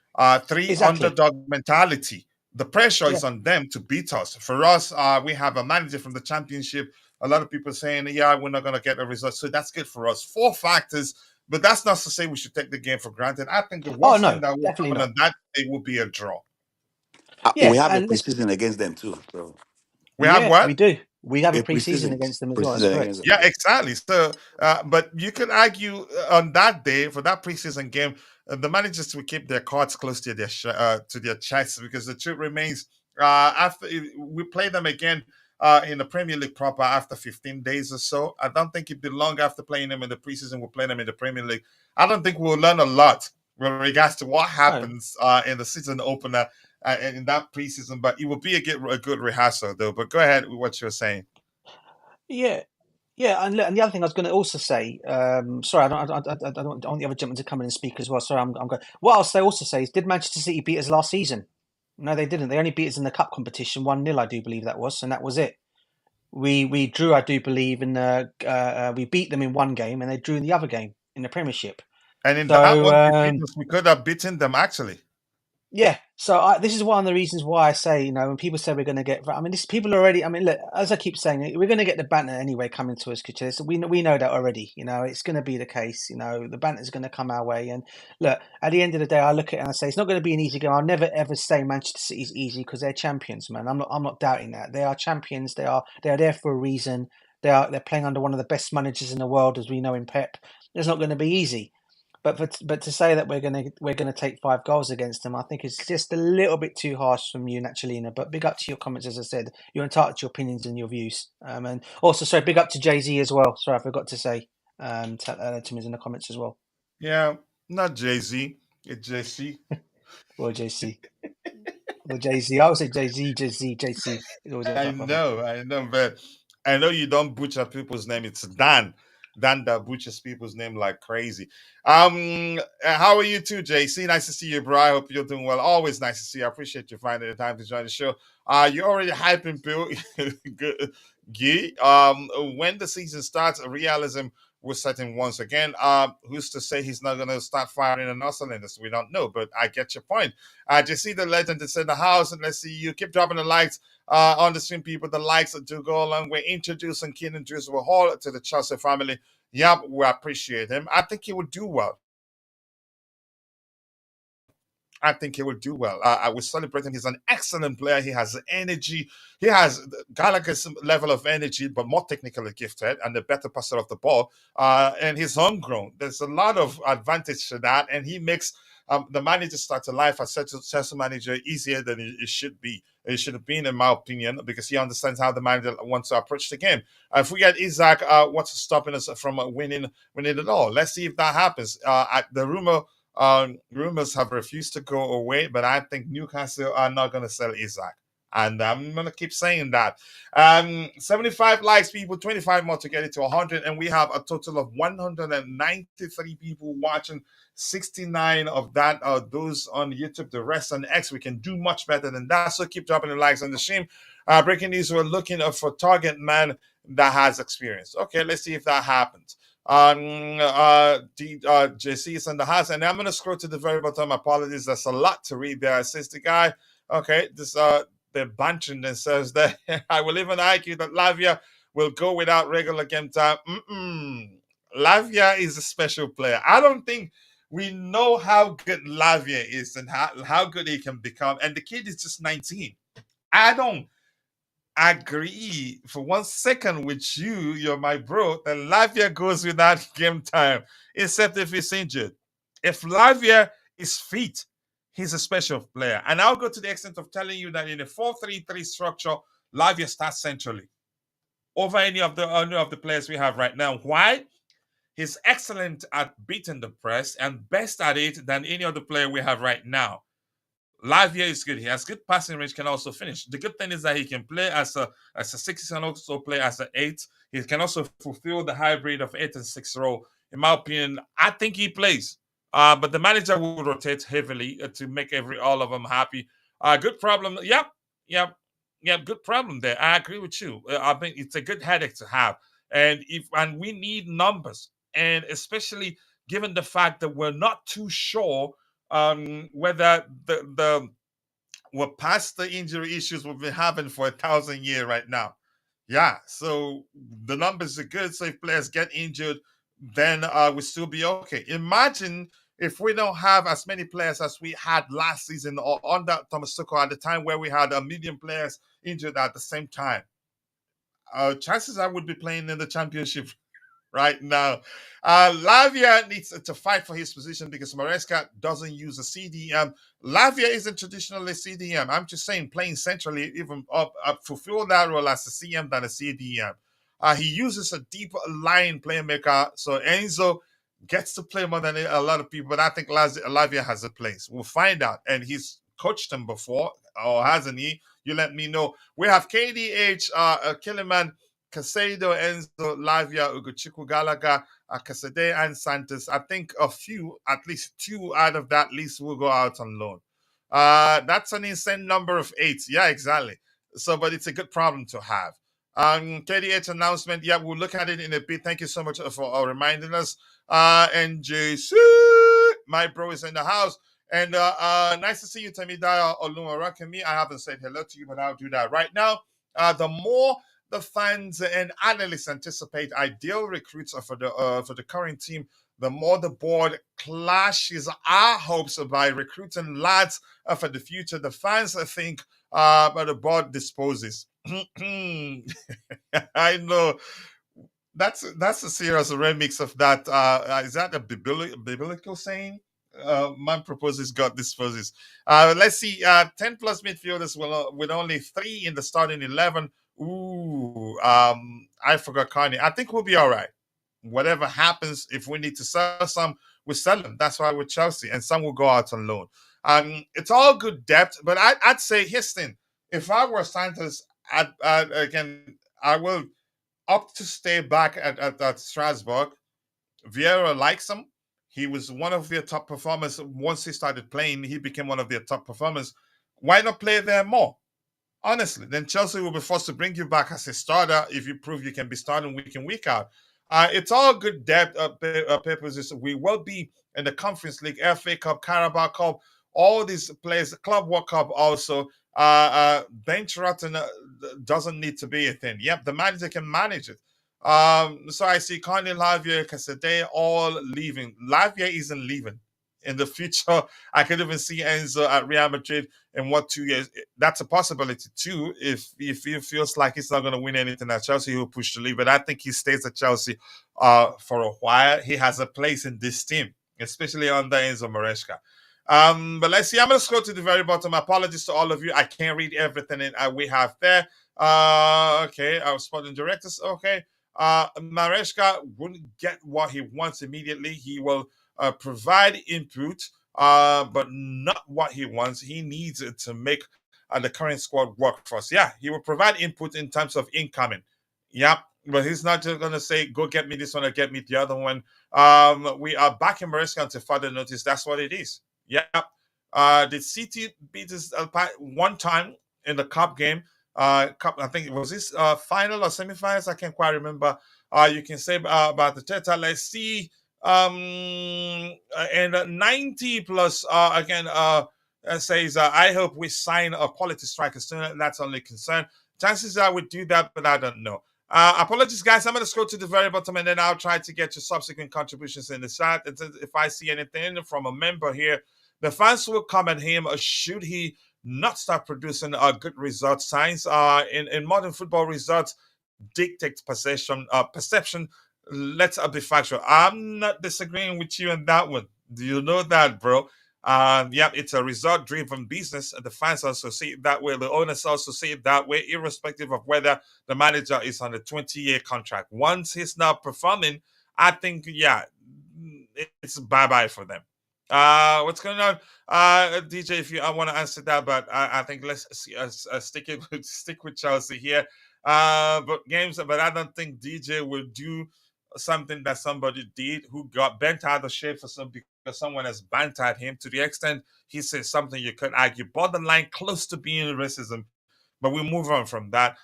Three, Exactly. underdog mentality. The pressure is Yeah. on them to beat us. For us, we have a manager from the championship. A lot of people saying, yeah, we're not going to get a result. So that's good for us. 4 factors, but that's not to say we should take the game for granted. I think the Oh worst thing no, that will definitely happen not. on that day will be a draw. We Yeah, have a and let's. preseason against them too. So We have Yeah, what? we do. We have a a pre-season preseason against them as well. That's preseason correct. against them. Yeah, exactly. So, but you could argue on that day for that preseason game, the managers will keep their cards close to their chests, because the truth remains, after we play them again in the Premier League proper after 15 days or so. I don't think it'd be long after playing them in the preseason. We'll play them in the Premier League. I don't think we'll learn a lot with regards to what No. happens in the season opener in that preseason. But it will be a good rehearsal, though. But go ahead with what you're saying. Yeah. Yeah, and the other thing I was going to also say, sorry, I don't want the other gentleman to come in and speak as well. Sorry, I'm going. What I'll also say is, did Manchester City beat us last season? No, they didn't. They only beat us in the cup competition 1-0, I do believe that was, and that was it. We drew, I do believe, in we beat them in one game, and they drew in the other game in the Premiership. And in that So one, we could have beaten them actually. yeah, so this is one of the reasons why I say, when people say we're going to get, I mean, people already. I mean, look, as I keep saying, we're going to get the banter anyway coming to us, Kuchel. So we know that already. It's going to be the case. The banter is going to come our way. And look, at the end of the day, I look at it and I say it's not going to be an easy game. I'll never ever say Manchester City is easy, because they're champions, man. I'm not doubting that. They are champions. They're there for a reason. They're playing under one of the best managers in the world, as we know in Pep. It's not going to be easy. But to say that we're gonna take 5 goals against them, I think is just a little bit too harsh from you, Naturalina. But big up to your comments, as I said. You're entitled to your opinions and your views. And also, sorry, big up to Jay-Z as well. Sorry, I forgot to say to him in the comments as well. Yeah, not Jay-Z. It's JC. Well, JC. Well, Jay-Z. I would say Jay-Z, Jay-Z, JC. I know, but I know you don't butcher people's name. It's Dan. Dan that butchers people's name like crazy. How are you too, JC? Nice to see you, bro. I hope you're doing well. Always nice to see you. I appreciate you finding the time to join the show. You're already hyping Bill Guy. When the season starts, realism will set in once again. Who's to say he's not gonna start firing on us? We don't know, but I get your point. JC the legend that's in the house, and let's see you keep dropping the likes on the stream, people. The likes do go along. We're introducing Kiernan Dewsbury-Hall to the Chelsea family. Yep, we appreciate him. I think he would do well. I think he will do well. I was celebrating. He's an excellent player. He has energy. He has Gallagher's level of energy, but more technically gifted and a better passer of the ball. And he's homegrown. There's a lot of advantage to that. And he makes the manager start a life as Chelsea manager easier than it should be. It should have been, in my opinion, because he understands how the manager wants to approach the game. If we get Isak, what's stopping us from winning it all? Let's see if that happens. Rumors have refused to go away, but I think Newcastle are not going to sell Isak. And I'm going to keep saying that. 75 likes, people, 25 more to get it to 100. And we have a total of 193 people watching. 69 of that are those on YouTube. The rest on X. We can do much better than that. So keep dropping the likes on the stream. Breaking news, we're looking for target man that has experience. Okay, let's see if that happens. JC is in the house, and I'm going to scroll to the very bottom. Apologies, there's a lot to read there. Says the guy, okay, they're bantering themselves there. I will even argue that Lavia will go without regular game time. Lavia is a special player. I don't think we know how good Lavia is and how good he can become. And the kid is just 19. I don't agree for 1 second with you. You're my bro. That Lavia goes without game time, except if he's injured. If Lavia is fit, he's a special player. And I'll go to the extent of telling you that in a 4-3-3 structure, Lavia starts centrally over any of the players we have right now. Why? He's excellent at beating the press and best at it than any other player we have right now. Lavia is good. He has good passing range, can also finish. The good thing is that he can play as a 6 and also play as an 8. He can also fulfill the hybrid of 8 and 6 role. In my opinion, I think he plays. But the manager will rotate heavily to make all of them happy. Good problem. Yep. Good problem there. I agree with you. I think it's a good headache to have. And we need numbers, and especially given the fact that we're not too sure whether we're past the injury issues we've been having for 1,000 years right now. Yeah, so the numbers are good. So if players get injured, then we'll still be okay. Imagine if we don't have as many players as we had last season or under Thomas Tuchel at the time where we had a million players injured at the same time. Chances I would be playing in the championship right now. Lavia needs to fight for his position because Maresca doesn't use a CDM. Lavia isn't traditionally CDM. I'm just saying, playing centrally, even fulfill that role as a CM than a CDM. He uses a deep line playmaker, so Enzo gets to play more than a lot of people, but I think Lavia has a place. We'll find out. And he's coached him before, or hasn't he? You let me know. We have KDH, Kiliman, Casado, Enzo, Lavia, Ugochukwu, Gallagher, Casade, and Santos. I think at least two out of that list will go out on loan. That's an insane number of 8. Yeah, exactly. So, but it's a good problem to have. KDH announcement. Yeah, we'll look at it in a bit. Thank you so much for reminding us. And JC, my bro, is in the house. And nice to see you, Temidaya Oluwarakemi. I haven't said hello to you, but I'll do that right now. The more the fans and analysts anticipate ideal recruits for the current team, the more the board clashes our hopes by recruiting lads for the future. The fans think, but the board disposes. I know. That's a serious remix of that. Is that a biblical saying? Man proposes, God disposes. Let's see. 10 plus midfielders with only 3 in the starting 11. Ooh, I forgot Carney. I think we'll be all right. Whatever happens, if we need to sell some, we sell them. That's why we're Chelsea, and some will go out on loan. It's all good depth, but I'd say Houston. If I were Santos, again, I will opt to stay back at Strasbourg. Vieira likes him. He was one of their top performers. Once he started playing, he became one of their top performers. Why not play there more? Honestly, then Chelsea will be forced to bring you back as a starter if you prove you can be starting week in, week out. It's all good depth purposes. We will be in the Conference League, FA Cup, Carabao Cup, all these players, Club World Cup also. Bench rotten doesn't need to be a thing. Yep, the manager can manage it. So I see Conor, Lavia, Casade all leaving. Lavia isn't leaving. In the future, I could even see Enzo at Real Madrid in 2 years. That's a possibility too. If he feels like he's not going to win anything at Chelsea, he'll push to leave. But I think he stays at Chelsea for a while. He has a place in this team, especially under Enzo Maresca. But let's see. I'm going to scroll to the very bottom. Apologies to all of you. I can't read everything we have there. Okay, our sporting directors. Okay. Maresca wouldn't get what he wants immediately. He will provide input, but not what he wants. He needs it to make the current squad work for us. Yeah, he will provide input in terms of incoming. Yeah, but he's not just going to say, go get me this one or get me the other one. We are back in Maresca until further notice. That's what it is. Yeah. Did City beat us one time in the cup game? Cup, I think it was this final or semi-finals. I can't quite remember. You can say about the Teta. Let's see. And 90 plus again says I hope we sign a quality striker soon. That's only concern. Chances are we do that, but I don't know. Apologies, guys. I'm going to scroll to the very bottom and then I'll try to get your subsequent contributions in the chat. If I see anything from a member here, the fans will come at him. Should he not start producing good result signs? In modern football, results dictate perception. Let's be factual. I'm not disagreeing with you on that one. Do you know that, bro? Yeah, it's a result-driven business. The fans also see it that way. The owners also see it that way, irrespective of whether the manager is on a 20-year contract. Once he's not performing, I think, yeah, it's bye-bye for them. What's going on, DJ? If you I want to answer that, but I think let's see, stick with Chelsea here. But I don't think DJ will do something that somebody did who got bent out of shape because someone has bantered him to the extent he says something you could argue borderline close to being racism. But we'll move on from that.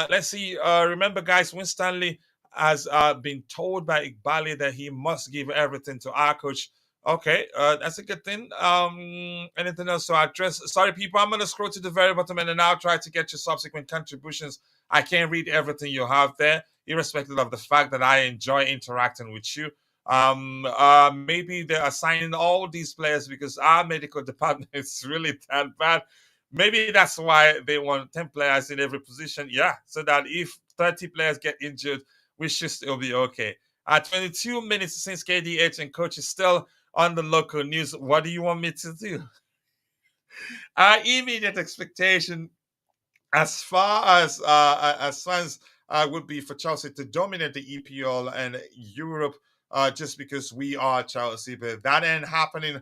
Let's see. Remember, guys, Win Stanley has been told by Igbali that he must give everything to our coach. Okay, that's a good thing. Anything else to address? Sorry, people, I'm going to scroll to the very bottom and then I'll try to get your subsequent contributions. I can't read everything you have there, irrespective of the fact that I enjoy interacting with you. Maybe they're assigning all these players because our medical department is really that bad. Maybe that's why they want 10 players in every position. Yeah, so that if 30 players get injured, we should still be okay. 22 minutes since KDH and coach is still on the local news. What do you want me to do? Our immediate expectation, as far as fans, would be for Chelsea to dominate the EPL and Europe, just because we are Chelsea. But that ain't happening.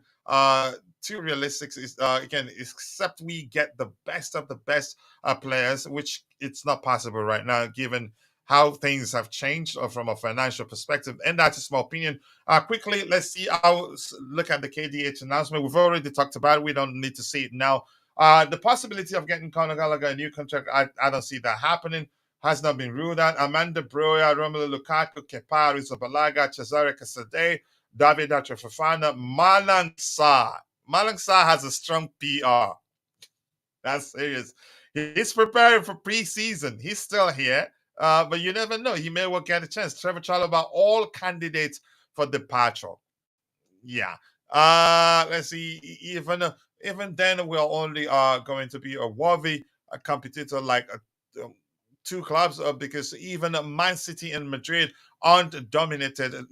Too realistic is again, except we get the best of the best players, which it's not possible right now, given how things have changed from a financial perspective. And that's just my opinion. Quickly, let's see. I'll look at the KDH announcement. We've already talked about it. We don't need to see it now. The possibility of getting Conor Gallagher a new contract, I don't see that happening. Has not been ruled out. Amanda Broya, Romelu Lukaku, Kepa Arrizabalaga, Cesare Casade, David Fofana, Malang Sarr. Malang Sarr has a strong PR. That's serious. He's preparing for preseason. He's still here, but you never know. He may well get a chance. Trevoh, Chalobah, all candidates for departure. Yeah. Let's see. Even then, we're only going to be a worthy competitor like two clubs, because even Man City and Madrid aren't dominating.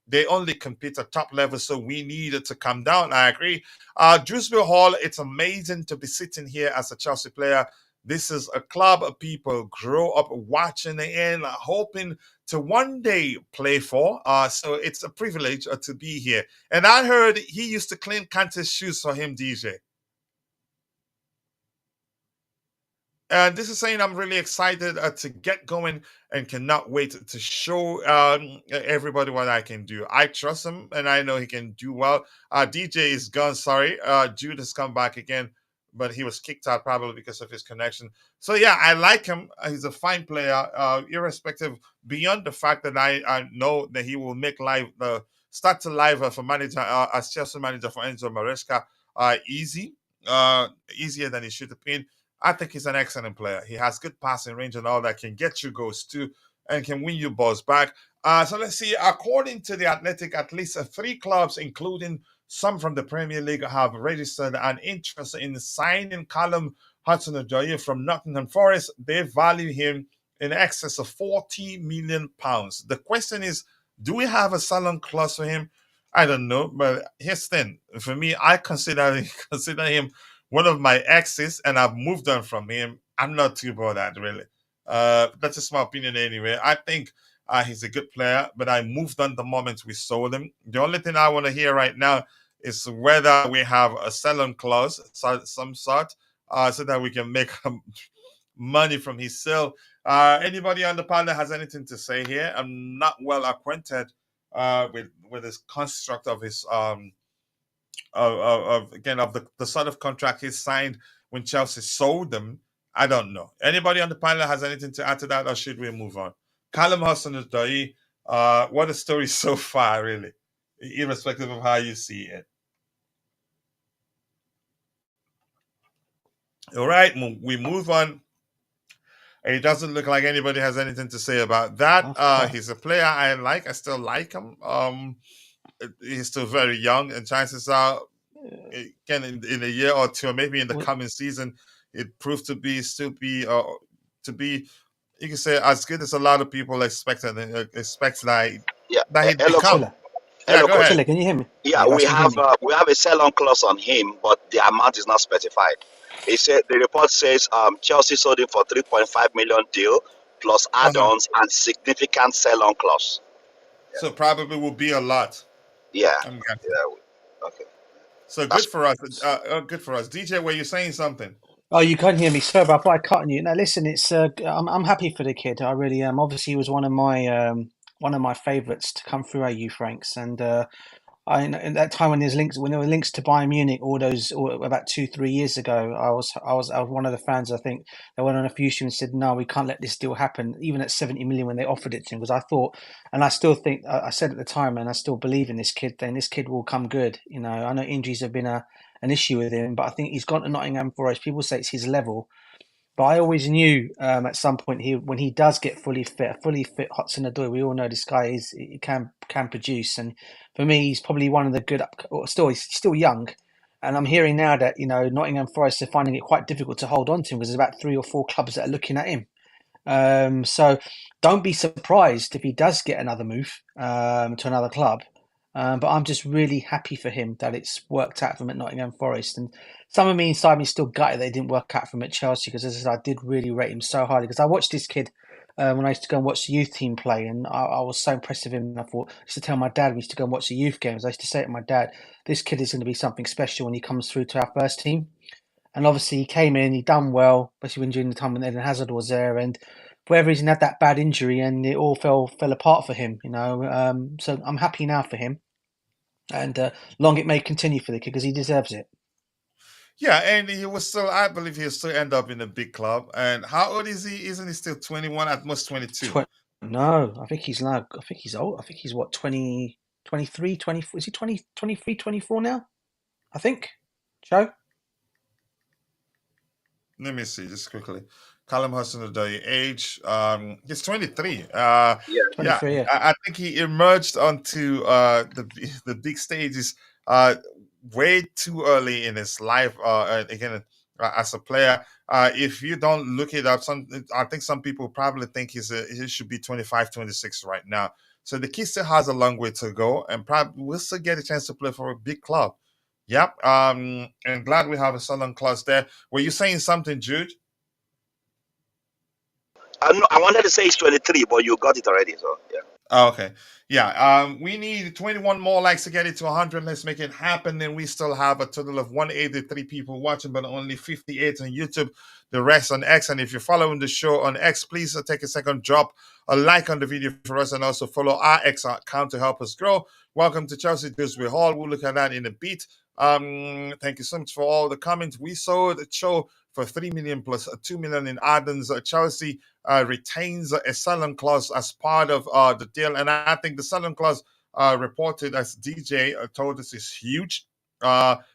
They only compete at top level, so we needed to come down. I agree. Shrewsbury-hall, it's amazing to be sitting here as a Chelsea player. This is a club of people grow up watching and hoping to one day play for. So it's a privilege to be here. And I heard he used to clean Kante's shoes for him, DJ. And this is saying I'm really excited to get going and cannot wait to show everybody what I can do. I trust him and I know he can do well. DJ is gone, sorry. Jude has come back again, but he was kicked out probably because of his connection. So yeah, I like him. He's a fine player, irrespective, beyond the fact that I know that he will make life start to live for manager as Chelsea manager for Enzo Maresca easier than he should have been. I think he's an excellent player. He has good passing range and all that, can get you goals too, and can win you balls back. So let's see. According to the Athletic, at least 3 clubs, including some from the Premier League, have registered an interest in signing Callum Hudson-Odoi from Nottingham Forest. They value him in excess of £40 million. The question is, do we have a sell-on clause for him? I don't know, but here's the thing. For me, I consider him one of my exes, and I've moved on from him. I'm not too bothered, really. That's just my opinion anyway. I think he's a good player, but I moved on the moment we sold him. The only thing I want to hear right now is whether we have a sell-on clause, some sort, so that we can make money from his sale. Anybody on the panel has anything to say here? I'm not well acquainted with this construct of his of the sort of contract he signed when Chelsea sold them. I don't know. Anybody on the panel has anything to add to that, or should we move on? Callum Hudson-Odoi, what a story so far, really, irrespective of how you see it. All right, we move on. It doesn't look like anybody has anything to say about that. He's a player I like. I still like him. He's still very young, and chances are, again, in a year or two, or maybe in the coming season, it proved to be you can say as good as a lot of people expect that he'd become. Hello, go ahead. Can you hear me? Yeah, we have a sell-on clause on him, but the amount is not specified. The report says Chelsea sold him for $3.5 million deal plus add-ons and significant sell-on clause. So probably will be a lot. Yeah. Okay. So good for us. Good for us. DJ, were you saying something? Oh, you can't hear me. Sorry, but I thought I'd cut on you. Now, listen, it's I'm happy for the kid. I really am. Obviously, he was one of my favourites to come through AU Franks, and in that time when there were links to Bayern Munich, about 2-3 years ago, I was one of the fans. I think they went on a few shows and said, no, we can't let this deal happen, even at 70 million when they offered it to him. Because I thought, and I still think, I said at the time, and I still believe in this kid. Then this kid will come good. You know, I know injuries have been an issue with him, but I think he's gone to Nottingham Forest. People say it's his level. But I always knew at some point when he does get fully fit Hudson-Odoi, we all know this guy he can produce, and for me he's probably one of the good. He's still young, and I'm hearing now that Nottingham Forest are finding it quite difficult to hold on to him because there's about 3 or 4 clubs that are looking at him. So don't be surprised if he does get another move to another club. But I'm just really happy for him that it's worked out for him at Nottingham Forest. And some of me inside me still gutted they didn't work out for him at Chelsea, because as I said, I did really rate him so highly. Because I watched this kid when I used to go and watch the youth team play, and I was so impressed with him. And I used to tell my dad, we used to go and watch the youth games, I used to say to my dad, this kid is going to be something special when he comes through to our first team. And obviously he came in, he done well, especially when during the time when Eden Hazard was there, and for whatever reason had that bad injury, and it all fell apart for him. So I'm happy now for him, and long it may continue for the kid because he deserves it. Yeah, and I believe he'll still end up in a big club. And how old is he? Isn't he still 21, at most 22? No, I think he's old. I think he's what, 20, 23, 24. Is he 20, 23, 24 now? I think. Joe? Let me see just quickly. Callum Hudson-Odoi, age, he's 23. Yeah. 23, yeah. I think he emerged onto the big stages way too early in his life. Again, as a player, if you don't look it up, I think some people probably think he should be 25, 26 right now. So the kid still has a long way to go, and probably will still get a chance to play for a big club. Yep. And glad we have a sell-on clause there. Were you saying something, Jude? I wanted to say he's 23, but you got it already. So yeah. Oh, okay. Yeah. We need 21 more likes to get it to 100. Let's make it happen. Then we still have a total of 183 people watching, but only 58 on YouTube. The rest on X. And if you're following the show on X, please take a second, drop a like on the video for us, and also follow our X account to help us grow. Welcome to Shrewsbury-hall. We'll look at that in a bit. Thank you so much for all the comments. We saw the show for 3 million plus 2 million in add-ons. Chelsea retains a sell-on clause as part of the deal, and I think the sell-on clause reported, as DJ told us, is huge,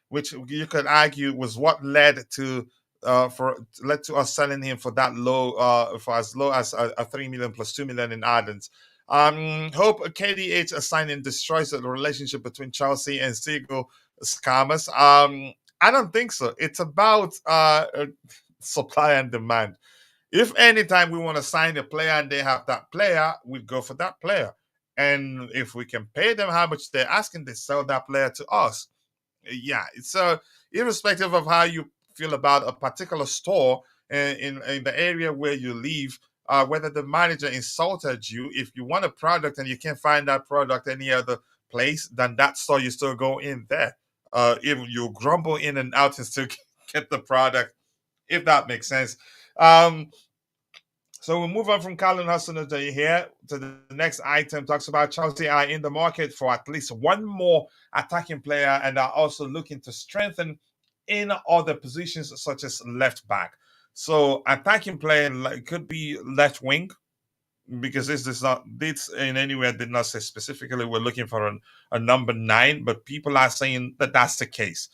which you could argue was what led to us selling him for that low, for as low as a 3 million plus 2 million in add-ons. Hope KDH signing destroys the relationship between Chelsea and Stiegel Scammers. I don't think so. It's about supply and demand. If anytime we want to sign a player and they have that player, we'd go for that player. And if we can pay them how much they're asking, they sell that player to us. Yeah, it's irrespective of how you feel about a particular store in the area where you live, whether the manager insulted you, if you want a product and you can't find that product any other place, then that store you still go in there. If you grumble in and out and still get the product, if that makes sense. So we'll move on from Callum Hudson-Odoi here to the next item. Talks about Chelsea are in the market for at least one more attacking player, and are also looking to strengthen in other positions such as left back. So attacking player could be left wing, because this in any way did not say specifically we're looking for a number 9, but people are saying that that's the case.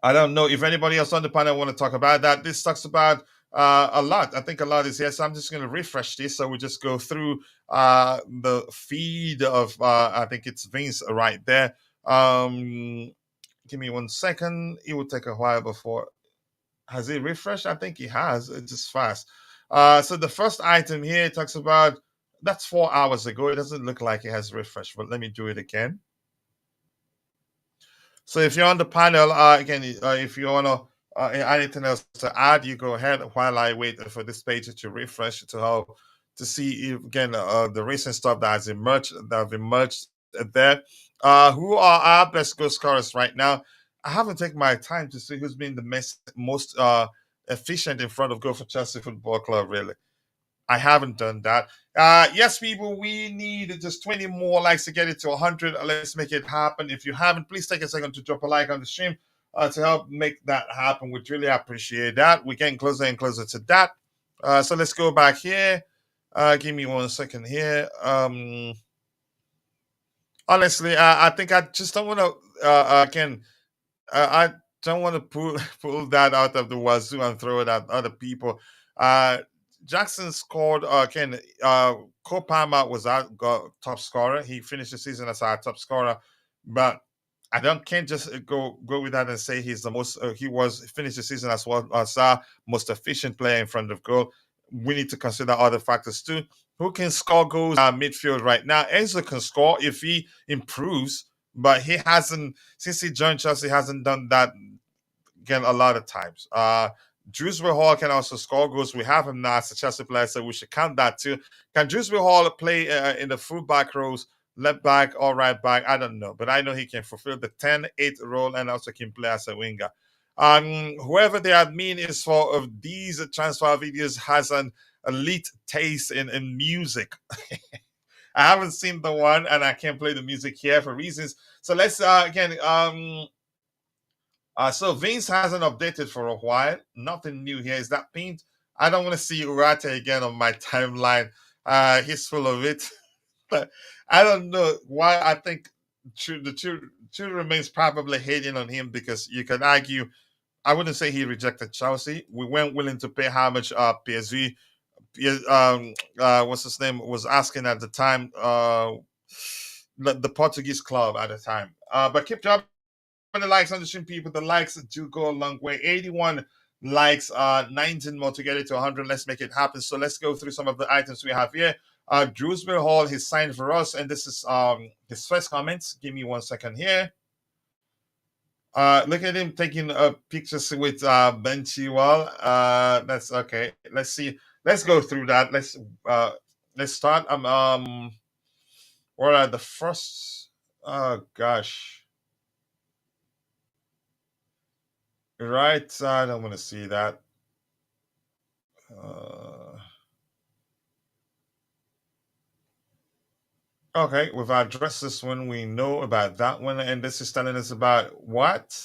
I don't know if anybody else on the panel want to talk about that. This talks about a lot. I think a lot is here, so I'm just going to refresh this. So we just go through the feed of, I think it's Vince right there. Give me 1 second. It will take a while before. Has it refreshed? I think it has. It's just fast. So the first item here talks about, that's 4 hours ago. It doesn't look like it has refreshed, but let me do it again. So if you're on the panel, again, if you want to anything else to add, you go ahead while I wait for this page to refresh to see if, again, the recent stuff that have emerged there. Who are our best goal scorers right now? I haven't taken my time to see who's been the most efficient in front of goal for Chelsea Football Club, really. I haven't done that. Yes, people, we need just 20 more likes to get it to 100. Let's make it happen. If you haven't, please take a second to drop a like on the stream to help make that happen. We'd really appreciate that. We're getting closer and closer to that. So let's go back here. Give me 1 second here. Honestly, I think I just don't want to, again, I don't want to pull that out of the wazoo and throw it at other people. Jackson scored again. Cole Palmer was our top scorer. He finished the season as our top scorer, but I can't just go with that and say he's the most. He finished the season as well as our most efficient player in front of goal. We need to consider other factors too. Who can score goals? Midfield right now. Enzo can score if he improves, but he hasn't since he joined Chelsea. Hasn't done that again a lot of times. Shrewsbury-hall can also score goals. We have him now as a Chelsea player, so we should count that too. Can Shrewsbury-hall play in the fullback roles, left back or right back? I don't know, but I know he can fulfill the 10-8 role and also can play as a winger. Whoever the admin is for of these transfer videos has an elite taste in music. I haven't seen the one, and I can't play the music here for reasons. So let's again. So Vince hasn't updated for a while. Nothing new here. Is that paint? I don't want to see Urate again on my timeline. He's full of it. But I don't know why. I think the truth remains probably hating on him because you can argue. I wouldn't say he rejected Chelsea. We weren't willing to pay how much PSV, what's his name, was asking at the time. The Portuguese club at the time. But keep dropping the likes on the stream, people. The likes do go a long way. 81 likes, 19 more to get it to 100. Let's make it happen. So let's go through some of the items we have here. Shrewsbury-hall, he signed for us, and this is his first comments. Give me 1 second here. Look at him taking pictures with Ben Chilwell. That's okay. Let's see. Let's go through that. Let's start. What are the first? Oh gosh. Right side. I don't want to see that. Okay, we've addressed this one. We know about that one, and this is telling us about what?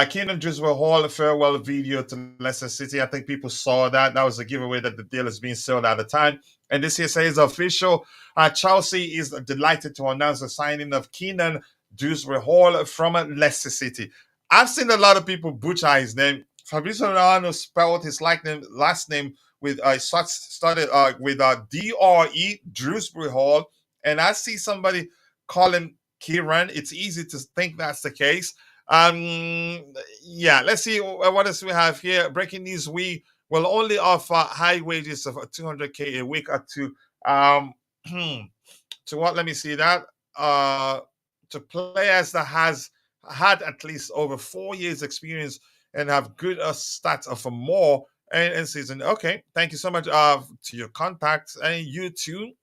Kiernan Dewsbury-Hall farewell video to Leicester City. I think people saw that. That was a giveaway that the deal is being sold at the time. And this here says official. Chelsea is delighted to announce the signing of Kiernan Dewsbury-Hall from Leicester City. I've seen a lot of people butcher his name. Fabrizio Romano spelled his last name with started with D-R-E, Dewsbury-Hall. And I see somebody call him Kieran. It's easy to think that's the case. Yeah, let's see what else we have here. Breaking news: we will only offer high wages of 200k a week to to what? Let me see that. To players that has had at least over 4 years experience and have good stats of more in season. Okay, thank you so much to your contacts and you too.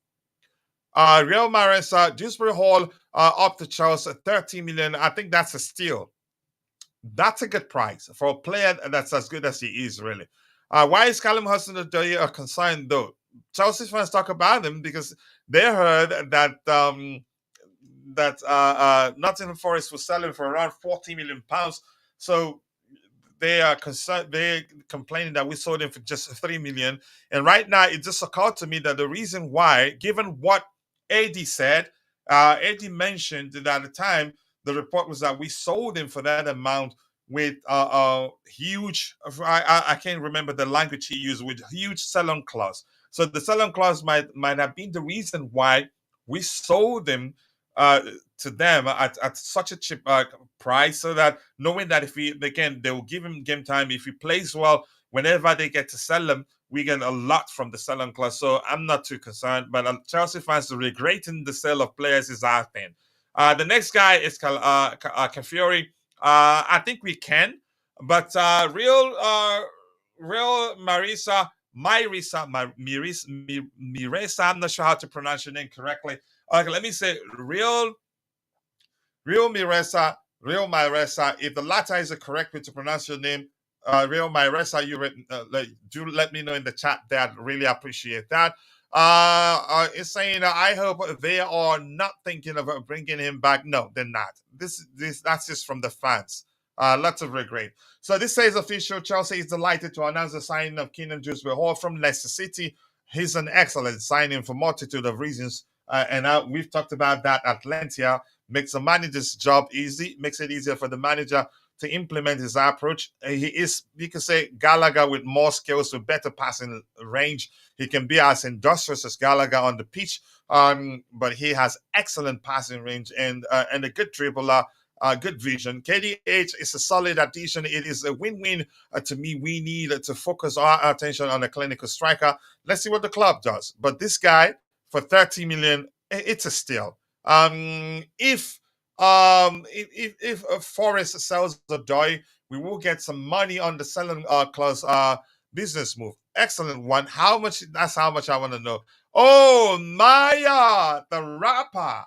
Real Maresca, Dewsbury-Hall up to Chelsea, 30 million. I think that's a steal. That's a good price for a player that's as good as he is, really. Why is Callum Hudson-Odoi a concern, though? Chelsea fans talk about him because they heard that Nottingham Forest was selling for around £40 million. So they are concerned. They're complaining that we sold him for just $3 million. And right now, it just occurred to me that the reason why, given what Eddie said, Eddie mentioned that at the time, the report was that we sold him for that amount with a huge, I can't remember the language he used, with huge sell-on clause. So the sell-on clause might have been the reason why we sold him to them at such a cheap price, so that knowing that if they will give him game time, if he plays well, whenever they get to sell him, we get a lot from the sell-on clause. So I'm not too concerned. But Chelsea fans regretting the sale of players is our thing. The next guy is Calafiori. I think we can, but real Miresa, I'm not sure how to pronounce your name correctly. Okay, let me say real Miresa. If the latter is the correct way to pronounce your name, Real Maresca, do let me know in the chat there. I'd really appreciate that. It's saying I hope they are not thinking of bringing him back. No, they're not. That's just from the fans. Lots of regret. So this says official. Chelsea is delighted to announce the signing of Kiernan Dewsbury-Hall from Leicester City. He's an excellent signing for multitude of reasons, and we've talked about that at length here. Makes the manager's job easy. Makes it easier for the manager to implement his approach. He is, you can say, Gallagher with more skills, with better passing range. He can be as industrious as Gallagher on the pitch, but he has excellent passing range and a good dribbler. Good vision. KDH is a solid addition. It is a win-win to me. We need to focus our attention on a clinical striker. Let's see what the club does. But this guy for 30 million, it's a steal. If Forest sells the Doi, we will get some money on the selling clause business move. Excellent one. How much? That's how much I want to know. Oh, Maya, the rapper.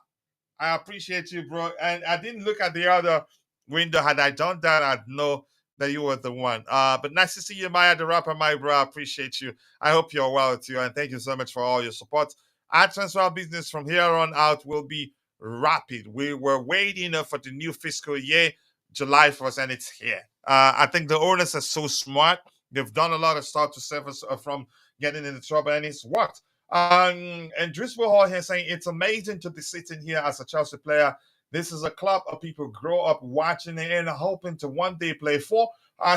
I appreciate you, bro. And I didn't look at the other window. Had I done that, I'd know that you were the one. But nice to see you, Maya, the rapper, my bro. I appreciate you. I hope you're well too. And thank you so much for all your support. Our transfer business from here on out will be rapid. We were waiting for the new fiscal year, July 1st, and it's here. I think the owners are so smart. They've done a lot of stuff to save us from getting into trouble, and it's worked. And Dewsbury-Hall here saying it's amazing to be sitting here as a Chelsea player. This is a club of people grow up watching it and hoping to one day play for.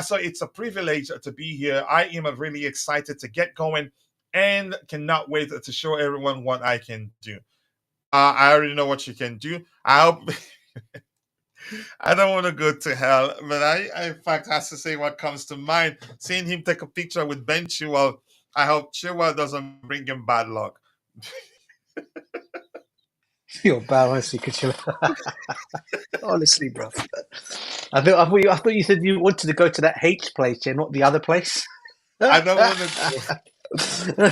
So it's a privilege to be here. I am really excited to get going and cannot wait to show everyone what I can do. I already know what you can do. I hope. I don't want to go to hell, but I in fact has to say what comes to mind. Seeing him take a picture with Ben Chilwell, I hope Chilwell doesn't bring him bad luck. You're balanced, honestly, bro. I thought you said you wanted to go to that H place, yeah, not the other place. I don't want to go.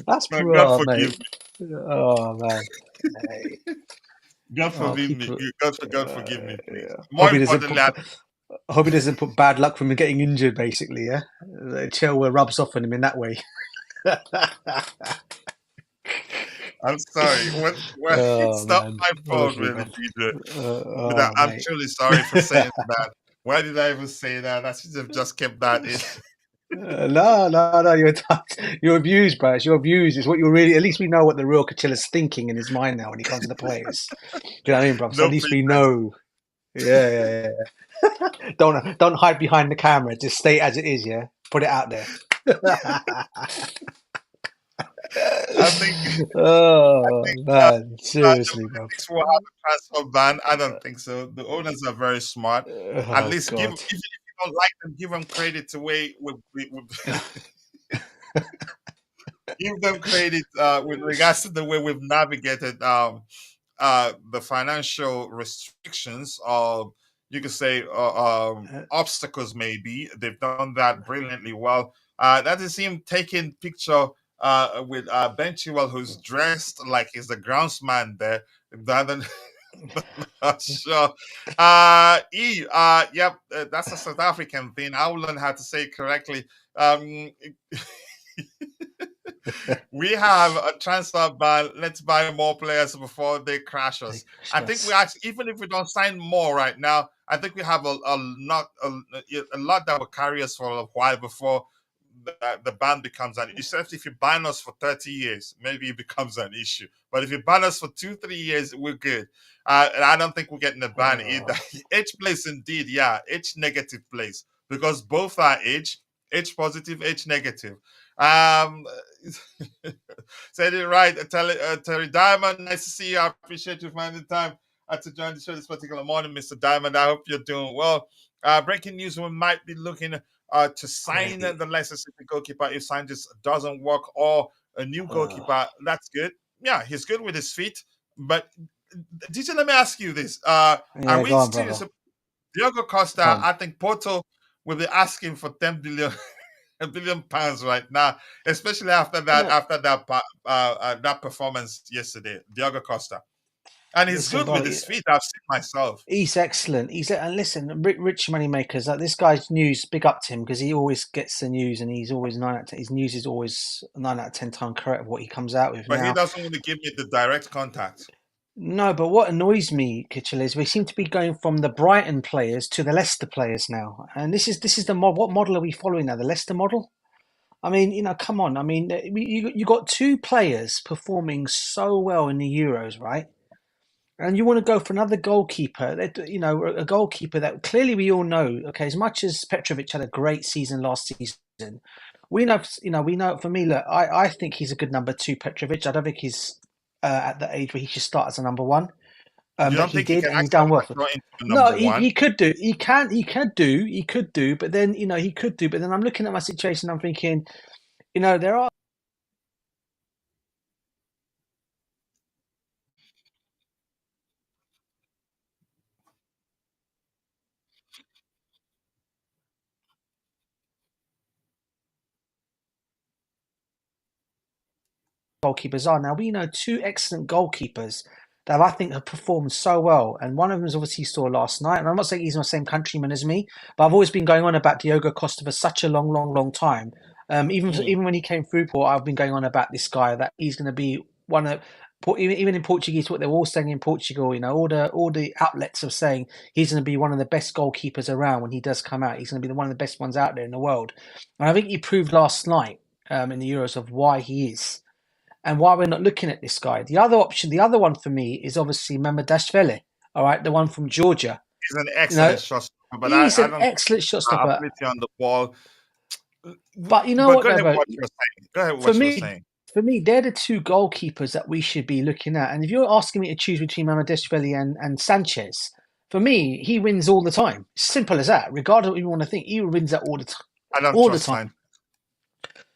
That's No, bro, God forgive mate. Oh man. Hey. God forgive me. God forgive me, please. Hope More importantly, he doesn't put bad luck from getting injured, basically, yeah? Chilwell rubs off on him in that way. I'm sorry. It's not my fault, really, DJ. I'm truly sorry for saying that. Why did I even say that? I should have just kept that in. No. You're abused, bro. It's your views. It's what you're really. At least we know what the real Cachilla's thinking in his mind now when he comes to the players. Do you know what I mean, bro? So No at least we know. Yeah. Don't hide behind the camera. Just stay as it is. Yeah. Put it out there. I think. Man, seriously, bro. Will have a transfer ban. I don't think so. The owners are very smart. At least even if you don't like them, give them credit to give them credit with regards to the way we've navigated the financial restrictions, or you could say obstacles. Maybe they've done that brilliantly well. That is him taking picture with Ben Chilwell, who's dressed like he's the groundsman there. Not sure. Yep, that's a South African thing. I will learn how to say it correctly. We have a transfer ban. Let's buy more players before they crash us. I think we actually, even if we don't sign more right now, I think we have a lot that will carry us for a while before the ban becomes an issue. If you ban us for 30 years, maybe it becomes an issue. But if you ban us for 2-3 years, we're good. And I don't think we're getting a ban either. H place indeed, yeah. H negative place. Because both are H positive, H negative. Said it right. Terry Diamond, nice to see you. I appreciate you finding the time to join the show this particular morning, Mr. Diamond. I hope you're doing well. Breaking news: we might be looking to sign the Leicester City goalkeeper if sign just doesn't work, or a new goalkeeper. That's good. Yeah, he's good with his feet. But DJ, let me ask you this: are we serious? Diogo Costa, I think Porto will be asking for 10 billion. £1 billion right now, especially after that that performance yesterday, Diogo Costa. And he's Listen, good bro, with his feet. I've seen myself. he's excellent. And listen, rich money makers. Like this guy's news, big up to him because he always gets the news, and he's always 9 out of 10. His news is always 9 out of 10 times correct of what he comes out with. But he Now, doesn't want to give me the direct contact. no, but what annoys me, Kitchell, is we seem to be going from the Brighton players to the Leicester players now, and this is what model are we following now? The Leicester model? I mean, come on. I mean, you got two players performing so well in the Euros, right? And you want to go for another goalkeeper, a goalkeeper that clearly we all know. Okay, as much as Petrovic had a great season last season, we know. For me, look, I think he's a good number two, Petrovic. I don't think he's at the age where he should start as a number one. You But don't he think he did, can and he done actually well. mature into a No, number one? he could do. He could do. But then he could do. But then I'm looking at my situation. I'm thinking, there are goalkeepers are. Now, we know two excellent goalkeepers that I think have performed so well. And one of them is obviously you saw last night. And I'm not saying he's my same countryman as me, but I've always been going on about Diogo Costa for such a long, long, long time. Even when he came through, Paul, I've been going on about this guy that he's going to be one of. Even in Portuguese, what they're all saying in Portugal, all the outlets are saying he's going to be one of the best goalkeepers around when he does come out. He's going to be one of the best ones out there in the world. And I think he proved last night in the Euros of why he is. And why we're not looking at this guy. The other one for me is obviously Mamardashvili, all right, the one from Georgia. He's an excellent shot stopper, but He's I an don't excellent shot stopper. ability on the ball. But you know But what, go ahead, though, what you were saying. Go ahead, for what you were me, saying. they're the two goalkeepers that we should be looking at. And if you're asking me to choose between Mamardashvili and Sanchez, for me, he wins all the time. Simple as that. Regardless of what you want to think, he wins that all the time. I don't All the trust time. Sanchez.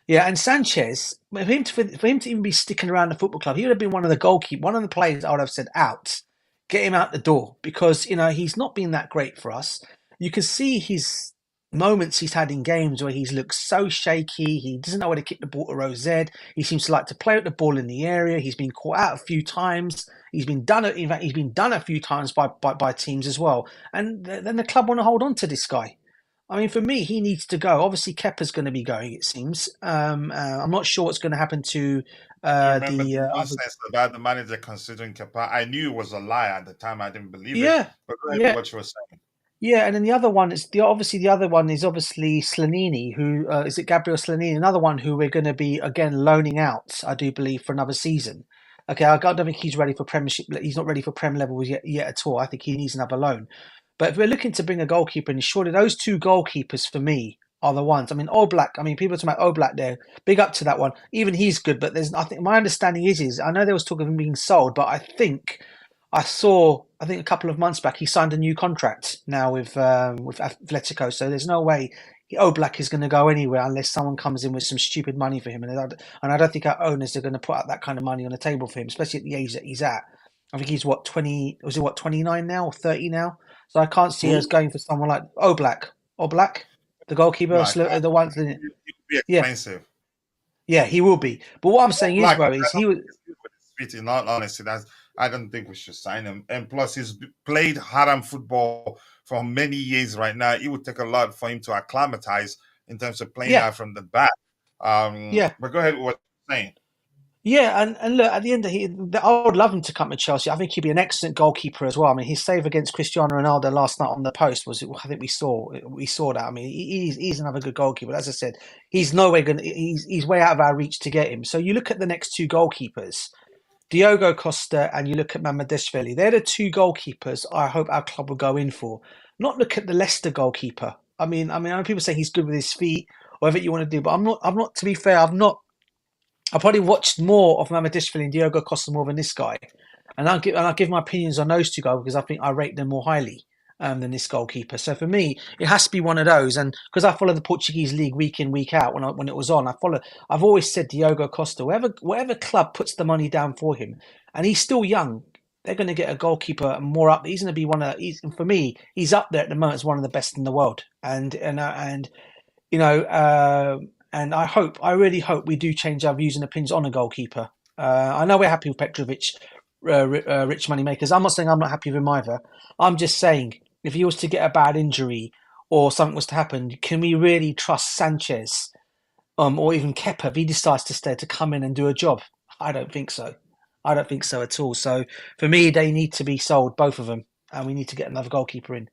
Yeah, and Sanchez, for him to even be sticking around the football club, he would have been one of the players I would have said out, get him out the door, because he's not been that great for us. You can see his moments he's had in games where he's looked so shaky. He doesn't know where to kick the ball to Rose. He seems to like to play with the ball in the area. He's been caught out a few times. He's been done a few times by teams as well. And then the club want to hold on to this guy. I mean, for me, he needs to go. Obviously, Kepa's going to be going, it seems. I'm not sure what's going to happen to Remember the nonsense about the manager considering Kepa? I knew it was a lie at the time. I didn't believe it. But go ahead with what you were saying. Yeah, and then the other one is obviously Slanini, who is it Gabriel Slanini, another one who we're going to be again loaning out, I do believe, for another season. Okay, I don't think he's ready for Premiership. He's not ready for Prem level yet at all. I think he needs another loan. But if we're looking to bring a goalkeeper in, surely those two goalkeepers for me are the ones. I mean, Oblak. I mean, people are talking about Oblak there. Big up to that one. Even he's good, but I think my understanding is I know there was talk of him being sold, but I think a couple of months back he signed a new contract now with Atletico. So there's no way Oblak is going to go anywhere unless someone comes in with some stupid money for him. And I don't think our owners are going to put out that kind of money on the table for him, especially at the age that he's at. I think he's 29 now or 30 now? So I can't see us going for someone like Oblak, the goalkeeper, the one. He would be expensive. Yeah, he will be. But what I'm saying is, bro, is he was. In all honesty, I don't think we should sign him. And plus, he's played haram football for many years right now. It would take a lot for him to acclimatize in terms of playing out from the back. But go ahead with what you're saying. Yeah, and look, at the end I would love him to come to Chelsea. I think he'd be an excellent goalkeeper as well. I mean, his save against Cristiano Ronaldo last night on the post I think we saw that. I mean, he's another good goalkeeper. As I said, he's he's way out of our reach to get him. So you look at the next two goalkeepers, Diogo Costa, and you look at Mamardashvili. They're the two goalkeepers I hope our club will go in for. Not look at the Leicester goalkeeper. I mean, know people say he's good with his feet, whatever you want to do, but I'm not. To be fair, I probably watched more of Mamardashvili and Diogo Costa more than this guy, and I'll give my opinions on those two guys because I think I rate them more highly than this goalkeeper. So for me, it has to be one of those, and because I follow the Portuguese league week in week out when it was on, I've always said Diogo Costa, whatever club puts the money down for him, and he's still young, they're going to get a goalkeeper more up. He's going to be for me, he's up there at the moment as one of the best in the world, and I really hope we do change our views and opinions on a goalkeeper. I know we're happy with Petrovic. rich money makers. I'm not saying I'm not happy with him either. I'm just saying if he was to get a bad injury or something was to happen, can we really trust Sanchez or even Kepa if he decides to stay to come in and do a job? I don't think so. I don't think so at all. So for me, they need to be sold, both of them, and we need to get another goalkeeper in.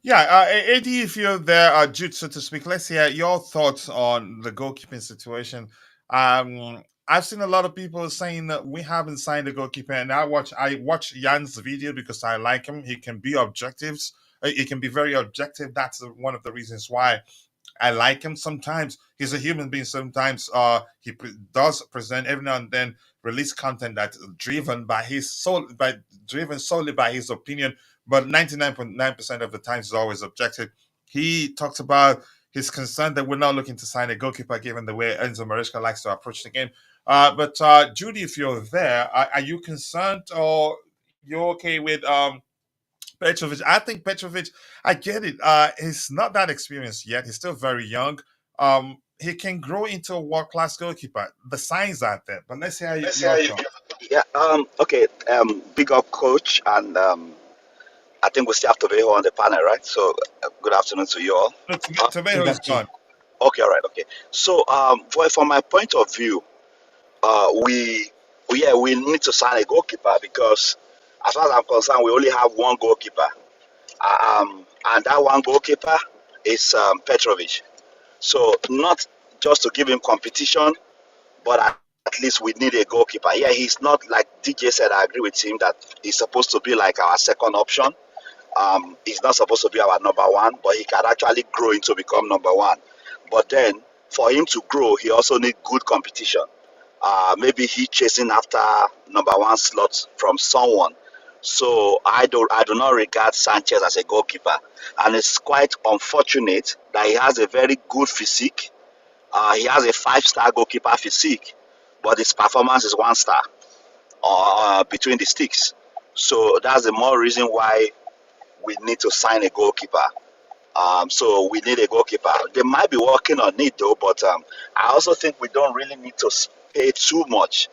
Yeah, Eddie, if you're there, Jude, so to speak, let's hear your thoughts on the goalkeeping situation. I've seen a lot of people saying that we haven't signed a goalkeeper, and I watch Jan's video because I like him. He can be objectives. He can be very objective. That's one of the reasons why I like him. Sometimes he's a human being. Sometimes he does present every now and then release content that's driven solely by his opinion. But 99.9% of the times is always objective. He talks about his concern that we're not looking to sign a goalkeeper given the way Enzo Maresca likes to approach the game. But Judy, if you're there, are you concerned or you're okay with Petrovic? I think Petrovic, I get it. He's not that experienced yet. He's still very young. He can grow into a world class goalkeeper. The signs are there. But let's hear your thoughts. Yeah. Okay. Big up, coach, and I think we still have Trevoh on the panel, right? So, good afternoon to you all. No, Tomato is gone. Okay, all right, okay. So, from my point of view, we need to sign a goalkeeper because, as far as I'm concerned, we only have one goalkeeper, and that one goalkeeper is Petrovic. So, not just to give him competition, but at least we need a goalkeeper. Yeah, he's not like DJ said. I agree with him that he's supposed to be like our second option. He's not supposed to be our number one, but he can actually grow into become number one. But then, for him to grow, he also needs good competition. Maybe he chasing after number one slots from someone. So I do not regard Sanchez as a goalkeeper, and it's quite unfortunate that he has a very good physique. He has a 5-star goalkeeper physique, but his performance is 1 star between the sticks. So that's the more reason why we need to sign a goalkeeper. So we need a goalkeeper. They might be working on it though, but I also think we don't really need to pay too much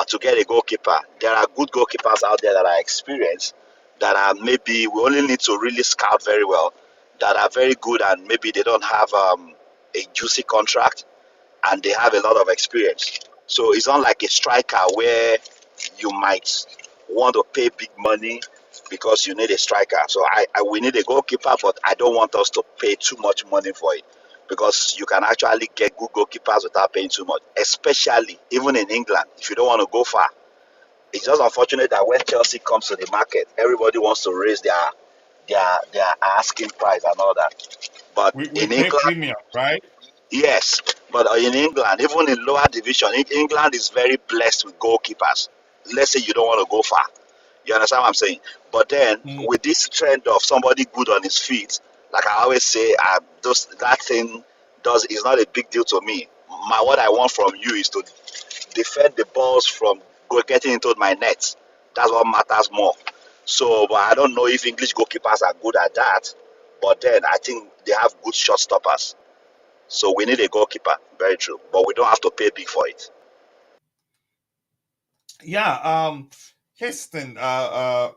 to get a goalkeeper. There are good goalkeepers out there that are experienced, that are maybe we only need to really scout very well, that are very good and maybe they don't have a juicy contract and they have a lot of experience. So it's not like a striker where you might want to pay big money because you need a striker. So we need a goalkeeper, but I don't want us to pay too much money for it because you can actually get good goalkeepers without paying too much, especially even in England if you don't want to go far. It's just unfortunate that when Chelsea comes to the market, everybody wants to raise their asking price and all that. But We in pay England, premium, right? yes, but in England, even in lower division, England is very blessed with goalkeepers. Let's say you don't want to go far. You understand what I'm saying? But then with this trend of somebody good on his feet, like I always say, that thing is not a big deal to me. What I want from you is to defend the balls from getting into my net. That's what matters more. So, but I don't know if English goalkeepers are good at that. But then I think they have good shot stoppers. So we need a goalkeeper, very true. But we don't have to pay big for it. Yeah. Houston. I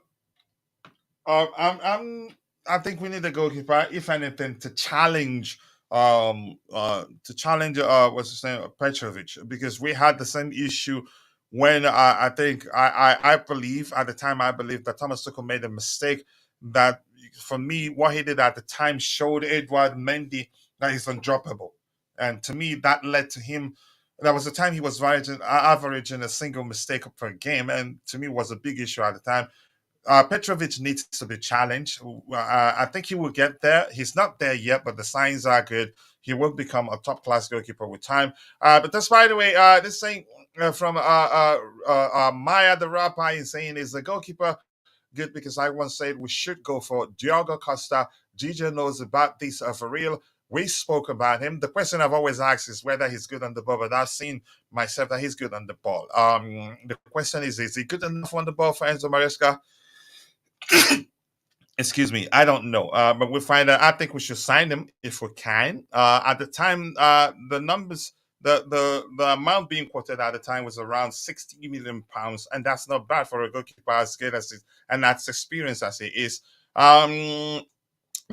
think we need a goalkeeper, if anything, to challenge. What's his name, Petrovic, because we had the same issue when I think I believe at the time I believe that Thomas Tuchel made a mistake that for me what he did at the time showed Edouard Mendy that he's undroppable, and to me that led to him. That was the time he was averaging a single mistake per game, and to me was a big issue at the time. Petrovic needs to be challenged. I think he will get there. He's not there yet, but the signs are good. He will become a top class goalkeeper with time. But that's, by the way, this thing from Maya the rapper is saying, is the goalkeeper good? Because I once said we should go for Diogo Costa. DJ knows about this for real. We spoke about him. The question I've always asked is whether he's good on the ball, but I've seen myself that he's good on the ball. The question is he good enough on the ball for Enzo Maresca? Excuse me, I don't know, but we'll find out. I think we should sign him if we can. At the time, the numbers The amount being quoted at the time was around 60 million pounds, and that's not bad for a goalkeeper as good as it and that's experienced as it is.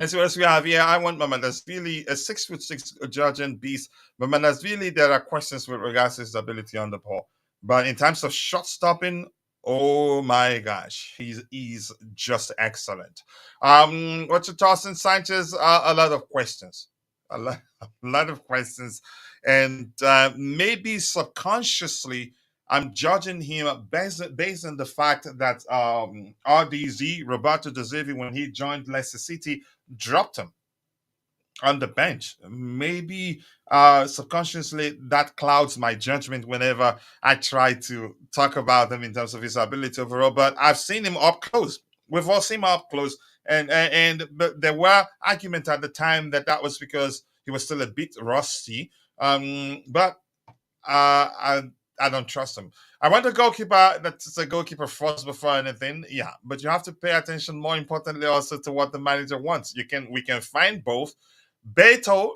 As well as we have here, I want Mamardashvili, a 6'6" Georgian beast. Mamardashvili, there are questions with regards to his ability on the ball. But in terms of shot stopping, oh my gosh, he's just excellent. What's your thoughts on Sanchez? A lot of questions. A lot of questions. And maybe subconsciously, I'm judging him based on the fact that RDZ, Roberto De Zerbi, when he joined Leicester City, dropped him on the bench. Maybe subconsciously that clouds my judgment whenever I try to talk about him in terms of his ability overall. But I've seen him up close. We've all seen him up close, but there were arguments at the time that was because he was still a bit rusty. But I don't trust him. I want a goalkeeper that's a goalkeeper first before anything. Yeah, but you have to pay attention more importantly also to what the manager wants. We can find both. Beto,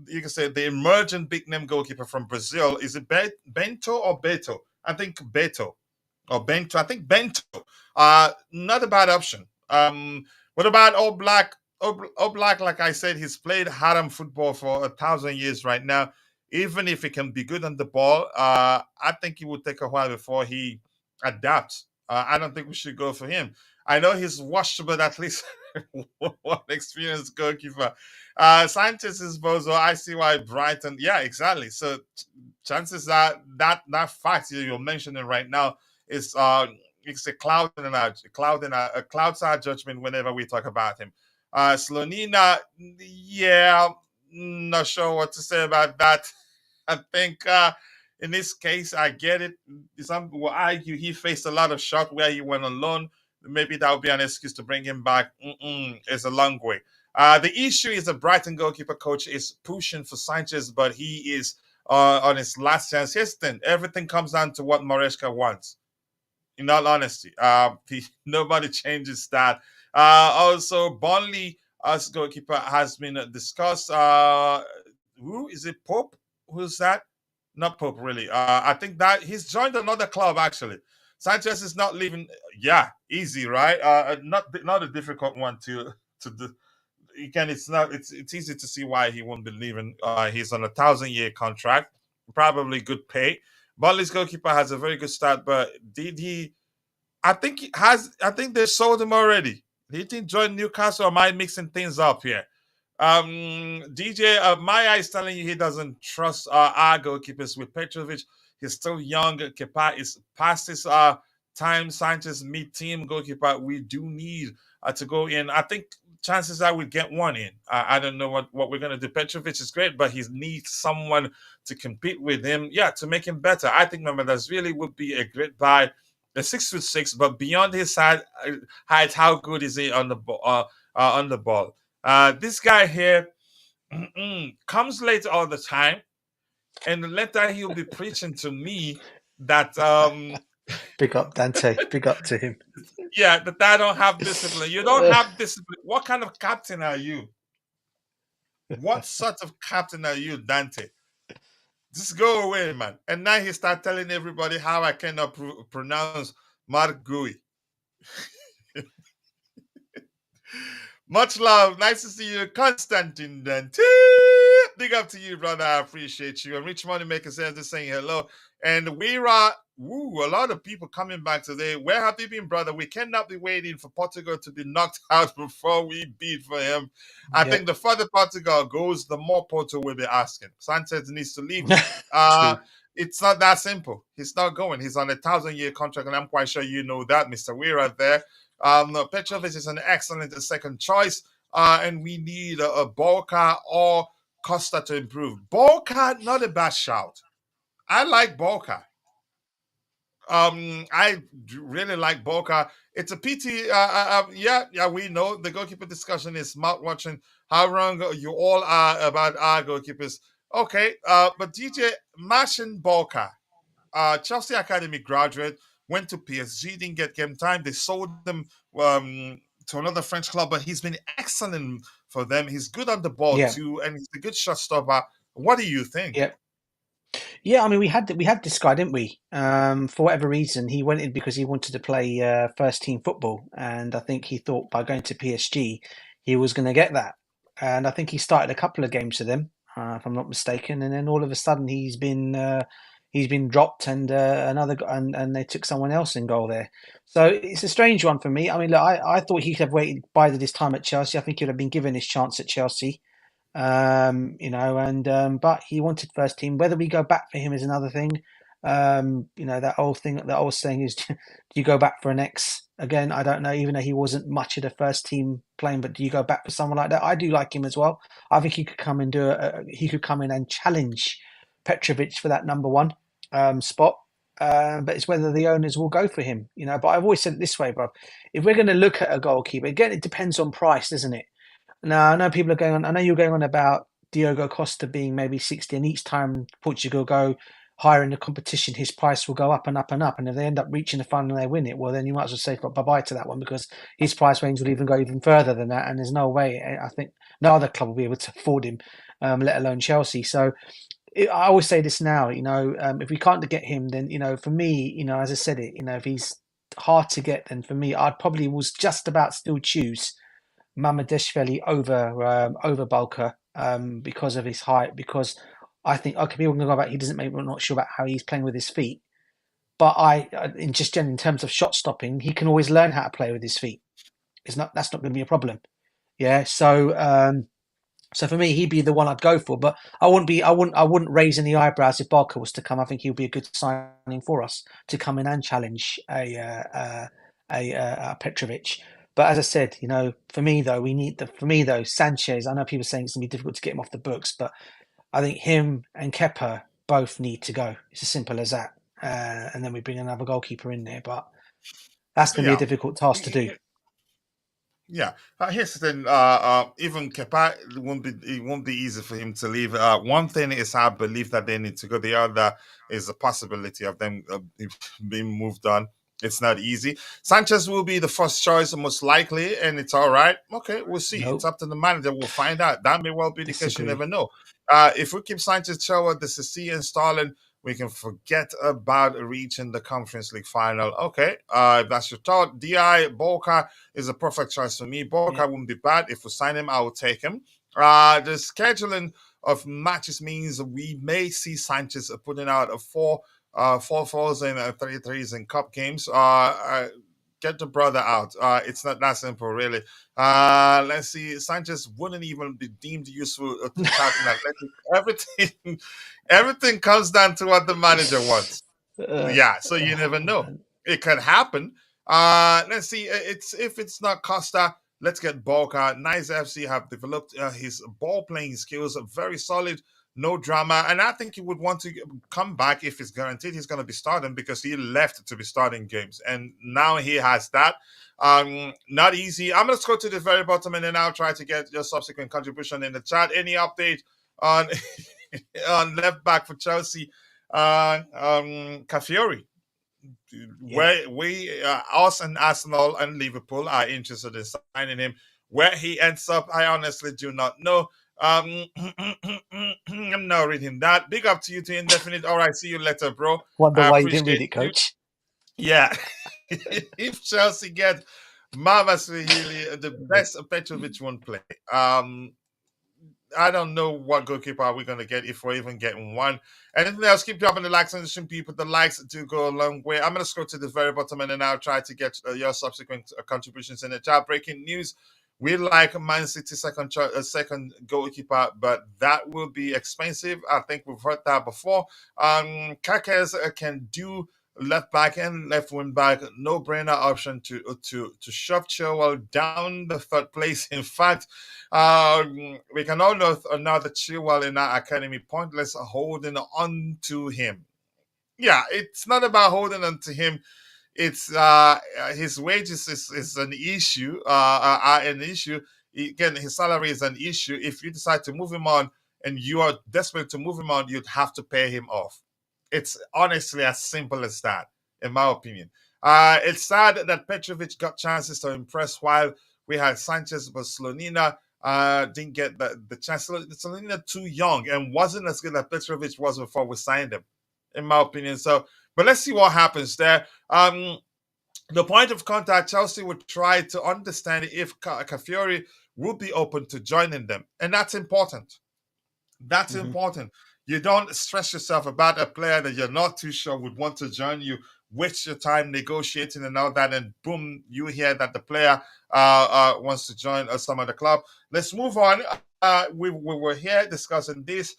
you can say the emergent big name goalkeeper from Brazil. Is it Bento or Beto? I think Beto or Bento. I think Bento. Not a bad option. What about All Black? All Black, like I said, he's played Haram football for 1,000 years right now. Even if he can be good on the ball, I think it would take a while before he adapts. I don't think we should go for him. I know he's washed, but at least one experienced goalkeeper. Sanchez is Bozo. I see why Brighton. Yeah, exactly. So chances are that fact you're mentioning right now is it's a clouds our judgment whenever we talk about him. Slonina, yeah, not sure what to say about that. I think in this case, I get it. Some will argue he faced a lot of shots where he went on loan. Maybe that would be an excuse to bring him back. It's a long way. The issue is the Brighton goalkeeper coach is pushing for Sanchez, but he is on his last chance. Here's the thing. Everything comes down to what Maresca wants. In all honesty, nobody changes that. Also, Burnley as goalkeeper has been discussed. Who is it? Pope? Who's that? Not Pope, really. I think that he's joined another club actually. Sanchez is not leaving. Yeah, easy, right? Not a difficult one to do. It's easy to see why he won't be leaving. He's on a 1,000-year contract, probably good pay. Burnley's goalkeeper has a very good start, but did he? I think they sold him already. He didn't join Newcastle. Or am I mixing things up here? DJ, Maya is telling you he doesn't trust our goalkeepers with Petrovic. He's still young. Kepa is past his time. Sanchez mid-team goalkeeper. We do need to go in. I think chances are we get one in. I don't know what we're going to do. Petrovic is great, but he needs someone to compete with him. Yeah, to make him better. I think Mamardashvili would be a great buy. The 6'6", but beyond his height, how good is he on the ball? This guy here comes late all the time, and later he'll be preaching to me that big up Dante, big up to him. Yeah, that I don't have discipline. You don't have discipline. What kind of captain are you? What sort of captain are you, Dante? Just go away, man. And now he start telling everybody how I cannot pronounce Marc Guiu. Much love. Nice to see you, Constantine Dante. Big up to you, brother. I appreciate you. And Rich Moneymaker says just saying hello. And Weira, a lot of people coming back today. Where have you been, brother? We cannot be waiting for Portugal to be knocked out before we beat for him. I think the further Portugal goes, the more Porto will be asking. Sanchez needs to leave. It's not that simple. He's not going. He's on a 1,000-year contract, and I'm quite sure you know that, Mr. Weira there. Petrovic is an excellent second choice, and we need a Bolka or Costa to improve. Bolka, not a bad shout. I like Bolka. I really like Bolka. It's a pity. Yeah, we know the goalkeeper discussion is mouth-watching. How wrong you all are about our goalkeepers. Okay, but DJ Marcin Bolka, Chelsea Academy graduate, went to PSG, didn't get game time. They sold him to another French club, but he's been excellent for them. He's good on the ball too, and he's a good shot stopper. What do you think? Yeah. Yeah, I mean, we had this guy, didn't we? For whatever reason, he went in because he wanted to play first team football, and I think he thought by going to PSG, he was going to get that. And I think he started a couple of games for them, if I'm not mistaken. And then all of a sudden, he's been dropped, and and they took someone else in goal there. So it's a strange one for me. I mean, look, I thought he could have waited bided his time at Chelsea. I think he'd have been given his chance at Chelsea. And but he wanted first team. Whether we go back for him is another thing. That old thing, that old saying is, do you go back for an ex again? I don't know. Even though he wasn't much of the first team playing, but do you go back for someone like that? I do like him as well. I think he could come and he could come in and challenge Petrovic for that number one spot. But it's whether the owners will go for him, But I've always said it this way, bro. If we're going to look at a goalkeeper, again, it depends on price, doesn't it? Now, I know people are going on. I know you're going on about Diogo Costa being maybe 60, and each time Portugal go higher in the competition, his price will go up and up and up. And if they end up reaching the final and they win it, well, then you might as well say bye-bye to that one, because his price range will even go even further than that. And there's no way, I think, no other club will be able to afford him, let alone Chelsea. So I always say this now, if we can't get him, then, for me, as I said it, if he's hard to get, then for me, I'd probably was just about still choose Mamardashvili over Bulker because of his height. Because I think, okay, people can go about he doesn't make. We're not sure about how he's playing with his feet, but in terms of shot stopping, he can always learn how to play with his feet. That's not going to be a problem. Yeah. So for me, he'd be the one I'd go for. But I wouldn't raise any eyebrows if Barker was to come. I think he'll be a good signing for us to come in and challenge a Petrovic. But as I said, for me though, Sanchez. I know people are saying it's gonna be difficult to get him off the books, but I think him and Kepa both need to go. It's as simple as that. And then we bring another goalkeeper in there, but that's going to be a Yeah. difficult task to do. Yeah, here's the thing. Even Kepa, it won't be easy for him to leave. One thing is, I believe that they need to go. The other is the possibility of them being moved on. It's not easy. Sanchez will be the first choice, most likely, and it's all right. Okay, we'll see. Nope. It's up to the manager. We'll find out. That may well be the case. You Disagree. never know. If we keep Sanchez, Chowa, the Sissi, and Stalin, we can forget about reaching the Conference League final. Okay, if that's your thought. Di Boca is a perfect choice for me. Boca wouldn't be bad. If we sign him, I will take him. The scheduling of matches means we may see Sanchez putting out a 4-4s and 3-3s in cup games. Get the brother out. It's not that simple, really. Let's see. Sanchez wouldn't even be deemed useful to captain athletic. Everything comes down to what the manager wants. Yeah, so you never know. It could happen. Let's see. If it's not Costa, let's get Boca. Nice FC have developed his ball playing skills, very solid. No drama, and I think he would want to come back if it's guaranteed he's going to be starting, because he left to be starting games, and now he has that. Not easy. I'm going to scroll to the very bottom, and then I'll try to get your subsequent contribution in the chat. Any update on on left back for Chelsea? Calafiori. Where us and Arsenal and Liverpool are interested in signing him. Where he ends up, I honestly do not know. I'm not reading that. Big up to you, to Indefinite. All right, see you later, bro. Wonder I why you didn't read appreciate it, Coach. Yeah. If Chelsea get Mamardashvili, the best Petrovic won't play. I don't know what goalkeeper are we going to get, if we're even getting one. Anything else, keep dropping the likes and the people. The likes do go a long way. I'm going to scroll to the very bottom, and then I'll try to get your subsequent contributions in the chat. Breaking news. We like Man City second goalkeeper, but that will be expensive. I think we've heard that before. Kakes can do left back and left wing back, no brainer option to shove Chilwell down the third place. In fact, we can all know another Chilwell in our academy, pointless holding on to him. Yeah, it's not about holding on to him. It's his wages is an issue. An issue. Again, his salary is an issue. If you decide to move him on and you are desperate to move him on, you'd have to pay him off. It's honestly as simple as that, in my opinion. It's sad that Petrovic got chances to impress while we had Sanchez, but Slonina didn't get the chance. Slonina too young and wasn't as good as Petrovic was before we signed him. in my opinion. So, but let's see what happens there. The point of contact, Chelsea would try to understand if Calafiori would be open to joining them, and that's important. That's important. You don't stress yourself about a player that you're not too sure would want to join you, waste your time negotiating and all that, and boom, you hear that the player wants to join some other club. Let's move on. We were here discussing this.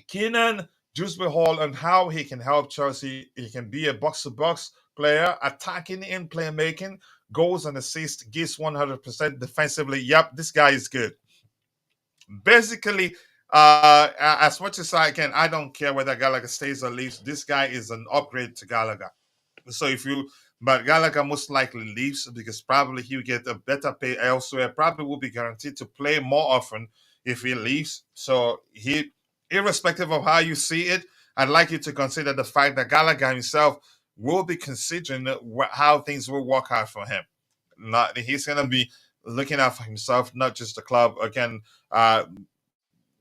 Kiernan Dewsbury-Hall and how he can help Chelsea. He can be a box-to-box player, attacking and playmaking, goals and assists, gives 100% defensively. Yep, this guy is good. Basically, as much as I can, I don't care whether Gallagher stays or leaves. This guy is an upgrade to Gallagher. So but Gallagher most likely leaves because probably he'll get a better pay elsewhere. Probably will be guaranteed to play more often if he leaves. So irrespective of how you see it, I'd like you to consider the fact that Gallagher himself will be considering how things will work out for him. He's going to be looking out for himself, not just the club. Again,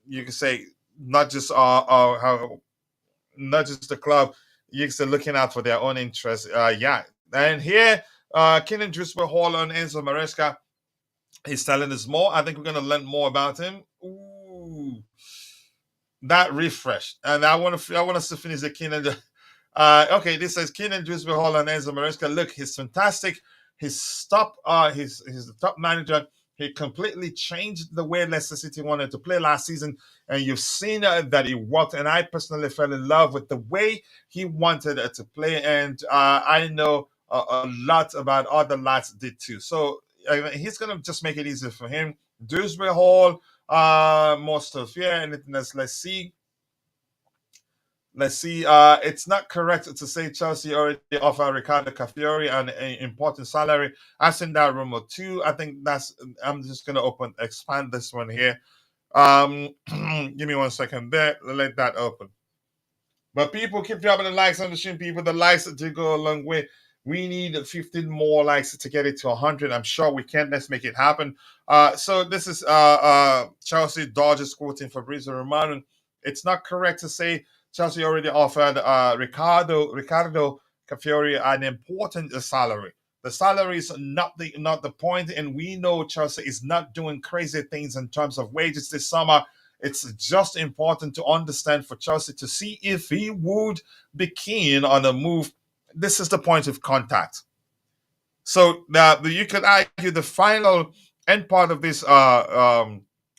you can say not just the club. You can say looking out for their own interests. And here, Kiernan Dewsbury-Hall and Enzo Maresca, he's telling us more. I think we're going to learn more about him. Ooh, that refresh, and I want us to finish the Kiernan. Okay, this says Kiernan Dewsbury-Hall and Enzo Maresca. Look, he's fantastic. He's the top manager. He completely changed the way Leicester City wanted to play last season, and you've seen that it worked. And I personally fell in love with the way he wanted to play, and I know a lot about other lads did too. So he's going to just make it easier for him. Dewsbury-Hall, more stuff here. Anything else? Let's see. It's not correct to say Chelsea already offer Ricardo Calafiori an important salary. I've seen that rumor too. I think I'm just going to expand this one here. Give me 1 second there. Let that open. But people, keep dropping the likes on the stream, people. The likes do go a long way. We need 15 more likes to get it to 100. I'm sure we can. Let's make it happen. So this is Chelsea Dodgers quoting Fabrizio Romano. It's not correct to say Chelsea already offered Ricardo Calafiori an important salary. The salary is not the point, and we know Chelsea is not doing crazy things in terms of wages this summer. It's just important to understand for Chelsea to see if he would be keen on a move. This is the point of contact. So you could argue the final end part of this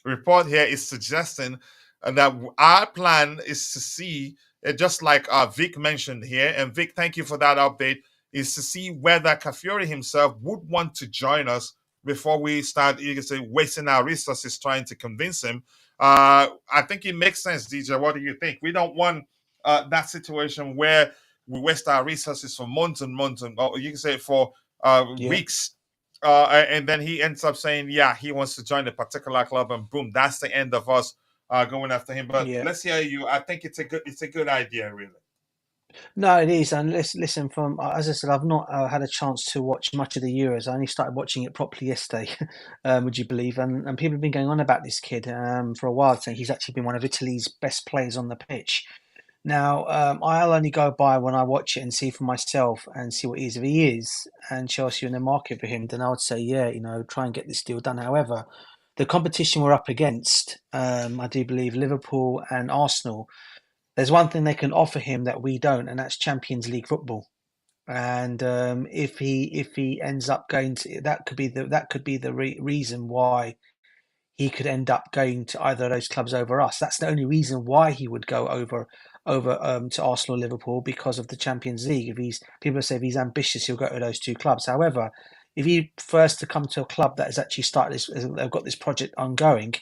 report here is suggesting that our plan is to see, just like Vic mentioned here, and Vic, thank you for that update, is to see whether Calafiori himself would want to join us before we start, you can say, wasting our resources trying to convince him. I think it makes sense, DJ. What do you think? We don't want that situation where we waste our resources for months and months, or you can say for weeks. And then he ends up saying, yeah, he wants to join a particular club, and boom, that's the end of us going after him. But let's hear you. I think it's a good idea, really. No, it is. And listen, from as I said, I've not had a chance to watch much of the Euros. I only started watching it properly yesterday, would you believe? And people have been going on about this kid for a while, saying he's actually been one of Italy's best players on the pitch. Now, I'll only go by when I watch it and see for myself and see what he is. If he is, and Chelsea are in the market for him, then I would say, yeah, try and get this deal done. However, the competition we're up against, I do believe Liverpool and Arsenal, there's one thing they can offer him that we don't, and that's Champions League football. And if he ends up going to, that could be the reason why he could end up going to either of those clubs over us. That's the only reason why he would go over to Arsenal or Liverpool, because of the Champions League. People say if he's ambitious, he'll go to those two clubs. However, if he first to come to a club that has actually started they've got this project ongoing,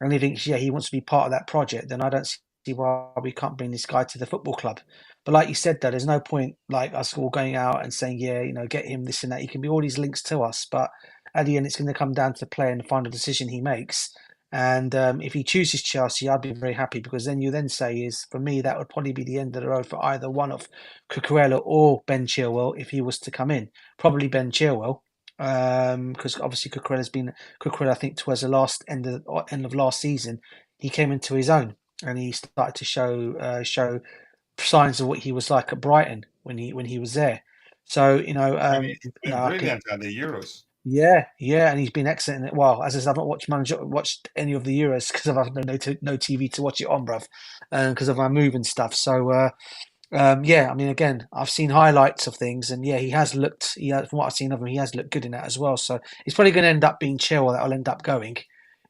and he thinks, yeah, he wants to be part of that project, then I don't see why we can't bring this guy to the football club. But like you said, though, there's no point like us all going out and saying, yeah, get him this and that. He can be all these links to us, but at the end, it's going to come down to the player and the final decision he makes. And if he chooses Chelsea, I'd be very happy, because then you then say is, for me, that would probably be the end of the road for either one of Cucurella or Ben Chilwell if he was to come in. Probably Ben Chilwell, because obviously Cucurella, I think towards the end of last season, he came into his own. and he started to show signs of what he was like at Brighton when he was there. So And he's been brilliant at the Euros. Yeah, and he's been excellent in it. Well, as I said, I've not watched any of the Euros because I've no TV to watch it on, bruv, because of my move and stuff. So, yeah, I mean, again, I've seen highlights of things, and yeah, he has looked. From what I've seen of him, he has looked good in that as well. So he's probably going to end up being Chilwell. That'll end up going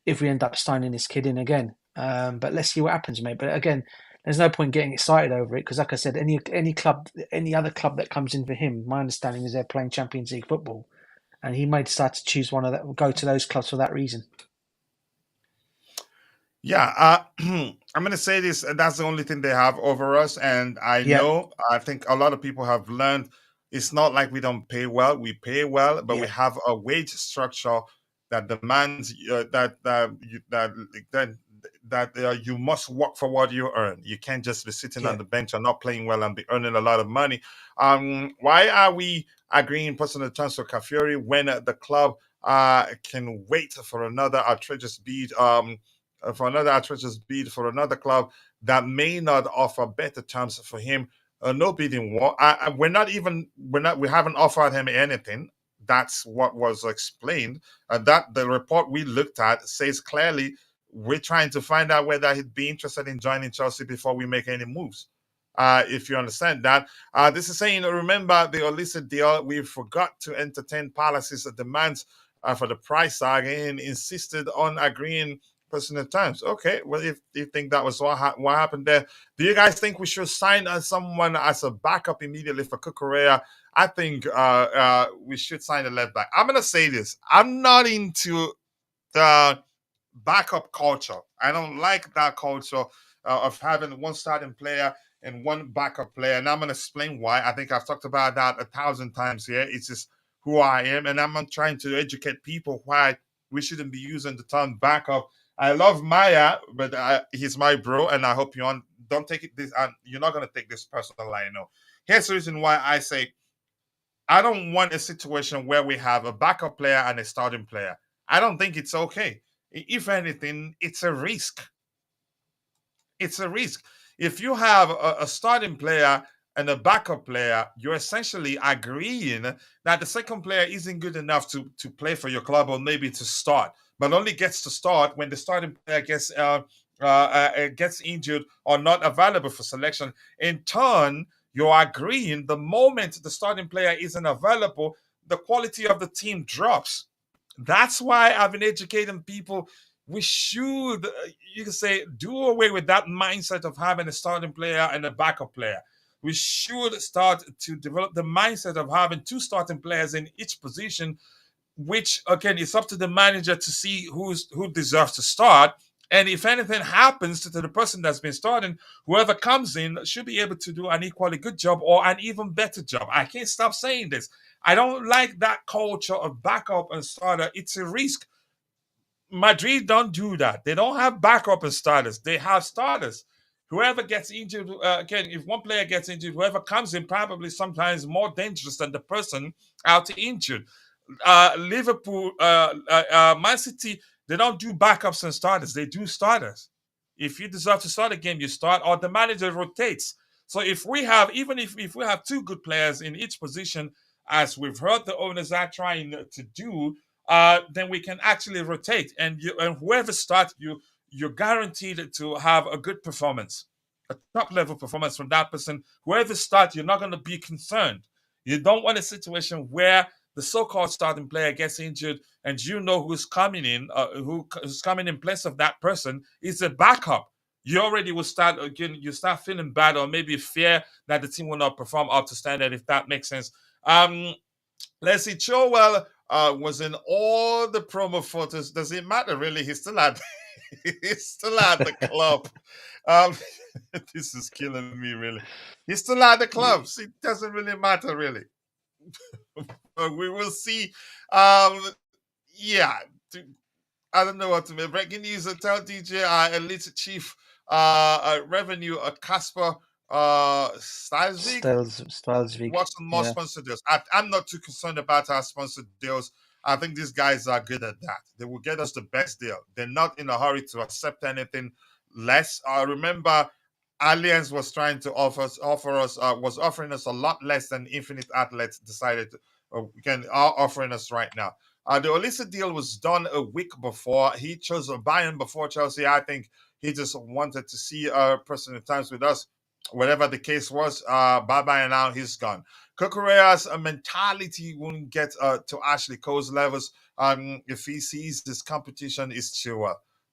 if we end up signing this kid in again. But let's see what happens, mate. But again, there's no point getting excited over it because, like I said, any other club that comes in for him, my understanding is they're playing Champions League football. And he may decide to choose one of that, go to those clubs for that reason. Yeah, I'm going to say this. That's the only thing they have over us. And I think a lot of people have learned it's not like we don't pay well. We pay well, but we have a wage structure that demands that you must work for what you earn. You can't just be sitting on the bench and not playing well and be earning a lot of money. Why are we agreeing personal terms for Calafiori when the club can wait for another outrageous bid? For another club that may not offer better terms for him. No bidding war. We haven't offered him anything. That's what was explained. That the report we looked at says clearly we're trying to find out whether he'd be interested in joining Chelsea before we make any moves. If you understand that. This is saying, remember the illicit deal, we forgot to entertain Palace's demands for the price tag and insisted on agreeing personal terms. Okay, well, if you think that was what happened there, do you guys think we should sign someone as a backup immediately for Cucurella? I think we should sign a left back. I'm going to say this. I'm not into the backup culture. I don't like that culture of having one starting player and one backup player. And I'm going to explain why. I think I've talked about that 1,000 times here. It's just who I am. And I'm trying to educate people why we shouldn't be using the term backup. I love Maya, but he's my bro, and I hope you don't take it this. You're not going to take this personal. I know. Here's the reason why I say I don't want a situation where we have a backup player and a starting player. I don't think it's okay. If anything, it's a risk. It's a risk. If you have a starting player and a backup player, you're essentially agreeing that the second player isn't good enough to play for your club or maybe to start, but only gets to start when the starting player gets injured or not available for selection. In turn, you're agreeing the moment the starting player isn't available, the quality of the team drops. That's why I've been educating people. We should, you can say, do away with that mindset of having a starting player and a backup player. We should start to develop the mindset of having two starting players in each position, which, again, it's up to the manager to see who deserves to start. And if anything happens to the person that's been starting, whoever comes in should be able to do an equally good job or an even better job. I can't stop saying this. I don't like that culture of backup and starter. It's a risk. Madrid don't do that. They don't have backup and starters. They have starters. Whoever gets injured, again, if one player gets injured, whoever comes in probably sometimes more dangerous than the person out injured. Liverpool, Man City, they don't do backups and starters. They do starters. If you deserve to start a game, you start, or the manager rotates. So if we have, even if we have two good players in each position, as we've heard the owners are trying to do, then we can actually rotate. And whoever starts, you're guaranteed to have a good performance, a top-level performance from that person. Whoever starts, you're not going to be concerned. You don't want a situation where the so-called starting player gets injured and you know who's coming in, who's coming in place of that person is a backup. You already will start, again, you start feeling bad or maybe fear that the team will not perform up to standard, if that makes sense. Let's see, Chilwell was in all the promo photos. Does it matter, really? He's still at the club. This is killing me, really. He's still at the club. So it doesn't really matter, really. We will see. Yeah, I don't know what to make. Breaking news: tell DJ Elite Chief Revenue Casper Stalsvig works on more sponsored deals. I'm not too concerned about our sponsored deals. I think these guys are good at that. They will get us the best deal. They're not in a hurry to accept anything less. Remember, Allianz was trying to was offering us a lot less than Infinite Athletes decided to, are offering us right now. The Olisa deal was done a week before. He chose Bayern before Chelsea. I think he just wanted to see personal times with us. Whatever the case was, bye bye, and now he's gone. Kukureya's mentality won't get to Ashley Cole's levels if he sees this competition is too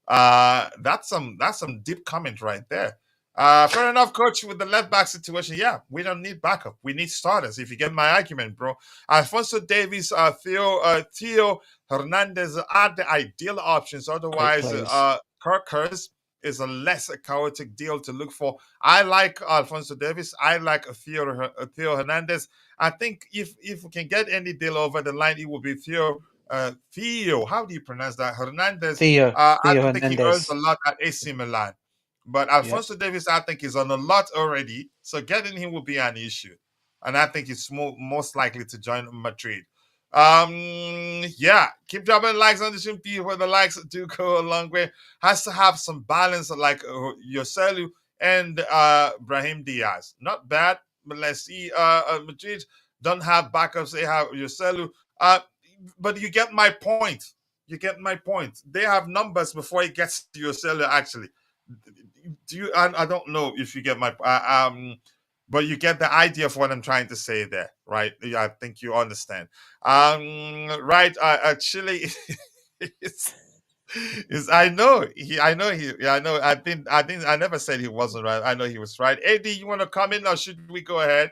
that's some deep comment right there. Fair enough, coach, with the left back situation. Yeah, we don't need backup. We need starters, if you get my argument, bro. Alfonso Davies, Theo Hernandez are the ideal options. Great Otherwise, players. Kirkers is a less chaotic deal to look for. I like Alfonso Davies. I like Theo Hernandez. I think if we can get any deal over the line, it will be Theo. How do you pronounce that? Hernandez. Theo I don't think he earns a Hernandez. lot at AC Milan. But Yep. Alfonso Davis, I think, is on a lot already. So getting him will be an issue. And I think he's most likely to join Madrid. Yeah, keep dropping likes on the stream, people. The likes do go a long way. Has to have some balance, like Yoselu and Brahim Diaz. Not bad, but let's see. Madrid don't have backups. They have Yoselu. But you get my point. You get my point. They have numbers before it gets to Yoselu, actually. Do you? I don't know if you get my but you get the idea of what I'm trying to say there, right? Yeah, I think you understand. Right? Chile is I know he yeah, I know I never said he wasn't right. I know he was right. AD, you want to come in or should we go ahead?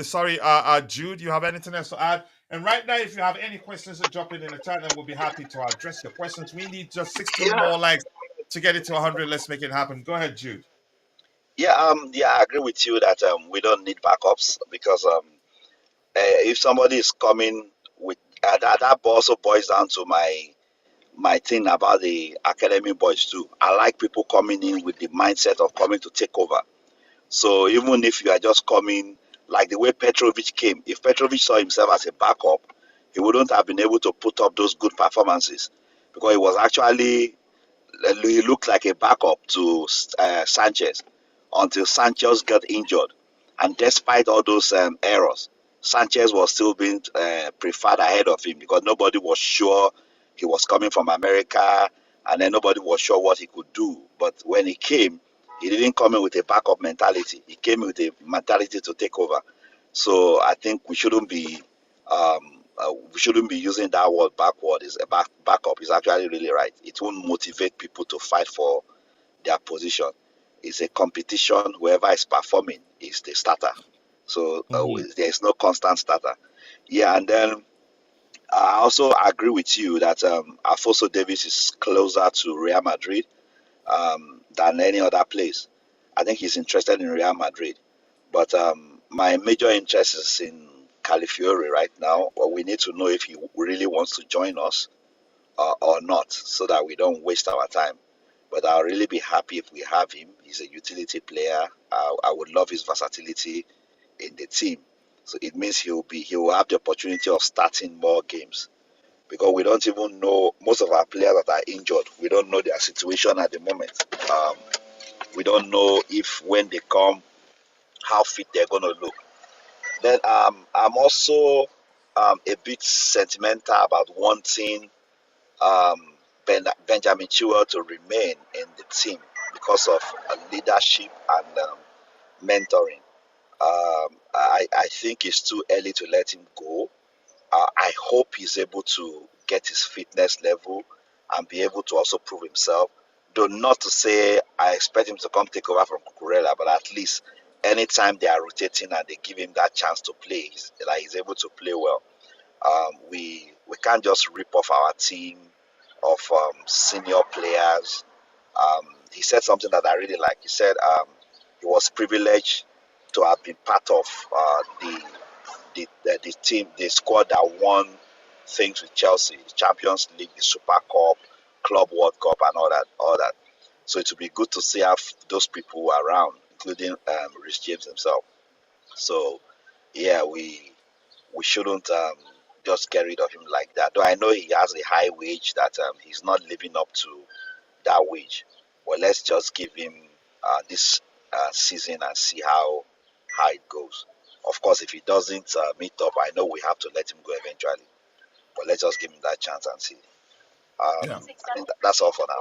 Sorry, Jude, you have anything else to add? And right now, if you have any questions, drop it in the chat, and we'll be happy to address your questions. We need just 16 Yeah, more likes to get it to 100. Let's make it happen. Go ahead, Jude. yeah, I agree with you that we don't need backups because if somebody is coming with that also boils down to my thing about the academy boys too. I like people coming in with the mindset of coming to take over. So even if you are just coming like the way Petrovic came, if Petrovic saw himself as a backup, he wouldn't have been able to put up those good performances because he was actually he looked like a backup to Sanchez until Sanchez got injured. And despite all those errors, Sanchez was still being preferred ahead of him because nobody was sure he was coming from America and then nobody was sure what he could do. But when he came, he didn't come in with a backup mentality. He came with a mentality to take over. So I think we shouldn't be using that word backward. Is a backup is actually really right. It won't motivate people to fight for their position. It's a competition. Whoever is performing is the starter. So there is no constant starter. Yeah, and then I also agree with you that Alfonso Davies is closer to Real Madrid than any other place. I think he's interested in Real Madrid. But my major interest is in Calafiori right now. Well, we need to know if he really wants to join us or not so that we don't waste our time. But I'll really be happy if we have him. He's a utility player. I would love his versatility in the team. So it means he will have the opportunity of starting more games because we don't even know most of our players that are injured. We don't know their situation at the moment. We don't know if when they come, how fit they're going to look. Then I'm also a bit sentimental about wanting Benjamin Chilwell to remain in the team because of leadership and mentoring. I think it's too early to let him go. I hope he's able to get his fitness level and be able to also prove himself. Though not to say I expect him to come take over from Cucurella, but at least anytime they are rotating and they give him that chance to play, he's able to play well. We can't just rip off our team of senior players. He said something that I really like. He said he was privileged to have been part of the team, the squad that won things with Chelsea, the Champions League, the Super Cup, Club World Cup, and all that. So it would be good to see have those people around, including Rhys James himself. So yeah, we shouldn't just get rid of him like that. Though I know he has a high wage that he's not living up to that wage. But let's just give him this season and see how it goes. Of course, if he doesn't meet up, I know we have to let him go eventually. But let's just give him that chance and see. Yeah. I think that's all for now.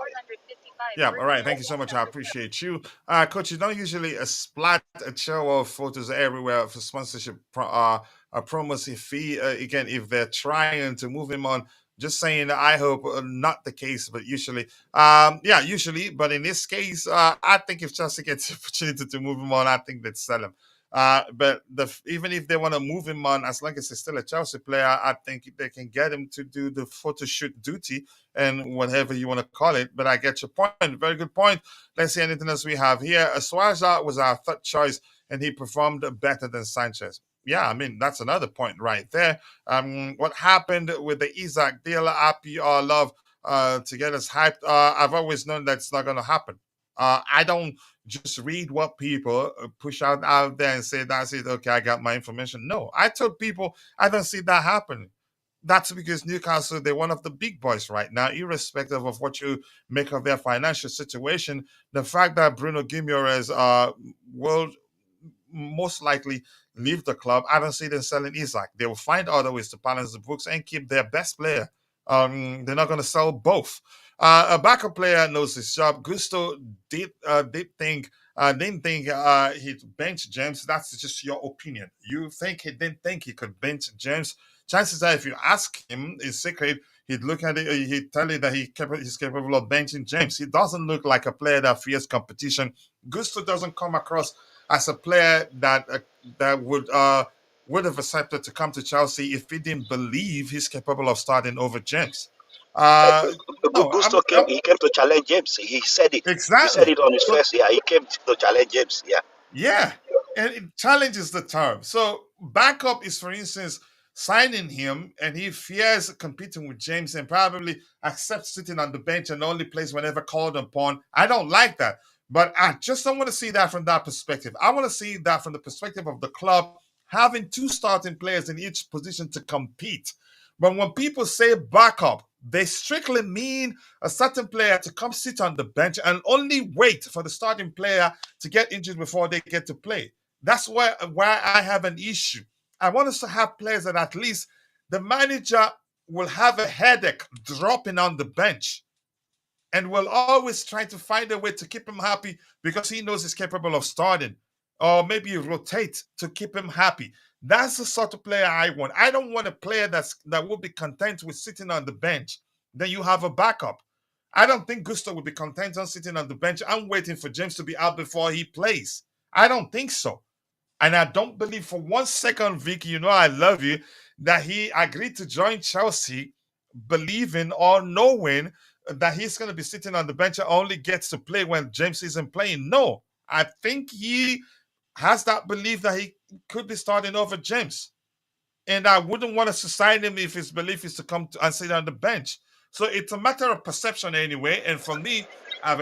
Yeah, all right. Thank you so much. I appreciate you. Coach, you don't usually splat a show of photos everywhere for sponsorship a promotion fee. Again, if they're trying to move him on, just saying, I hope not the case, but usually, yeah, usually. But in this case, I think if Chelsea gets the opportunity to move him on, I think they'd sell him. But even if they want to move him on, as long as he's still a Chelsea player, I think they can get him to do the photo shoot duty and whatever you want to call it. But I get your point. Very good point. Let's see anything else we have here. Suarez was our third choice, and he performed better than Sanchez. Yeah, I mean, that's another point right there. What happened with the Isak deal, happy or love to get us hyped? I've always known that's not going to happen. I don't just read what people push out there and say, that's it, okay, I got my information. No, I told people I don't see that happening. That's because Newcastle, they're one of the big boys right now, irrespective of what you make of their financial situation. The fact that Bruno Guimaraes will most likely leave the club, I don't see them selling Isak. They will find other ways to balance the books and keep their best player. They're not going to sell both. A backup player knows his job. Gusto didn't think he'd bench James. That's just your opinion. You think he didn't think he could bench James? Chances are, if you ask him in secret, he'd look at it. He'd tell you that he's capable of benching James. He doesn't look like a player that fears competition. Gusto doesn't come across as a player that would have accepted to come to Chelsea if he didn't believe he's capable of starting over James. No, Gusto came. He came to challenge James. He said it. He said exactly. it on his So first. Yeah, he came to challenge James. Yeah. yeah, and it challenges the term. So backup is, for instance, signing him, and he fears competing with James and probably accepts sitting on the bench and only plays whenever called upon. I don't like that, but I just don't want to see that from that perspective. I want to see that from the perspective of the club having two starting players in each position to compete. But when people say backup, they strictly mean a certain player to come sit on the bench and only wait for the starting player to get injured before they get to play. That's why I have an issue. I want us to have players that at least the manager will have a headache dropping on the bench and will always try to find a way to keep him happy because he knows he's capable of starting. Or maybe rotate to keep him happy. That's the sort of player I want. I don't want a player that will be content with sitting on the bench. Then you have a backup. I don't think Gusto would be content on sitting on the bench. I'm waiting for James to be out before he plays. I don't think so. And I don't believe for 1 second, Vicky, you know I love you, that he agreed to join Chelsea believing or knowing that he's going to be sitting on the bench and only gets to play when James isn't playing. No, I think he has that belief that he could be starting over James. And I wouldn't want us to sign him if his belief is to come and sit on the bench. So it's a matter of perception anyway. And for me, I've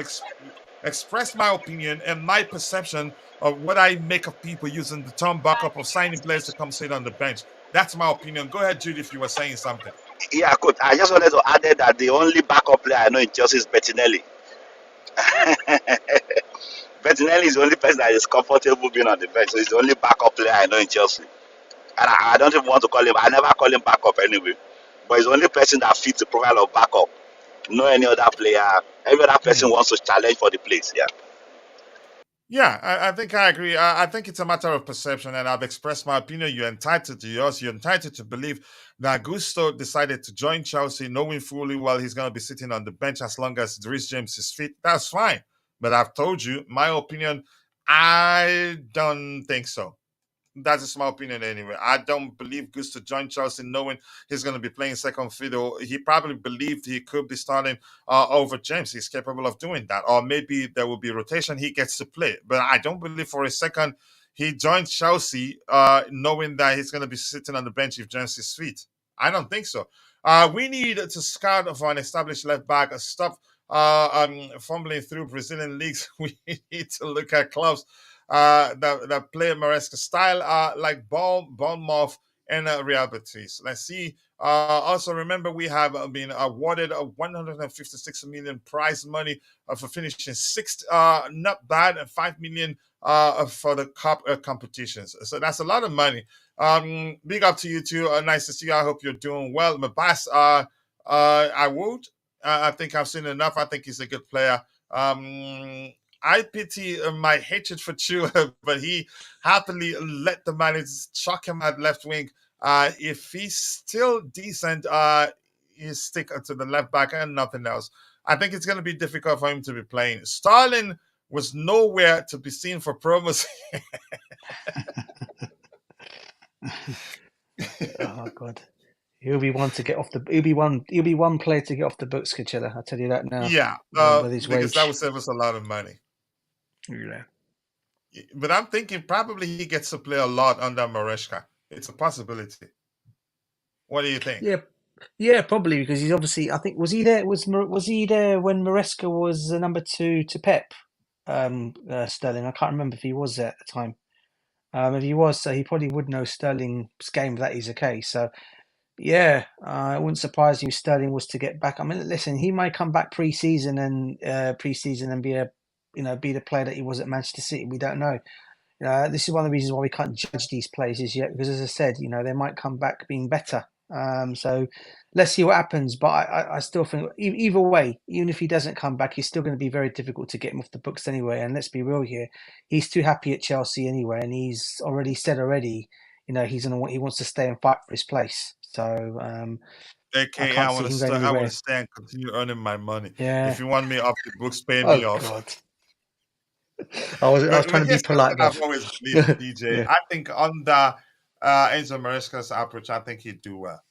expressed my opinion and my perception of what I make of people using the term backup of signing players to come sit on the bench. That's my opinion. Go ahead, Jude, if you were saying something. Yeah, coach. I just wanted to add that the only backup player I know in Chelsea is Bettinelli. Bettinelli is the only person that is comfortable being on the bench. So he's the only backup player I know in Chelsea. And I don't even want to call him. I never call him backup anyway. But he's the only person that fits the profile of backup. No any other player. Every other person wants to challenge for the place. Yeah. Yeah, I think I agree. I think it's a matter of perception, and I've expressed my opinion. You're entitled to yours. You're entitled to believe that Gusto decided to join Chelsea knowing fully well he's going to be sitting on the bench as long as Reece James is fit. That's fine. But I've told you, my opinion, I don't think so. That's just my opinion anyway. I don't believe Gusto joined Chelsea knowing he's going to be playing second fiddle. He probably believed he could be starting over James. He's capable of doing that. Or maybe there will be rotation. He gets to play. But I don't believe for a second he joined Chelsea knowing that he's going to be sitting on the bench if James is fit. I don't think so. We need to scout for an established left back. Stop fumbling through Brazilian leagues. We need to look at clubs that play Maresca style, like Bournemouth and Real Betis. Let's see. Also, remember we have been awarded a 156 million prize money for finishing sixth. Not bad, and 5 million for the cup competitions. So that's a lot of money. Big up to you too. Nice to see you. I hope you're doing well. Mabas, I would. I think I've seen enough. I think he's a good player. I pity my hatred for Chua, but he happily let the manager chuck him at left wing. If he's still decent, he stick to the left back and nothing else. I think it's going to be difficult for him to be playing. Sterling was nowhere to be seen for promos. Oh God, he'll be one to get off the. He'll be one player to get off the books, Kachilla. I'll tell you that now. Yeah, with his because wage. that would save us a lot of money. Yeah. But I'm thinking probably he gets to play a lot under Maresca. It's a possibility. What do you think? Yeah, probably because he's obviously. I think was he there? Was he there when Maresca was the number 2 to Pep? Sterling. I can't remember if he was there at the time. If he was, so he probably would know Sterling's game if that is the case. So yeah, it wouldn't surprise me if Sterling was to get back. I mean, listen, he might come back pre-season and be the player that he was at Manchester City. We don't know. This is one of the reasons why we can't judge these players as yet, because as I said, they might come back being better. So let's see what happens. But I still think either way, even if he doesn't come back, it's still going to be very difficult to get him off the books anyway. And let's be real here, he's too happy at Chelsea anyway, and he's already said he wants to stay and fight for his place. So AKA, I want to stay and continue earning my money. Yeah. If you want me off the books, pay me off. God. I was trying to be polite. I've always believed, DJ. Yeah. I think under Enzo Maresca's approach, I think he'd do well.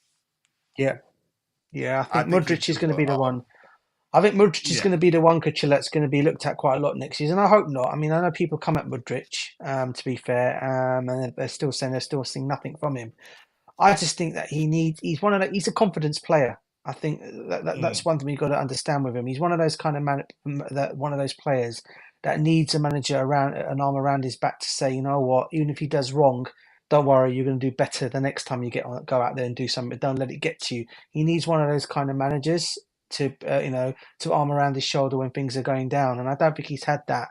Yeah. I think Modric is going to be the one. I think Modric is going to be the one, Kachilla, that's going to be looked at quite a lot next season. I hope not. I mean, I know people come at Modric, to be fair, and they're still seeing nothing from him. I just think that he's a confidence player. I think that's one thing you've got to understand with him. He's one of those kind of one of those players that needs a manager an arm around his back to say, you know what, even if he does wrong, don't worry, you're going to do better the next time you go out there and do something. Don't let it get to you. He needs one of those kind of managers to arm around his shoulder when things are going down. And I don't think he's had that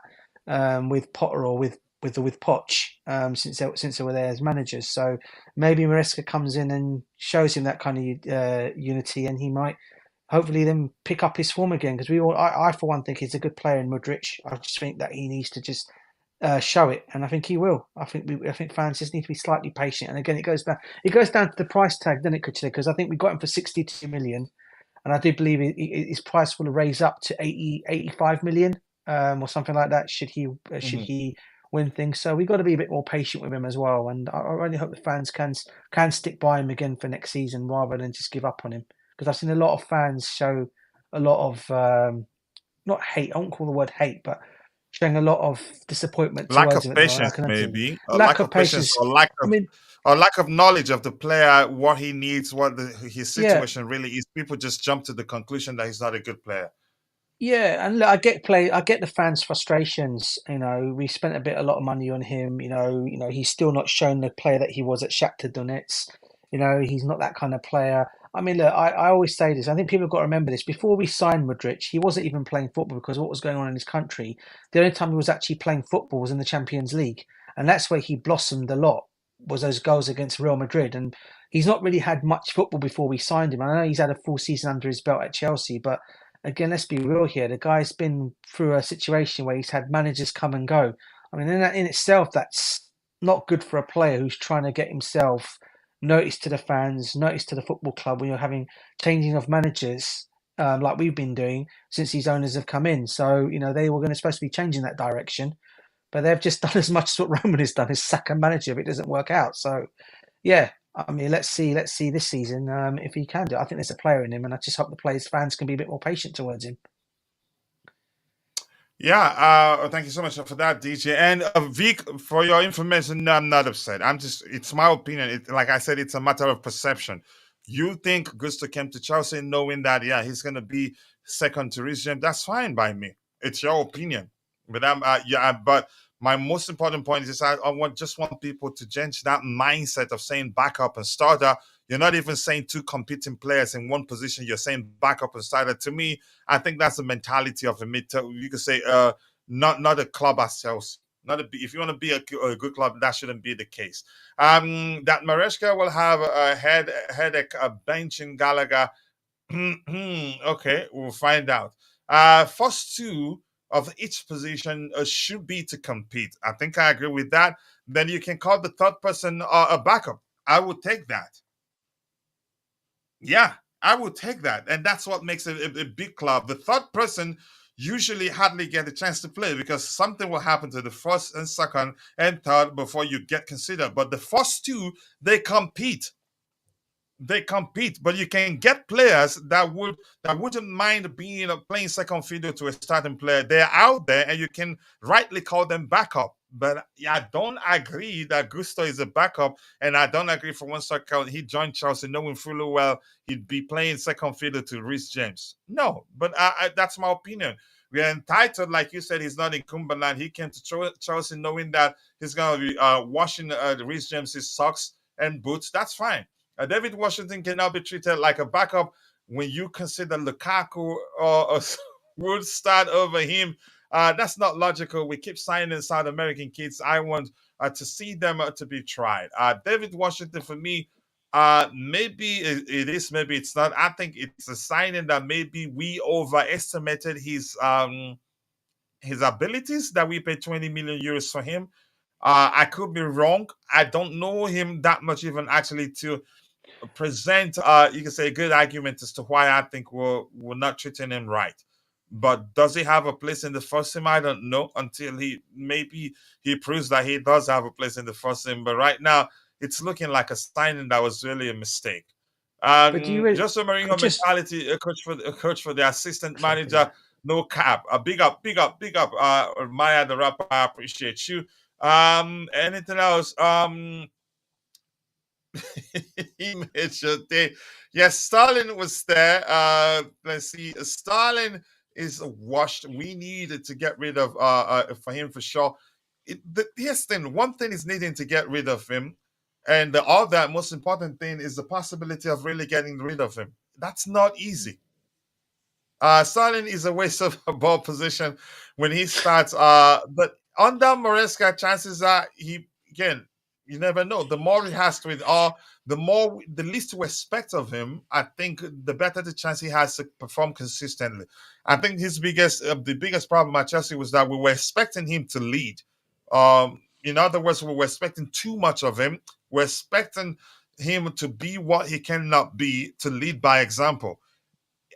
with Potter or with Poch since they were there as managers. So maybe Maresca comes in and shows him that kind of unity, and he might hopefully then pick up his form again. Because I for one think he's a good player in Modric. I just think that he needs to just show it, and I think he will. I think fans just need to be slightly patient. And again, it goes down to the price tag, doesn't it, because I think we got him for 62 million, and I do believe his price will raise up to 85 million or something like that. Should he win things? So we've got to be a bit more patient with him as well. And I really hope the fans can stick by him again for next season rather than just give up on him. Because I've seen a lot of fans show a lot of not hate. I won't call the word hate, but showing a lot of disappointment. Lack of patience, maybe. Lack of patience, or lack of knowledge of the player, what he needs, what his situation really is. People just jump to the conclusion that he's not a good player. Yeah, and look, I get the fans' frustrations. We spent a lot of money on him. He's still not shown the player that he was at Shakhtar Donetsk. He's not that kind of player. I mean, look, I always say this. I think people have got to remember this. Before we signed Modric, he wasn't even playing football because of what was going on in his country. The only time he was actually playing football was in the Champions League. And that's where he blossomed a lot, was those goals against Real Madrid. And he's not really had much football before we signed him. I know he's had a full season under his belt at Chelsea, but again, let's be real here. The guy's been through a situation where he's had managers come and go. I mean, in itself, that's not good for a player who's trying to get himself noticed to the fans, noticed to the football club when you're having changing of managers like we've been doing since these owners have come in. So, they were supposed to be changing that direction, but they've just done as much as what Roman has done, is sack a manager if it doesn't work out. So, yeah, I mean, let's see this season if he can do it. I think there's a player in him, and I just hope the fans can be a bit more patient towards him. Yeah, thank you so much for that, DJ. And Vic, for your information, no, I'm not upset. It's my opinion. Like I said, it's a matter of perception. You think Gusto came to Chelsea knowing that, he's going to be second to Rizjem. That's fine by me. It's your opinion. But My most important point is just want people to change that mindset of saying backup and starter. You're not even saying two competing players in one position. You're saying backup and starter. To me, I think that's the mentality of a mid. You could say, not a club as Chelsea. Not a, if you want to be a good club, that shouldn't be the case. That Maresca will have a headache benching Gallagher. Okay, we'll find out. First two of each position should be to compete. I think I agree with that. Then you can call the third person a backup. I would take that. Yeah, I would take that. And that's what makes a big club. The third person usually hardly get a chance to play because something will happen to the first and second and third before you get considered. But the first two, they compete. But you can get players that wouldn't mind being playing second fiddle to a starting player. They're out there, and you can rightly call them backup. But I don't agree that Gusto is a backup, and I don't agree for one second he joined Chelsea knowing fully well he'd be playing second fiddle to Reece James. No, but that's my opinion. We are entitled, like you said, he's not in Cumberland. He came to Chelsea knowing that he's going to be washing Reece James's socks and boots. That's fine. David Washington cannot be treated like a backup when you consider Lukaku would start over him. That's not logical. We keep signing South American kids. I want to see them to be tried. David Washington, for me, maybe it is, maybe it's not. I think it's a signing that maybe we overestimated his abilities, that we paid 20 million euros for him. I could be wrong. I don't know him that much, even actually, to present you can say a good argument as to why I think we're not treating him right. But does he have a place in the first team? I don't know until he proves that he does have a place in the first team. But right now it's looking like a signing that was really a mistake. But do you Just a Mourinho just mentality, a coach for the assistant manager, no cap. A big up, big up, big up. Maya the rapper, I appreciate you. Anything else? Yes, Stalin was there. Let's see. Stalin is washed. We needed to get rid of for him for sure. Yes, then one thing is needing to get rid of him, and the other most important thing is the possibility of really getting rid of him. That's not easy. Stalin is a waste of a ball position when he starts. But under Maresca, chances are he again. You never know. The more he has to it, the least we expect of him, I think, the better the chance he has to perform consistently. I think the biggest problem at Chelsea was that we were expecting him to lead. In other words, we were expecting too much of him. We're expecting him to be what he cannot be, to lead by example.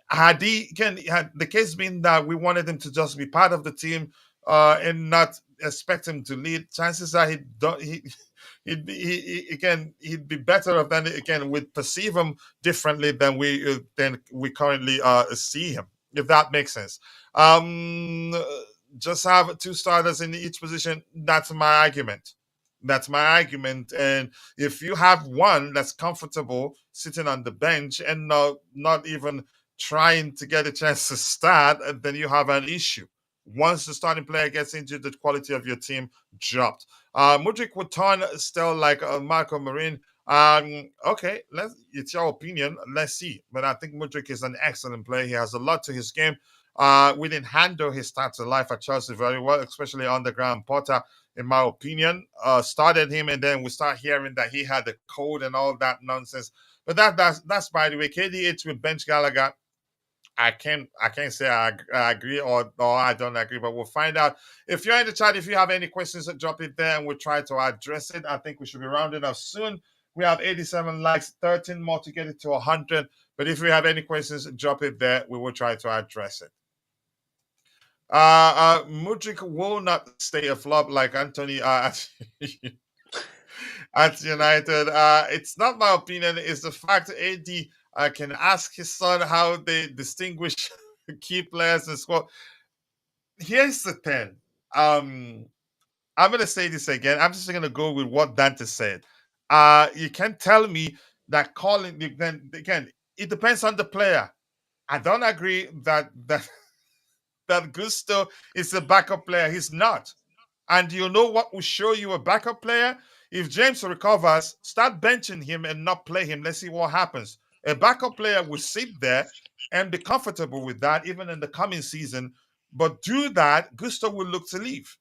Had the case been that we wanted him to just be part of the team and not expect him to lead, chances are he'd be better off. Than again, we'd perceive him differently than we currently see him, if that makes sense. Um, just have two starters in each position. That's my argument. That's my argument. And if you have one that's comfortable sitting on the bench and not even trying to get a chance to start, then you have an issue. Once the starting player gets injured, the quality of your team dropped. Mudryk would turn still like Marco Marin. Okay, it's your opinion. Let's see. But I think Mudryk is an excellent player. He has a lot to his game. We didn't handle his starts of life at Chelsea very well, especially under Graham Potter, in my opinion. Started him, and then we start hearing that he had the code and all that nonsense. But that's by the way. KDH with bench Gallagher. I can't say I agree or I don't agree, but we'll find out. If you're in the chat, if you have any questions, drop it there and we'll try to address it. I think we should be rounding up soon. We have 87 likes, 13 more to get it to 100. But if you have any questions, drop it there. We will try to address it. Mudryk will not stay a flop like Anthony at United. It's not my opinion. It's the fact AD can ask his son how they distinguish key players and squad. Here's the thing. I'm gonna say this again. I'm just gonna go with what Dante said. You can't tell me that calling again. It depends on the player. I don't agree that Gusto is a backup player. He's not. And you know what will show you a backup player? If James recovers, start benching him and not play him. Let's see what happens. A backup player will sit there and be comfortable with that, even in the coming season. But do that, Gusto will look to leave.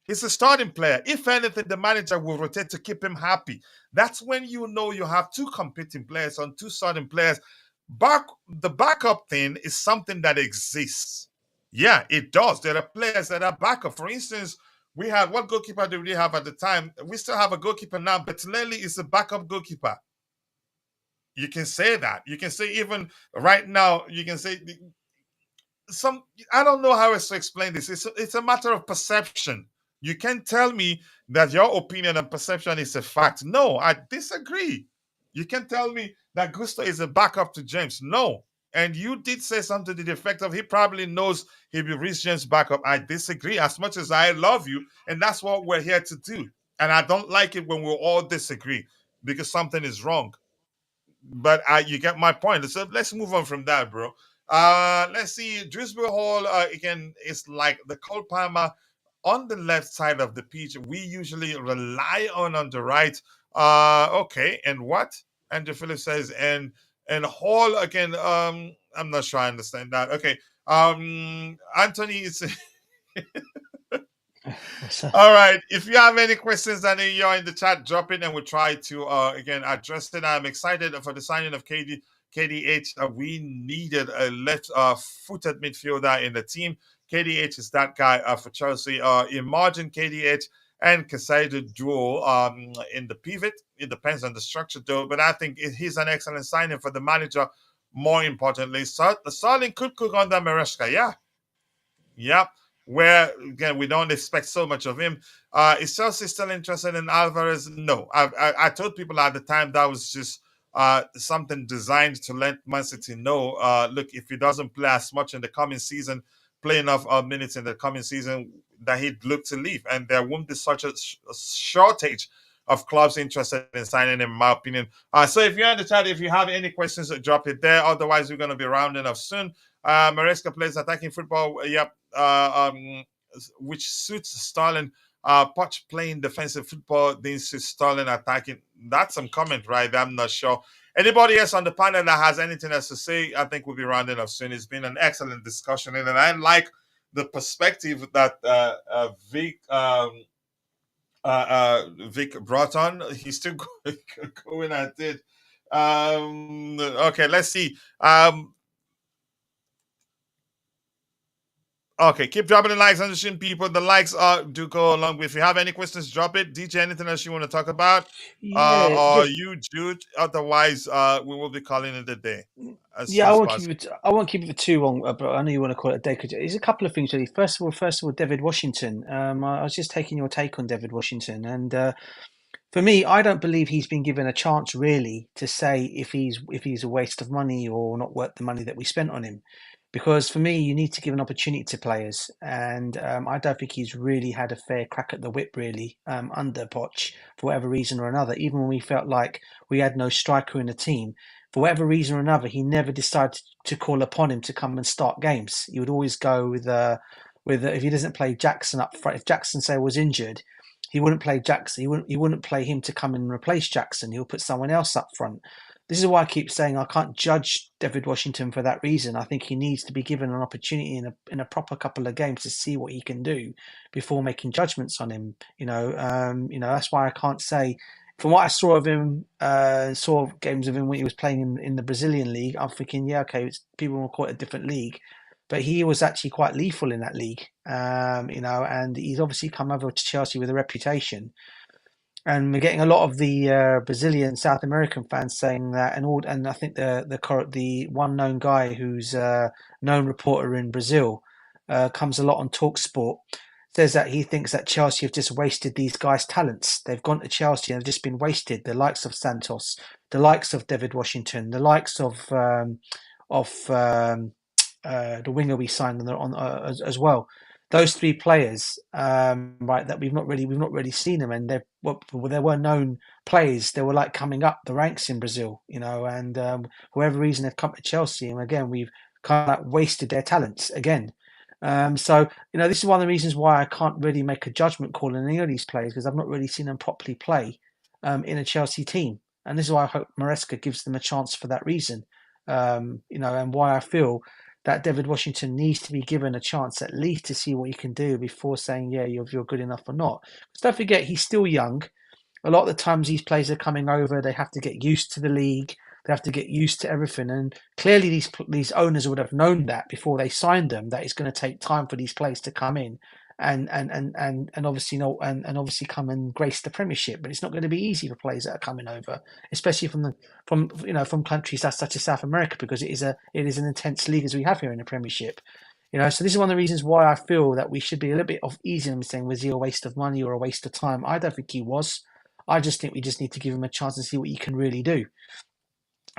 He's a starting player. If anything, the manager will rotate to keep him happy. That's when you know you have two competing players on two starting players. The backup thing is something that exists. Yeah, it does. There are players that are backup. For instance, we had what goalkeeper did we have at the time? We still have a goalkeeper now, but Lely is a backup goalkeeper. You can say that. You can say even right now, you can say some. I don't know how else to explain this. It's a matter of perception. You can't tell me that your opinion and perception is a fact. No, I disagree. You can tell me that Gusto is a backup to James. No. And you did say something to the effect of he probably knows he'll be Reece James' backup. I disagree as much as I love you. And that's what we're here to do. And I don't like it when we all disagree because something is wrong. But you get my point. So let's move on from that, bro. Let's see. Shrewsbury-hall again is like the Cole Palmer on the left side of the pitch. We usually rely on the right. Okay, and what? Andrew Phillips says, and Hall again. I'm not sure I understand that. Okay. Anthony is all right. If you have any questions and you're in the chat, drop it and we'll try to again address it. I'm excited for the signing of KDH. We needed a left-footed midfielder in the team. KDH is that guy for Chelsea. Imagine KDH and Casado duo in the pivot. It depends on the structure though, but I think he's an excellent signing for the manager. More importantly, Starling could cook under Maresca. Yeah. Yep. Where again we don't expect so much of him. Is Chelsea still interested in Alvarez? No. I told people at the time that was just something designed to let Man City know. Look, if he doesn't play as much in the coming season, play enough minutes in the coming season, that he'd look to leave, and there won't be such a shortage of clubs interested in signing him, in my opinion. So if you're in the chat, if you have any questions, drop it there. Otherwise, we're going to be rounding off soon. Maresca plays attacking football. Yep. Which suits Sterling. Poch playing defensive football, then suits Sterling attacking. That's some comment, right? I'm not sure. Anybody else on the panel that has anything else to say? I think we'll be rounding off soon. It's been an excellent discussion, and I like the perspective that Vic brought on. He's still going at it. Okay, let's see. Okay, keep dropping the likes on the stream, people. The likes do go along with. If you have any questions, drop it. DJ, anything else you want to talk about? Yeah, or you, Jude. Otherwise, we will be calling it a day. I won't keep it. I won't keep it for too long. But I know you want to call it a day. There's a couple of things really. First of all, David Washington. I was just taking your take on David Washington, and for me, I don't believe he's been given a chance really to say if he's a waste of money or not worth the money that we spent on him. Because for me, you need to give an opportunity to players, and I don't think he's really had a fair crack at the whip really under Poch for whatever reason or another. Even when we felt like we had no striker in the team, for whatever reason or another, he never decided to call upon him to come and start games. He would always go with if he doesn't play Jackson up front. If Jackson say was injured, he wouldn't play Jackson. He wouldn't play him to come and replace Jackson. He'll put someone else up front. This is why I keep saying I can't judge David Washington for that reason. I think he needs to be given an opportunity in a proper couple of games to see what he can do before making judgments on him. That's why I can't say. From what I saw of him, saw games of him when he was playing in the Brazilian league, I'm thinking, yeah, okay, people will call it a different league, but he was actually quite lethal in that league. And he's obviously come over to Chelsea with a reputation. And we're getting a lot of the Brazilian South American fans saying that, and I think the one known guy who's a known reporter in Brazil comes a lot on TalkSport, says that he thinks that Chelsea have just wasted these guys' talents. They've gone to Chelsea and have just been wasted. The likes of Santos, the likes of David Washington, the likes of the winger we signed as well. Those three players, right, that we've not really seen them, and they were known players. They were like coming up the ranks in Brazil, and for whatever reason they've come to Chelsea, and again we've kind of like wasted their talents again. So, this is one of the reasons why I can't really make a judgment call on any of these players, because I've not really seen them properly play in a Chelsea team. And this is why I hope Maresca gives them a chance for that reason. And why I feel that David Washington needs to be given a chance at least to see what he can do before saying, yeah, you're good enough or not. Because don't forget, he's still young. A lot of the times these players are coming over, they have to get used to the league. They have to get used to everything, and clearly these owners would have known that before they signed them. That it's going to take time for these players to come in and obviously and obviously come and grace the Premiership. But it's not going to be easy for players that are coming over, especially from countries such as South America, because it is an intense league as we have here in the Premiership. So this is one of the reasons why I feel that we should be a little bit easy on saying, was he a waste of money or a waste of time? I don't think he was. I just think we just need to give him a chance and see what he can really do.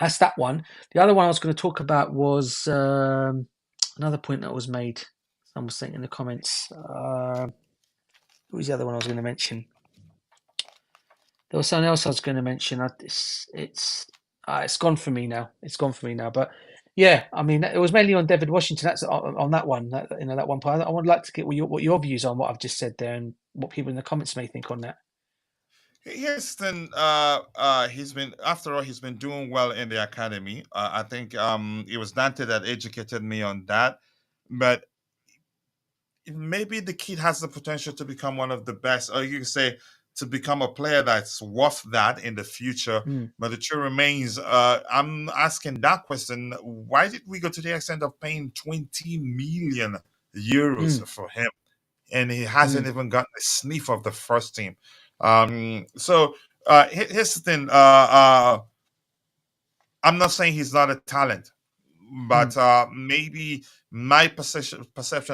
That's that one. The other one I was going to talk about was another point that was made. Someone was saying in the comments. What was the other one I was going to mention? There was something else I was going to mention. It's gone for me now. But yeah, I mean, it was mainly on David Washington. That's on that one. That one part. I would like to get what your views on what I've just said there, and what people in the comments may think on that. Yes, then he's been doing well in the academy. I think it was Dante that educated me on that. But maybe the kid has the potential to become one of the best, or you can say to become a player that's worth that in the future. But the truth remains, I'm asking that question: why did we go to the extent of paying 20 million euros for him, and he hasn't even gotten a sniff of the first team? So here's the thing. I'm not saying he's not a talent, but maybe my perception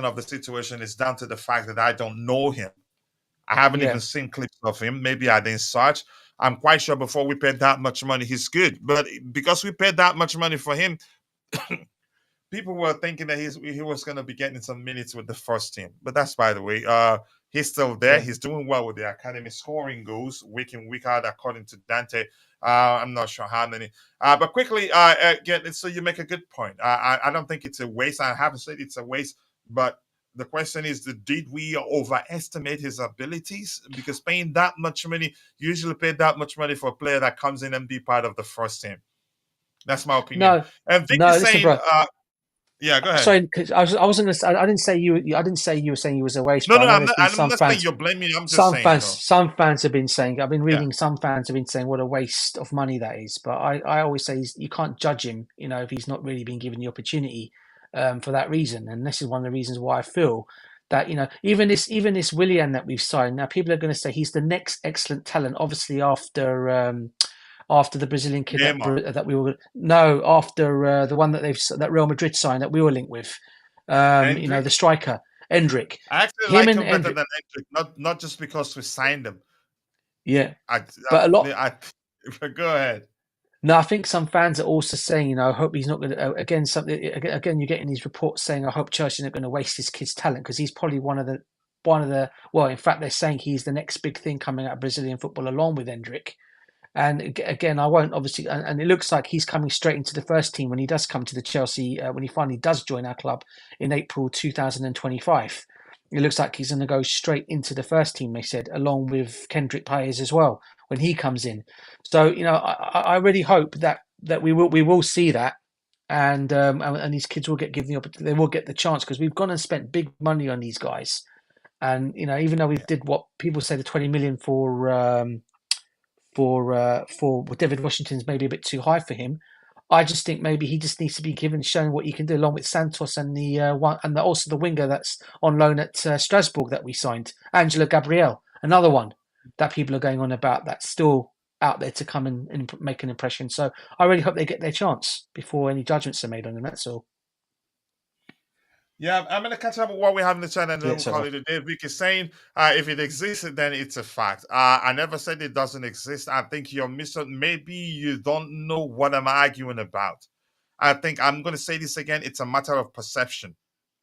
of the situation is down to the fact that I don't know him. I haven't even seen clips of him. Maybe I didn't search. I'm quite sure before we paid that much money, he's good. But because we paid that much money for him, people were thinking that he was going to be getting some minutes with the first team. But that's by the way. He's still there. He's doing well with the academy, scoring goals week in, week out, according to Dante. I'm not sure how many. But quickly, so you make a good point. I don't think it's a waste. I haven't said it's a waste. But the question is, did we overestimate his abilities? Because paying that much money, usually pay that much money for a player that comes in and be part of the first team. That's my opinion. No, And Vic no, is listen, saying, bro. yeah, go ahead. Sorry, 'cause I wasn't gonna say, I didn't say you were saying he was a waste, No, but I know I'm there's not. been I'm some not saying fans. you're blaming me. I'm just saying, though. Some fans have been saying. I've been Yeah. reading. Some fans have been saying what a waste of money that is. But I always say you can't judge him. If he's not really been given the opportunity for that reason. And this is one of the reasons why I feel that even this Willian that we've signed. Now people are going to say he's the next excellent talent. Obviously after the Brazilian kid that we were after the one that Real Madrid signed that we were linked with. The striker, Endrick. I actually like him better than Endrick, not just because we signed him. Yeah, but a lot. Go ahead. No, I think some fans are also saying, I hope he's not going to. Again, you're getting these reports saying, I hope Chelsea's not going to waste his kid's talent, because he's probably one of the. Well, in fact, they're saying he's the next big thing coming out of Brazilian football, along with Endrick. And again, I won't obviously, and it looks like he's coming straight into the first team when he does come to the Chelsea, when he finally does join our club in April 2025. It looks like he's going to go straight into the first team, they said, along with Kendrick Payes as well, when he comes in. So, I really hope that we will see that, and these kids will get given the opportunity, they will get the chance, because we've gone and spent big money on these guys. And, even though we did what people say the 20 million for David Washington's maybe a bit too high for him. I just think maybe he just needs to be shown what he can do, along with Santos and also the winger that's on loan at Strasbourg that we signed, Angela Gabriel, another one that people are going on about, that's still out there to come and make an impression. So I really hope they get their chance before any judgments are made on them. That's all. Yeah, I'm going to catch up with what we have in the chat, and then we'll call it a day. Vic is saying, if it exists, then it's a fact. I never said it doesn't exist. I think you're missing. Maybe you don't know what I'm arguing about. I think I'm going to say this again. It's a matter of perception.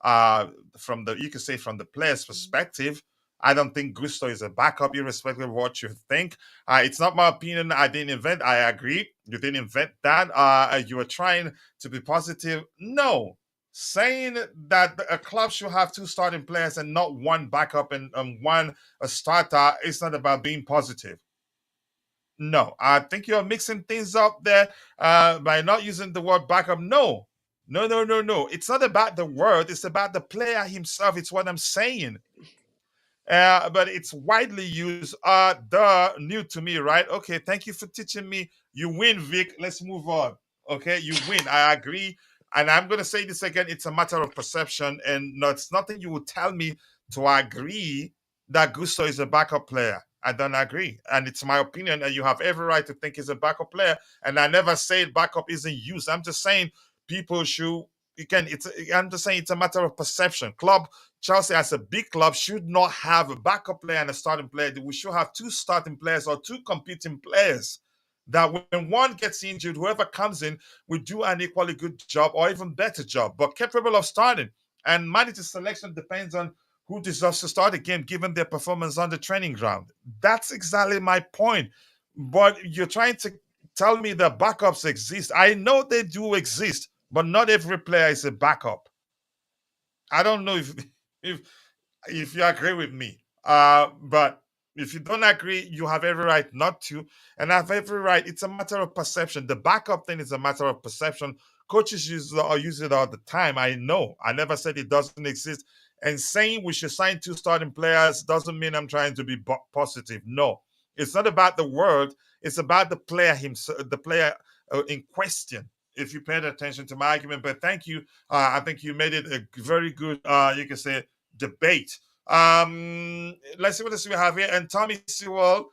From the player's perspective, I don't think Gusto is a backup, irrespective of what you think. It's not my opinion. I didn't invent. I agree. You didn't invent that. You were trying to be positive. No. Saying that a club should have two starting players and not one backup and one a starter is not about being positive. No, I think you're mixing things up there by not using the word backup. No, no, no, no, no. It's not about the word. It's about the player himself. It's what I'm saying. But it's widely used. New to me, right? Okay, thank you for teaching me. You win, Vic. Let's move on. Okay, you win. I agree. And I'm going to say this again. It's a matter of perception. And no, it's nothing you will tell me to agree that Gusto is a backup player. I don't agree. And it's my opinion. And you have every right to think he's a backup player. And I never said backup isn't used. I'm just saying people should, again, I'm just saying it's a matter of perception. Chelsea, as a big club, should not have a backup player and a starting player. We should have two starting players or two competing players. That when one gets injured, whoever comes in will do an equally good job or even better job, but capable of starting. And manager selection depends on who deserves to start a game given their performance on the training ground. That's exactly my point. But you're trying to tell me that backups exist. I know they do exist, but not every player is a backup. I don't know if if you agree with me. But if you don't agree, you have every right not to, and I have every right. It's a matter of perception. The backup thing is a matter of perception. Coaches use it all the time. I know. I never said it doesn't exist. And saying we should sign two starting players doesn't mean I'm trying to be positive. No, it's not about the word. It's about the player himself, the player in question. If you paid attention to my argument, but thank you. I think you made it a very good, you can say, debate. Let's see what else we have here. And Tommy Sewell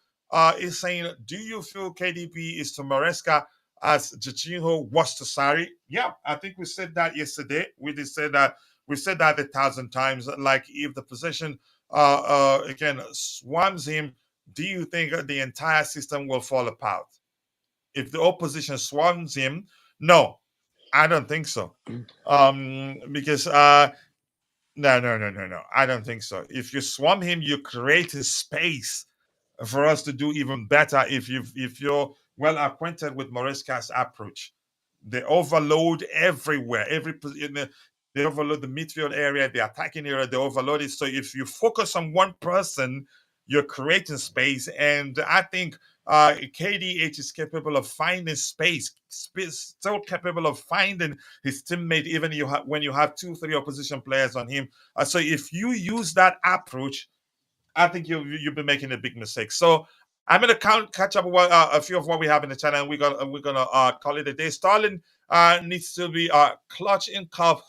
is saying, do you feel KDB is to Maresca as Jorginho was to Sarri? Yeah, I think we said that yesterday. We did say that. We said that 1,000 times. Like if the possession again swarms him, do you think the entire system will fall apart? If the opposition swarms him, no, I don't think so. Because no, no, no, no, no. I don't think so. If you swarm him, you create a space for us to do even better. If you're well acquainted with Moresca's approach, they overload everywhere. They overload the midfield area, the attacking area. They overload it. So if you focus on one person, you're creating space. And I think KDH is capable of finding space, still capable of finding his teammate, even when you have 2-3 opposition players on him. So if you use that approach, I think you'll be making a big mistake. So I'm gonna catch up with a few of what we have in the channel, and we're gonna call it a day. Sterling needs to be clutch in cup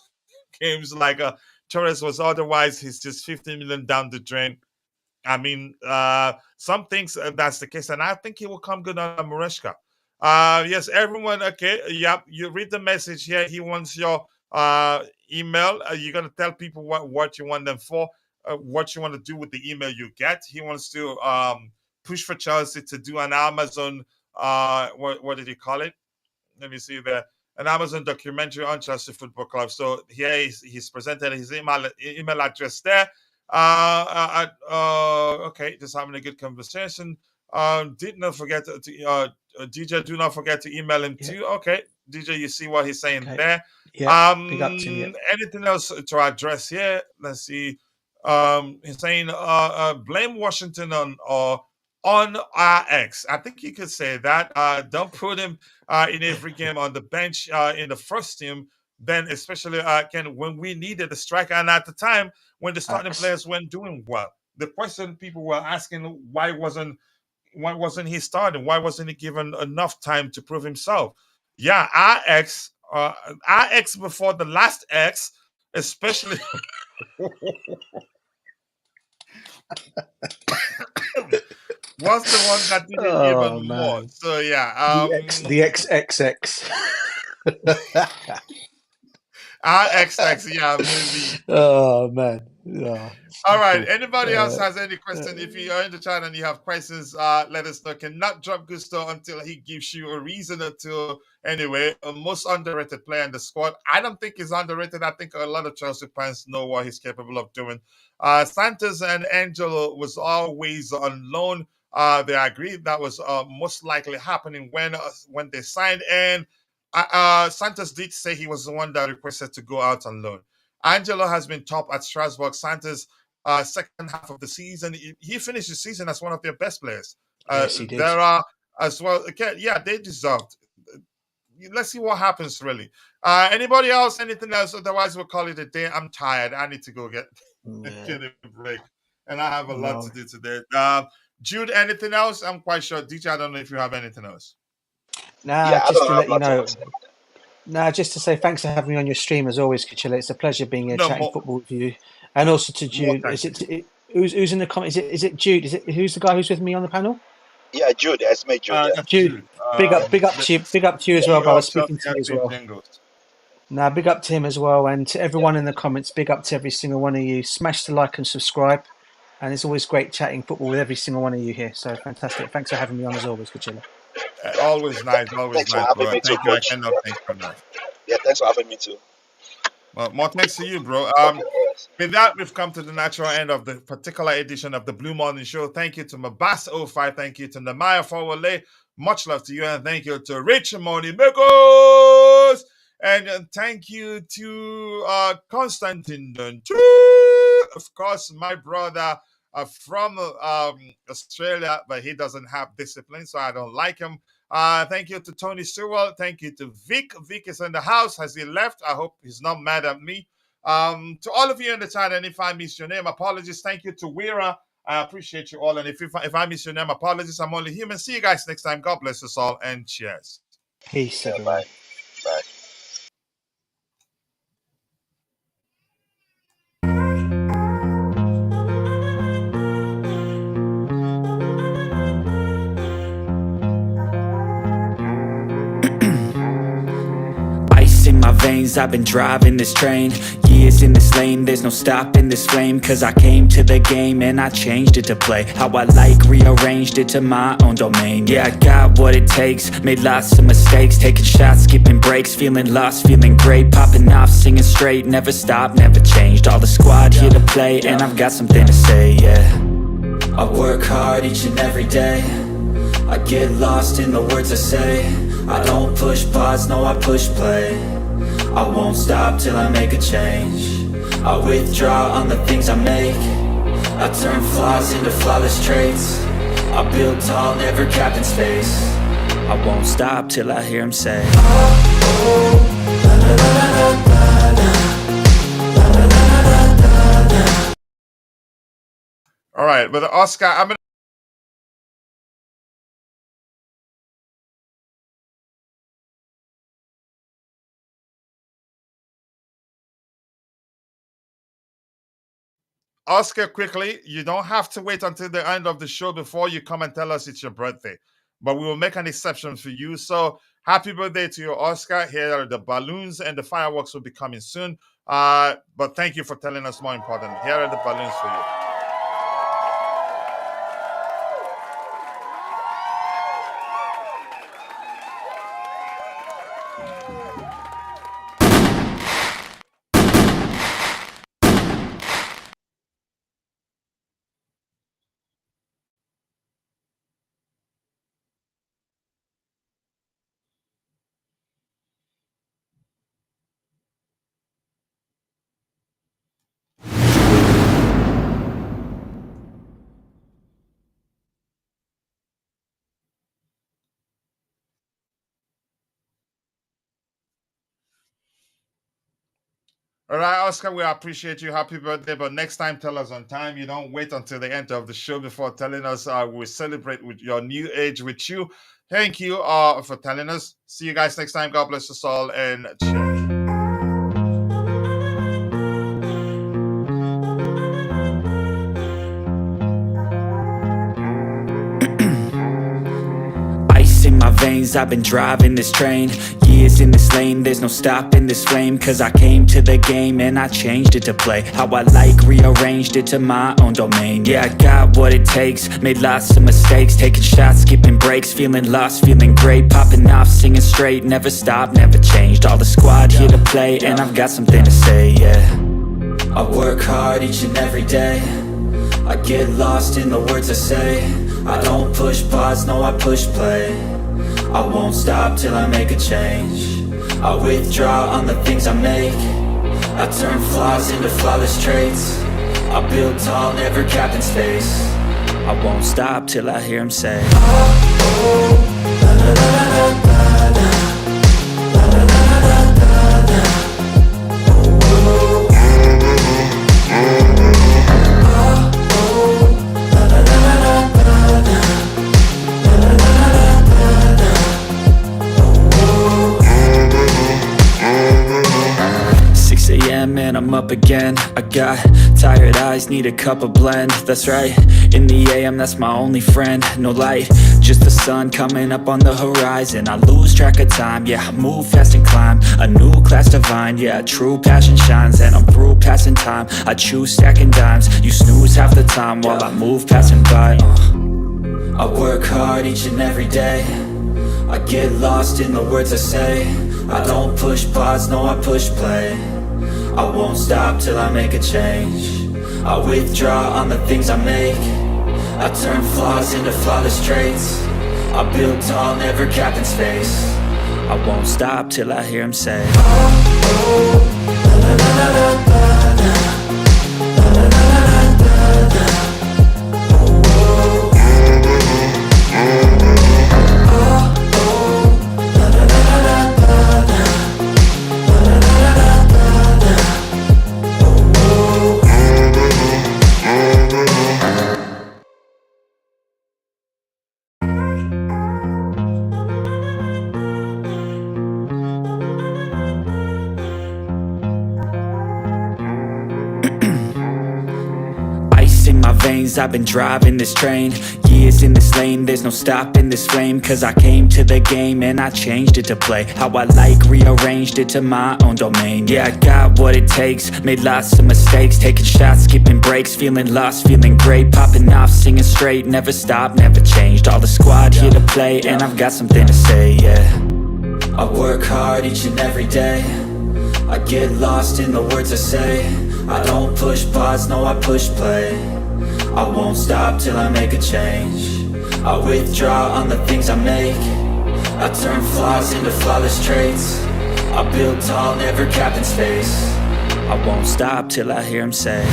games like Torres was. Otherwise, he's just 15 million down the drain. I mean, some things that's the case, and I think he will come good on Maresca. Yes, everyone. Okay, yep. You read the message here. He wants your email. You're gonna tell people what you want them for, what you want to do with the email you get. He wants to push for Chelsea to do an Amazon. What did he call it? Let me see there. An Amazon documentary on Chelsea Football Club. So here he's presented his email address there. Okay, just having a good conversation. Did not forget to DJ. Do not forget to email him too. Okay, DJ, you see what he's saying there. Yeah, big up to you. Anything else to address here? Let's see. He's saying blame Washington on RX. I think you could say that. Don't put him in every game on the bench in the first team. Then, especially when we needed a striker, and at the time when the starting players weren't doing well, the question people were asking, why wasn't he starting? Why wasn't he given enough time to prove himself? Yeah, RX before the last X, especially. Was the one that did it even more. So yeah, the XXX. XX, yeah, maybe. Oh man. Oh, all right. Anybody else has any question? If you are in the chat and you have questions, let us know. Cannot drop Gusto until he gives you a reason to. Anyway, most underrated player in the squad. I don't think he's underrated. I think a lot of Chelsea fans know what he's capable of doing. Santos and Angelo was always on loan. They agreed that was most likely happening when they signed, and Santos did say he was the one that requested to go out on loan. Angelo has been top at Strasbourg. Santos, second half of the season, he finished the season as one of their best players. Yes, he did. There are as well. Okay, yeah, they deserved. Let's see what happens, really. Anybody else? Anything else? Otherwise, we'll call it a day. I'm tired. I need to go get a break, and I have a lot to do today. Jude, anything else? I'm quite sure. DJ, I don't know if you have anything else. Nah, Yeah, I just don't to have let you nothing know. to say. Nah, just to say thanks for having me on your stream as always, Kachila. It's a pleasure being here, No, chatting more, football with you, and also to Jude. more Is it who's in the comments? Is it Jude? Who's the guy who's with me on the panel? Yeah, Jude, it's me, Jude. Yeah. that's Jude. Jude. Big up to you as well, CEO brother. of Speaking Chelsea to you as FA well. Jingles. Now, big up to him as well, and to everyone in the comments. Big up to every single one of you. Smash the like and subscribe, and it's always great chatting football with every single one of you here. So fantastic! Thanks for having me on as always, Kachila. Always nice, Thanks for having bro. me too, Thank you. I coach. cannot thank you enough. Yeah, thanks for having me too. Well, more thanks to you, bro. Okay, yes. With that, we've come to the natural end of the particular edition of the Blue Morning Show. Thank you to Mabas05. Thank you to Namaya Fawale. Much love to you. And thank you to Rich Moni Mekos. And thank you to Constantine Duntu. Of course, my brother from Australia, but he doesn't have discipline, so I don't like him. Thank you to Tony Sewell. Thank you to Vic. Vic is in the house. Has he left? I hope he's not mad at me. To all of you in the chat, and if I missed your name, apologies. Thank you to Wira. I appreciate you all. And if I miss your name, apologies. I'm only human. See you guys next time. God bless us all, and cheers. Peace, Yeah, everyone. bye. Bye. Ice in my veins, I've been driving this train. Years in this lane, there's no stopping this flame. Cause I came to the game and I changed it to play how I like, rearranged it to my own domain. Yeah, I got what it takes, made lots of mistakes, taking shots, skipping breaks, feeling lost, feeling great, popping off, singing straight, never stopped, never changed. All the squad here to play, and I've got something to say, yeah. I work hard each and every day, I get lost in the words I say. I don't push pause, no I push play. I won't stop till I make a change. I withdraw on the things I make. I turn flaws into flawless traits. I build tall, never capped in space. I won't stop till I hear him say, All right, but Oscar, I'm gonna Oscar, quickly, you don't have to wait until the end of the show before you come and tell us it's your birthday. But we will make an exception for you. So happy birthday to you, Oscar. Here are the balloons and the fireworks will be coming soon. But thank you for telling us more importantly. Here are the balloons for you. All right, Oscar, we appreciate you. Happy birthday. But next time, tell us on time. You don't wait until the end of the show before telling us. We celebrate with your new age with you. Thank you for telling us. See you guys next time. God bless us all and cheers. Ice in my veins, I've been driving this train. Years in this lane, there's no stopping this flame. Cause I came to the game and I changed it to play how I like, rearranged it to my own domain. Yeah, I got what it takes, made lots of mistakes, taking shots, skipping breaks, feeling lost, feeling great, popping off, singing straight, never stopped, never changed. All the squad here to play, and I've got something to say, yeah. I work hard each and every day, I get lost in the words I say. I don't push pause, no I push play. I won't stop till I make a change. I withdraw on the things I make. I turn flaws into flawless traits. I build tall, never capped in space. I won't stop till I hear him say, and I'm up again. I got tired eyes, need a cup of blend. That's right, in the AM, that's my only friend. No light, just the sun coming up on the horizon. I lose track of time, yeah, I move fast and climb a new class divine, yeah, true passion shines. And I'm through passing time, I choose stacking dimes. You snooze half the time while I move passing by. I work hard each and every day. I get lost in the words I say. I don't push pause, no, I push play. I won't stop till I make a change. I withdraw on the things I make. I turn flaws into flawless traits. I build tall, never capped in space. I won't stop till I hear him say, I've been driving this train, years in this lane, there's no stopping this flame. Cause I came to the game and I changed it to play how I like, rearranged it to my own domain. Yeah, I got what it takes, made lots of mistakes, taking shots, skipping breaks, feeling lost, feeling great, popping off, singing straight, never stopped, never changed. All the squad here to play and I've got something to say, yeah. I work hard each and every day. I get lost in the words I say. I don't push pause, no, I push play. I won't stop till I make a change. I withdraw on the things I make. I turn flaws into flawless traits. I build tall, never capped in space. I won't stop till I hear him say,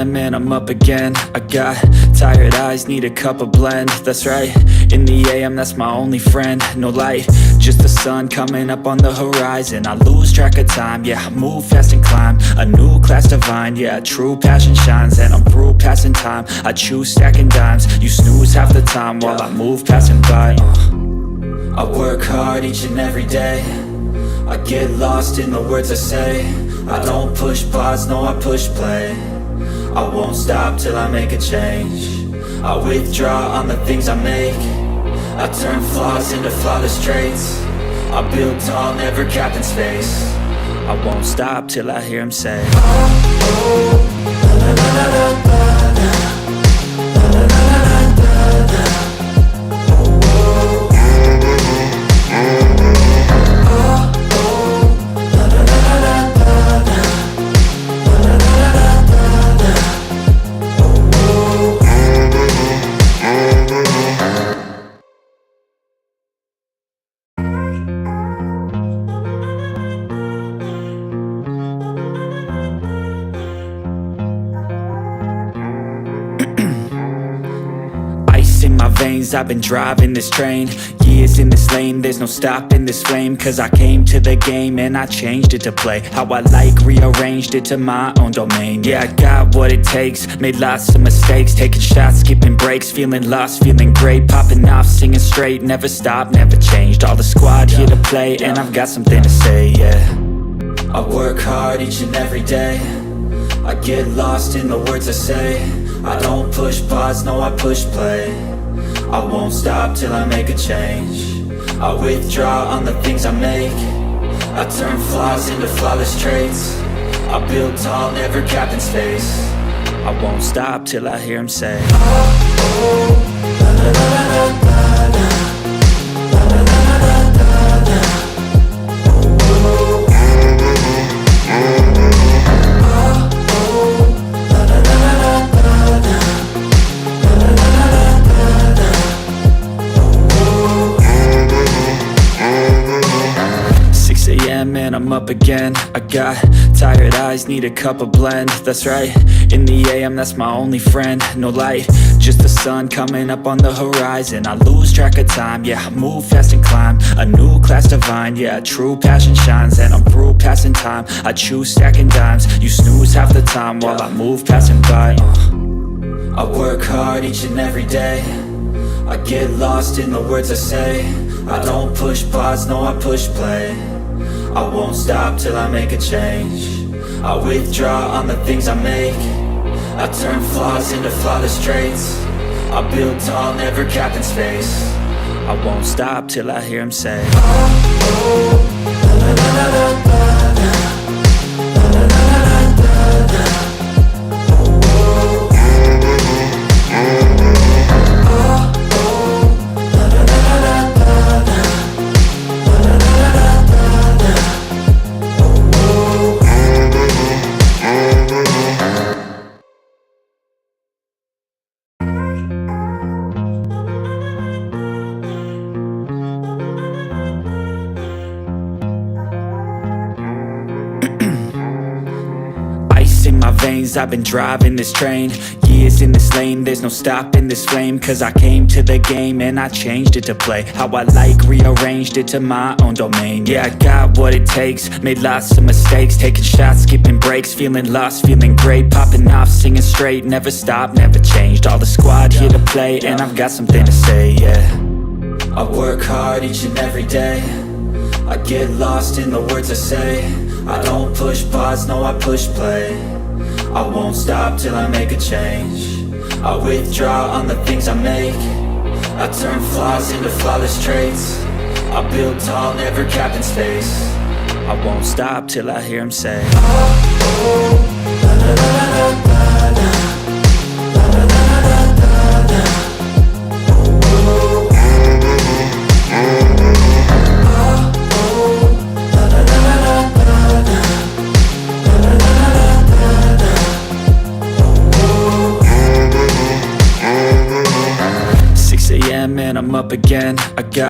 man, I'm up again. I got tired eyes, need a cup of blend. That's right, in the AM, that's my only friend. No light, just the sun coming up on the horizon. I lose track of time, yeah, I move fast and climb a new class divine, yeah, true passion shines. And I'm through passing time, I choose stacking dimes. You snooze half the time while I move passing by. I work hard each and every day. I get lost in the words I say. I don't push pause, no, I push play. I won't stop till I make a change. I withdraw on the things I make. I turn flaws into flawless traits. I build tall, never capped in space. I won't stop till I hear him say, I've been driving this train, years in this lane, there's no stopping this flame. Cause I came to the game and I changed it to play how I like, rearranged it to my own domain. Yeah, I got what it takes, made lots of mistakes, taking shots, skipping breaks, feeling lost, feeling great, popping off, singing straight, never stopped, never changed. All the squad here to play and I've got something to say, yeah. I work hard each and every day. I get lost in the words I say. I don't push pause, no, I push play. I won't stop till I make a change. I withdraw on the things I make. I turn flaws into flawless traits. I build tall, never capped in space. I won't stop till I hear him say, and I'm up again. I got tired eyes, need a cup of blend. That's right, in the AM, that's my only friend. No light, just the sun coming up on the horizon. I lose track of time, yeah, I move fast and climb a new class divine, yeah, true passion shines. And I'm through passing time, I choose stacking dimes. You snooze half the time while I move passing by. I work hard each and every day. I get lost in the words I say. I don't push pause, no, I push play. I won't stop till I make a change. I withdraw on the things I make. I turn flaws into flawless traits. I build tall, never capped in space. I won't stop till I hear him say, in my veins, I've been driving this train. Years in this lane, there's no stopping this flame. Cause I came to the game and I changed it to play how I like, rearranged it to my own domain. Yeah, I got what it takes, made lots of mistakes, taking shots, skipping breaks, feeling lost, feeling great, popping off, singing straight, never stopped, never changed. All the squad here to play and I've got something to say, yeah. I work hard each and every day. I get lost in the words I say. I don't push pause, no, I push play. I won't stop till I make a change. I withdraw on the things I make. I turn flaws into flawless traits. I build tall, never capped in space. I won't stop till I hear him say, and I'm up again. I got